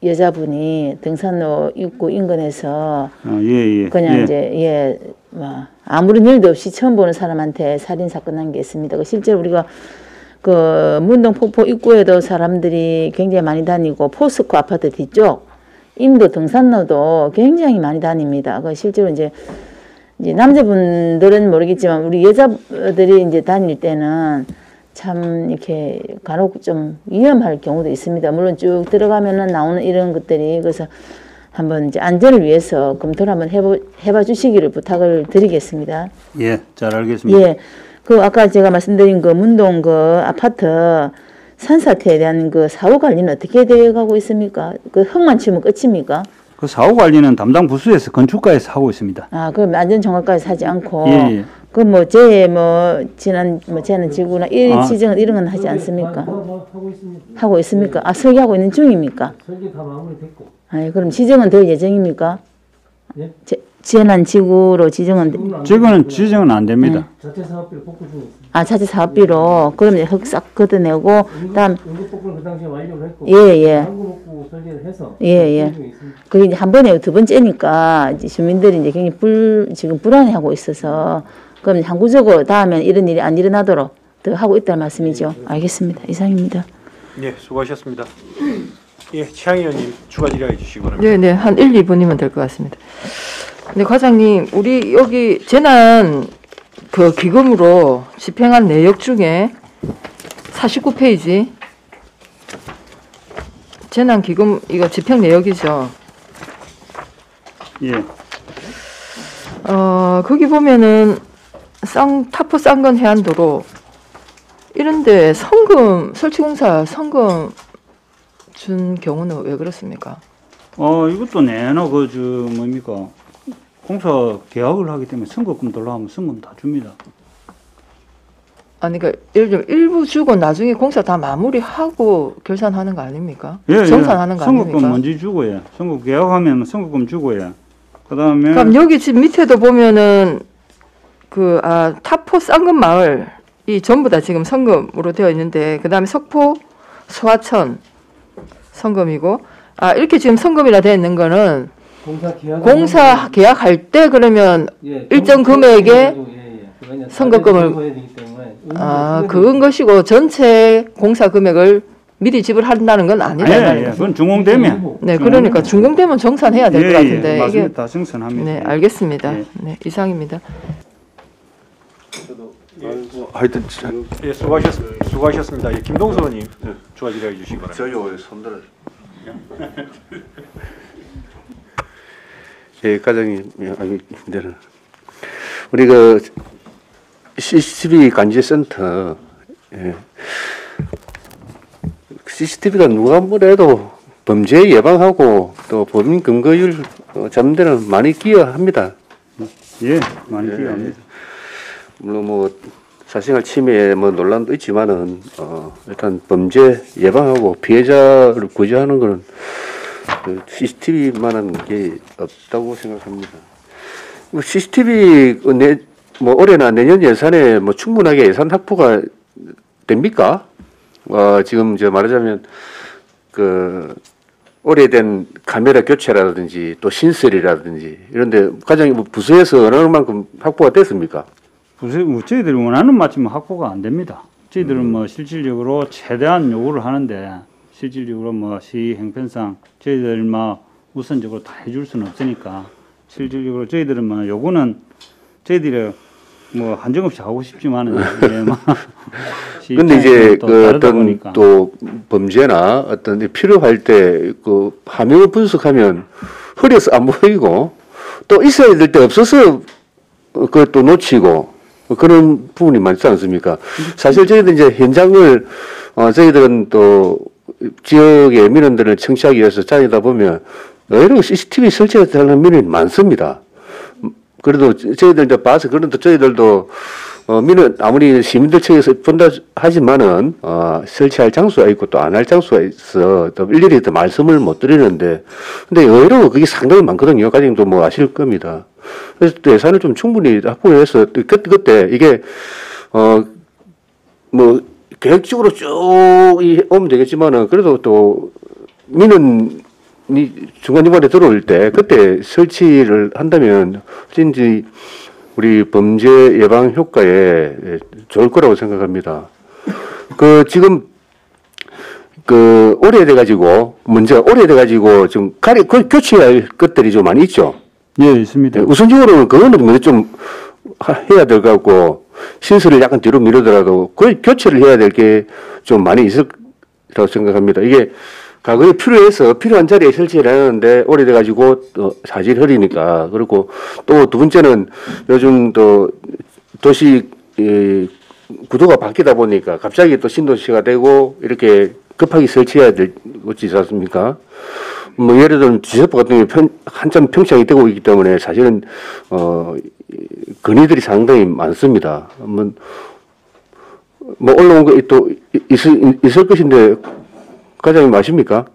여자분이 등산로 입구 인근에서 그냥 뭐 아무런 일도 없이 처음 보는 사람한테 살인 사건 난 게 있습니다. 실제로 우리가 그 문동 폭포 입구에도 사람들이 굉장히 많이 다니고 포스코 아파트 뒤쪽 인도 등산로도 굉장히 많이 다닙니다. 그 실제로 이제 남자분들은 모르겠지만 우리 여자들이 이제 다닐 때는 참 이렇게 간혹 좀 위험할 경우도 있습니다. 물론 쭉 들어가면은 나오는 이런 것들이 그래서 한번 이제 안전을 위해서 검토를 한번 해봐 주시기를 부탁을 드리겠습니다. 잘 알겠습니다. 그 아까 제가 말씀드린 그 문동 그 아파트 산사태에 대한 그 사후 관리는 어떻게 되어가고 있습니까? 그 흙만 치우면 끝입니까? 그 사후 관리는 담당 부서에서 건축가에서 하고 있습니다. 그럼 안전정화까지 하지 않고 그 뭐 지난 재난지구나 일 지정은 이런 건 하지 않습니까? 하고 있습니까? 아 설계하고 있는 중입니까? 설계 다 마무리됐고. 아니 그럼 지정은 될 예정입니까? 예? 재난지구로 지정은 지정은 안 됩니다. 자체 사업비를 복구 중에 있습니다. 아 자체 사업비로 그럼 이제 흙 싹 걷어내고 다음 응급복구는 그 당시에 완료를 했고. 예예. 항구복구 설계를 해서. 예예. 그게 이제 한 번에 두 번째니까 이제 주민들이 이제 굉장히 지금 불안해하고 있어서 그럼 항구적으로 다음엔 이런 일이 안 일어나도록 더 하고 있다는 말씀이죠. 알겠습니다. 이상입니다. 네, 수고하셨습니다. 예, 최양희 의원님 추가 질의해 주시기 바랍니다. 네네, 한 1, 2분이면 될 것 같습니다. 네, 과장님, 우리 여기 재난 그 기금으로 집행한 내역 중에 49페이지 재난 기금 이거 집행 내역이죠. 예. 거기 보면은 타포 쌍건 해안도로 이런데 설치공사 성금 준 경우는 왜 그렇습니까? 이것도 내나 뭡니까? 공사 계약을 하기 때문에 선거금 달라 하면 선거금 다 줍니다. 아니, 그러니까 예를 들면 일부 주고 나중에 공사 다 마무리하고 결산하는 거 아닙니까? 예, 정산하는 거 아닙니까? 선거금 먼저 주고 예. 선거 계약하면 선거금 주고 예. 그다음에 그럼 여기 집 밑에도 보면은 타포 쌍금 마을 이 전부 다 지금 성금으로 되어 있는데 그다음에 석포 소하천 성금이고 이렇게 지금 성금이라 되어 있는 거는 공사 계약할 때 그러면 일정 금액의 선거금을 그건 것이고 전체 공사 금액을 미리 지불한다는 건 아니잖아요. 예, 그건 준공되면. 네, 그러니까 준공되면 정산해야 될 것 같은데. 예, 맞습니다. 정산합니다. 네, 알겠습니다. 네, 이상입니다. 하여튼 예, 수고하셨습니다. 예, 김동수 의원님 추가 질의해 주시기 바랍니다. 저요 왜 손들을? 예, 과장님, 이제는 우리 그 CCTV 관제센터, 예. CCTV가 누가 뭐래도 범죄 예방하고 또 범인 검거율 잡는 데는 많이 기여합니다. 예, 많이 기여합니다. 물론 뭐 사생활 침해 논란도 있지만은 일단 범죄 예방하고 피해자를 구제하는 거는 CCTV만한 게 없다고 생각합니다. CCTV 올해나 내년 예산에 충분하게 예산 확보가 됩니까? 지금 말하자면 오래된 카메라 교체라든지 또 신설이라든지 이런데 과장님 부서에서 어느 만큼 확보가 됐습니까? 저희들이 원하는 만큼 확보가 안 됩니다. 저희들은 실질적으로 최대한 요구를 하는데 실질적으로 시 형편상 저희들 우선적으로 다 해줄 수는 없으니까 실질적으로 저희들은 요구는 저희들이 한정없이 하고 싶지만은 근데 이제 또 범죄나 어떤 범죄나 때 화면을 분석하면 흐려서 안 보이고 또 있어야 될 때 없어서 그것도 놓치고 그런 부분이 많지 않습니까? 사실 저희들 이제 현장을 저희들은 또 지역의 민원들을 청취하기 위해서 다니다 보면 의외로 CCTV 설치가 되는 민원이 많습니다. 그래도 저희들 이제 봐서 그런데 저희들도 민원 아무리 시민들 측에서 본다 하지만은 설치할 장소가 있고 또 안 할 장소가 있어 또 일일이 또 말씀을 못 드리는데 근데 의외로 그게 상당히 많거든요. 과장님도 아실 겁니다. 그래서 또 예산을 좀 충분히 확보해서 그때 이게 계획적으로 쭉 오면 되겠지만은 그래도 또 민원이 중간중간에 들어올 때 그때 설치를 한다면 훨씬 우리 범죄 예방 효과에 좋을 거라고 생각합니다. 지금 오래돼가지고 좀 교체할 것들이 좀 많이 있죠. 예, 있습니다. 우선적으로는 그거는 먼저 좀 해야 될 것 같고 신설을 약간 뒤로 미루더라도 그걸 교체를 해야 될 게 좀 많이 있을 거라고 생각합니다. 이게 과거에 필요한 자리에 설치를 하는데 오래돼가지고 또 사실 흐리니까 그렇고 또 두 번째는 요즘 또 도시 구도가 바뀌다 보니까 갑자기 또 신도시가 되고 이렇게 급하게 설치해야 될 것이 있지 않습니까? 예를 들면 지세포 같은 경우에 한참 평창이 되고 있기 때문에 사실은 건의들이 상당히 많습니다. 뭐 올라온 거 또 있을 것인데 과장님 아십니까?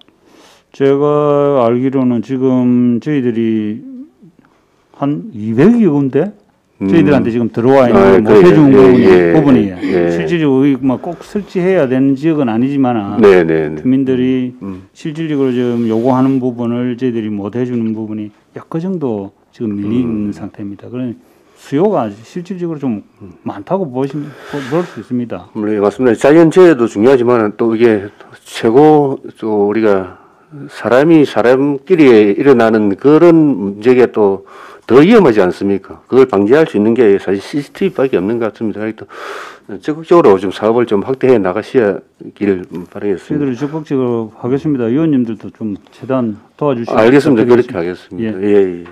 제가 알기로는 지금 저희들이 한 200여 군데 저희들한테 지금 들어와 있는 못 해준 부분이 실질적으로 꼭 설치해야 되는 지역은 아니지만 주민들이 실질적으로 지금 요구하는 부분을 저희들이 못 해주는 부분이 약간 정도 지금 밀린 상태입니다. 그런 수요가 실질적으로 좀 많다고 볼 수 있습니다. 네, 맞습니다. 자연재해도 중요하지만 또 이게 최고 또 우리가 사람끼리 일어나는 그런 문제가 또 더 위험하지 않습니까? 그걸 방지할 수 있는 게 사실 CCTV밖에 없는 것 같습니다. 또 적극적으로 좀 사업을 좀 확대해 나가시길 바라겠습니다. 저희들이 적극적으로 하겠습니다. 의원님들도 좀 최대한 도와주시면 알겠습니다. 그렇게 하겠습니다. 예.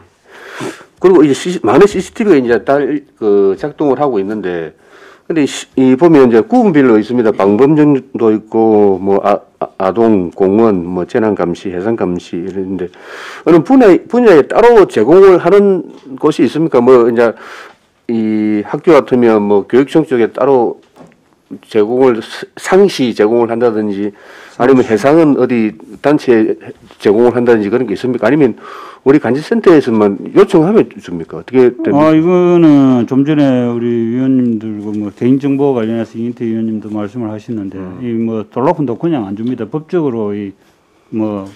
그리고 이제 많은 CCTV가 이제 작동을 하고 있는데, 근데 이 보면 이제 구분별로 있습니다. 방범정도 있고, 뭐 아동, 공원, 뭐 재난 감시, 해상 감시 이런데 어느 분야에 따로 제공을 하는 곳이 있습니까? 뭐 이제 이 학교 같으면 뭐 교육청 쪽에 따로 상시 제공을 한다든지 아니면 해상은 어디 단체에 제공을 한다든지 그런 게 있습니까? 아니면 우리 간지센터에서만 요청하면 줍니까? 어떻게 됩니까? 이거는 좀 전에 우리 위원님들 뭐 개인정보 관련해서 이인태 위원님도 말씀을 하셨는데 이 뭐 돌로폰도 그냥 안 줍니다. 법적으로 이 뭐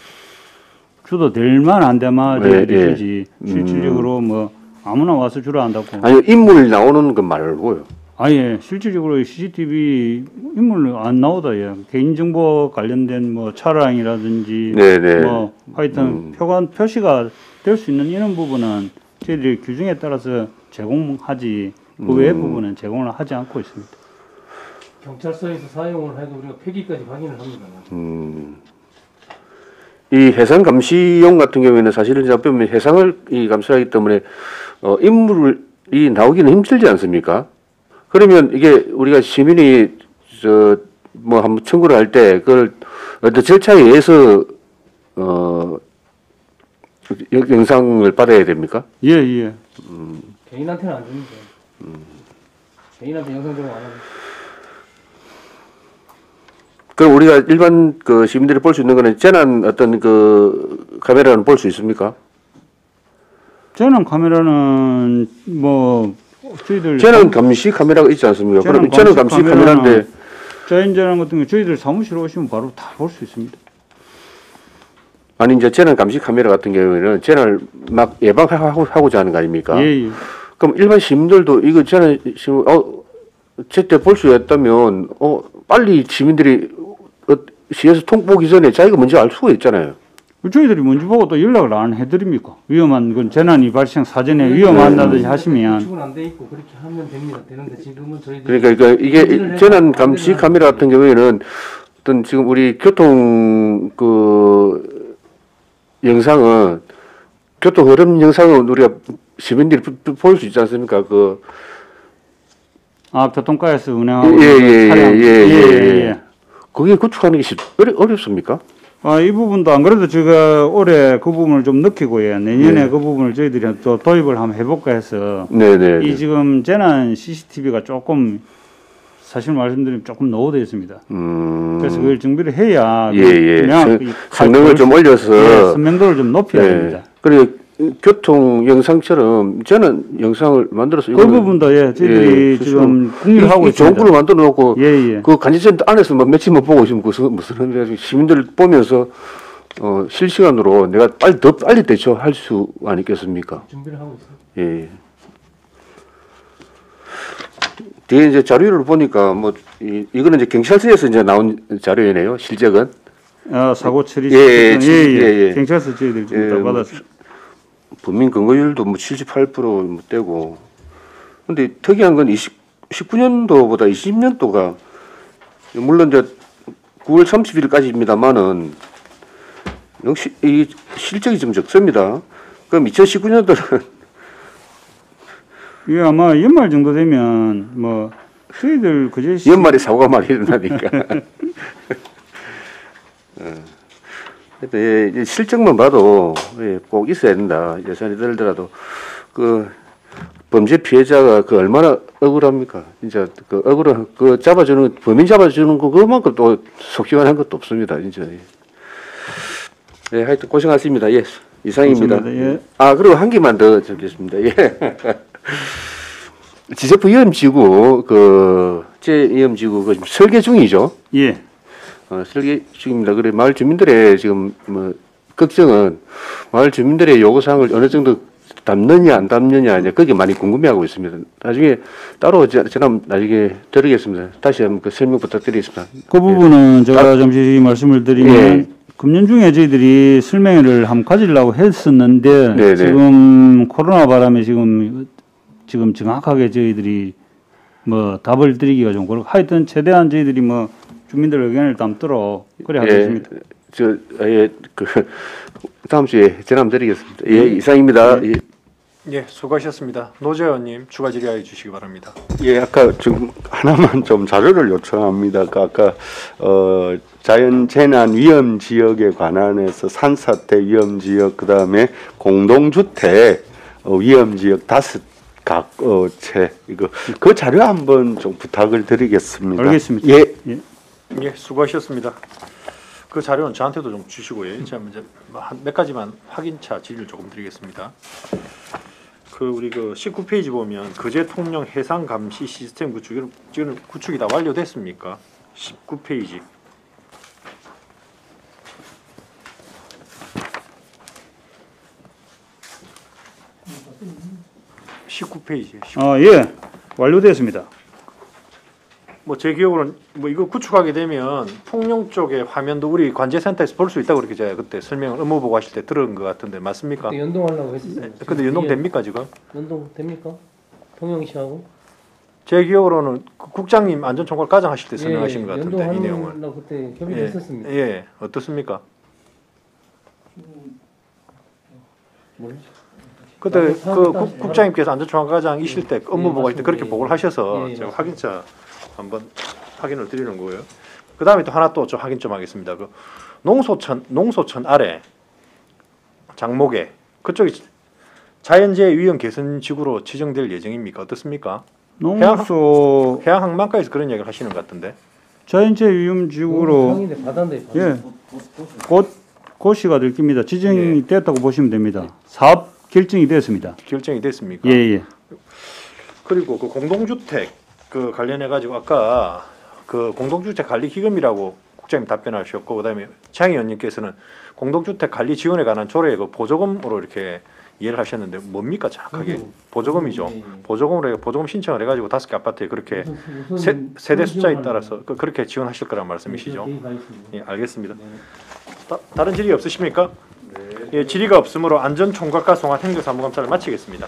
주도 될 만한 데만 주지 실질적으로 뭐 아무나 와서 주라 한다고. 아니 인물 나오는 것 말고요. 아예 실질적으로 CCTV 인물 안 나오다. 개인정보 관련된 뭐 차량이라든지 뭐 하여튼 표시가 될 수 있는 이런 부분은 저희들이 규정에 따라서 제공하지 그 외의 부분은 제공을 하지 않고 있습니다. 경찰서에서 사용을 해도 우리가 폐기까지 확인을 합니다. 이 해상 감시용 같은 경우에는 사실은 이제 보면 해상을 감시하기 때문에 인물이 나오기는 힘들지 않습니까? 그러면 이게 우리가 시민이 뭐 한번 청구를 할 때 그걸 어떤 절차에 의해서 영상을 받아야 됩니까? 예. 개인한테는 안 줍니다. 개인한테 영상 제공 안 하고. 그럼 우리가 일반 시민들이 볼 수 있는 거는 재난 어떤 카메라는 볼 수 있습니까? 재난 카메라는 뭐 저희들 재난 감시 카메라가 있지 않습니까? 그럼 재난 감시 카메라인데 자연재난 같은 거 저희들 사무실 오시면 바로 다 볼 수 있습니다. 아니 이제 재난 감시 카메라 같은 경우에는 재난을 막 예방하고자 하는 거 아닙니까? 예. 그럼 일반 시민들도 이거 재난 제때 볼 수 있다면 빨리 시민들이 시에서 통보기 전에 자기가 먼저 알 수가 있잖아요. 저희들이 먼저 보고 또 연락을 안 해드립니까? 위험한 건 재난이 발생 사전에 위험한다든지 하시면. 구축은 안 돼 있고 그렇게 하면 됩니다. 되는데 지금은 저희들이 그러니까 이게 재난 감시 카메라 같은 경우에는 어떤 지금 우리 교통 영상은 교통 흐름 영상은 우리가 시민들이 볼 수 있지 않습니까? 교통가에서 운행하고 차량. 그게 구축하는 게 어렵습니까? 이 부분도 안 그래도 제가 올해 그 부분을 좀 느끼고요. 내년에 그 부분을 저희들이 또 도입을 한번 해볼까 해서 이 지금 재난 CCTV가 조금 사실 말씀드리면 조금 노후되어 있습니다. 그래서 그걸 준비를 해야 성능을 좀 올려서 선명도를 좀 높여야 됩니다. 그리고 교통 영상처럼 저는 영상을 만들어서 그 부분도 저희들이 지금 공유를 하고 있습니다. 좋은 걸로 만들어 놓고 그 간지센터 안에서 며칠만 보고 있으면 무슨 시민들 보면서 실시간으로 내가 더 빨리 대처할 수 아니겠습니까? 준비를 하고 있습니다. 뒤에 이제 자료를 보니까 뭐 이거는 이제 경찰서에서 이제 나온 자료이네요. 실적은. 사고 처리 경찰서 저희들 지금 다 받았습니다. 분민 근거율도 뭐 78% 되고, 근데 특이한 건 19년도보다 20년도가 물론 이제 9월 30일까지입니다만은 역시 이 실적이 좀 적습니다. 그럼 2019년도는 이게 아마 연말 정도 되면 뭐 저희들 연말에 사고가 많이 일어나니까. 실적만 봐도 꼭 있어야 된다. 예산이 들더라도 범죄 피해자가 그 얼마나 억울합니까? 진짜 그 억울한 그 잡아주는 범인 잡아주는 거 그만큼 또 속 시원한 것도 없습니다. 진짜. 예, 하여튼 고생하셨습니다. 예, 이상입니다. 예. 아 그리고 한 개만 더 적겠습니다. 예. 지세포 위험지구 제 위험지구 그 설계 중이죠. 예. 설계 중입니다. 그래 마을 주민들의 지금 뭐 걱정은 마을 주민들의 요구사항을 어느 정도 담느냐 안 담느냐 이제 그게 많이 궁금해하고 있습니다. 나중에 따로 전화 나중에 드리겠습니다. 다시 한번 그 설명 부탁드리겠습니다. 그 부분은 제가 잠시 말씀을 드리면 금년 중에 저희들이 설명회를 한번 가지려고 했었는데 네네. 지금 코로나 바람에 지금 정확하게 저희들이 뭐 답을 드리기가 좀 그렇고 하여튼 최대한 저희들이 뭐 주민들 의견을 담도록 그래 하겠습니다. 다음 주에 전화 드리겠습니다. 예, 이상입니다. 예. 예, 수고하셨습니다. 노재원님 추가 질의해 주시기 바랍니다. 예, 아까 지금 하나만 좀 자료를 요청합니다. 아까 자연재난 위험 지역에 관한해서 산사태 위험 지역 그다음에 공동주택 위험 지역 5채 이거 그 자료 한번 좀 부탁을 드리겠습니다. 알겠습니다. 예, 예, 수고하셨습니다. 그 자료는 저한테도 좀 주시고요. 제가 이제 몇 가지만 확인차 질의를 조금 드리겠습니다. 우리 19페이지 보면 거제 통영 해상 감시 시스템 구축이 다 완료됐습니까? 19페이지. 19페이지. 예, 완료됐습니다. 뭐 제 기억으로는 뭐 이거 구축하게 되면 통영 쪽의 화면도 우리 관제센터에서 볼 수 있다고 그렇게 제가 그때 설명을 업무 보고 하실 때 들은 것 같은데 맞습니까? 연동하려고 했었어요. 네, 근데 연동 됩니까 지금? 연동 됩니까? 통영시하고? 제 기억으로는 국장님 안전총괄 과장 하실 때 설명하신 것 같은데 이 내용을. 연동하려고 그때 협의했었습니다. 예, 어떻습니까? 그때 국장님께서 안전총괄 과장이실 때 업무 보고 하실 때 그렇게 보고를 하셔서 제가 확인차 한번 확인을 드리는 거예요. 그 다음에 또 하나 또 좀 확인 좀 하겠습니다. 농소천 아래 장목에 그쪽이 자연재해 위험 개선 지구로 지정될 예정입니까? 어떻습니까? 해양 항만가에서 그런 이야기를 하시는 것 같은데. 자연재해 위험 지구로 예, 곧시가 될 겁니다. 지정이 됐다고 보시면 됩니다. 사업 결정이 됐습니다. 결정이 됐습니까? 예. 그리고 그 공동주택 관련해 가지고 아까 그 공동주택 관리 기금이라고 국장님 답변하셨고 그다음에 장희 의원님께서는 공동주택 관리 지원에 관한 조례의 그 보조금으로 이렇게 이해를 하셨는데 뭡니까 정확하게? 보조금이죠. 보조금으로 보조금 신청을 해가지고 5개 아파트에 그렇게 세대 숫자에 따라서 그렇게 지원하실 거란 말씀이시죠? 예, 알겠습니다. 다른 질의 없으십니까? 네. 예, 질의가 없으므로 안전총괄과 송환 행정사무감사를 마치겠습니다.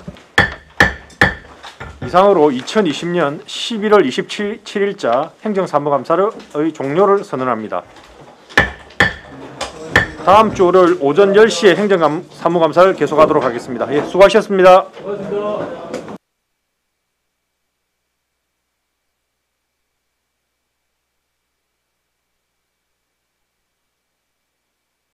이상으로 2020년 11월 27일자 행정사무감사의 종료를 선언합니다. 다음 주 월요일 오전 10시에 행정사무감사를 계속하도록 하겠습니다. 예, 수고하셨습니다.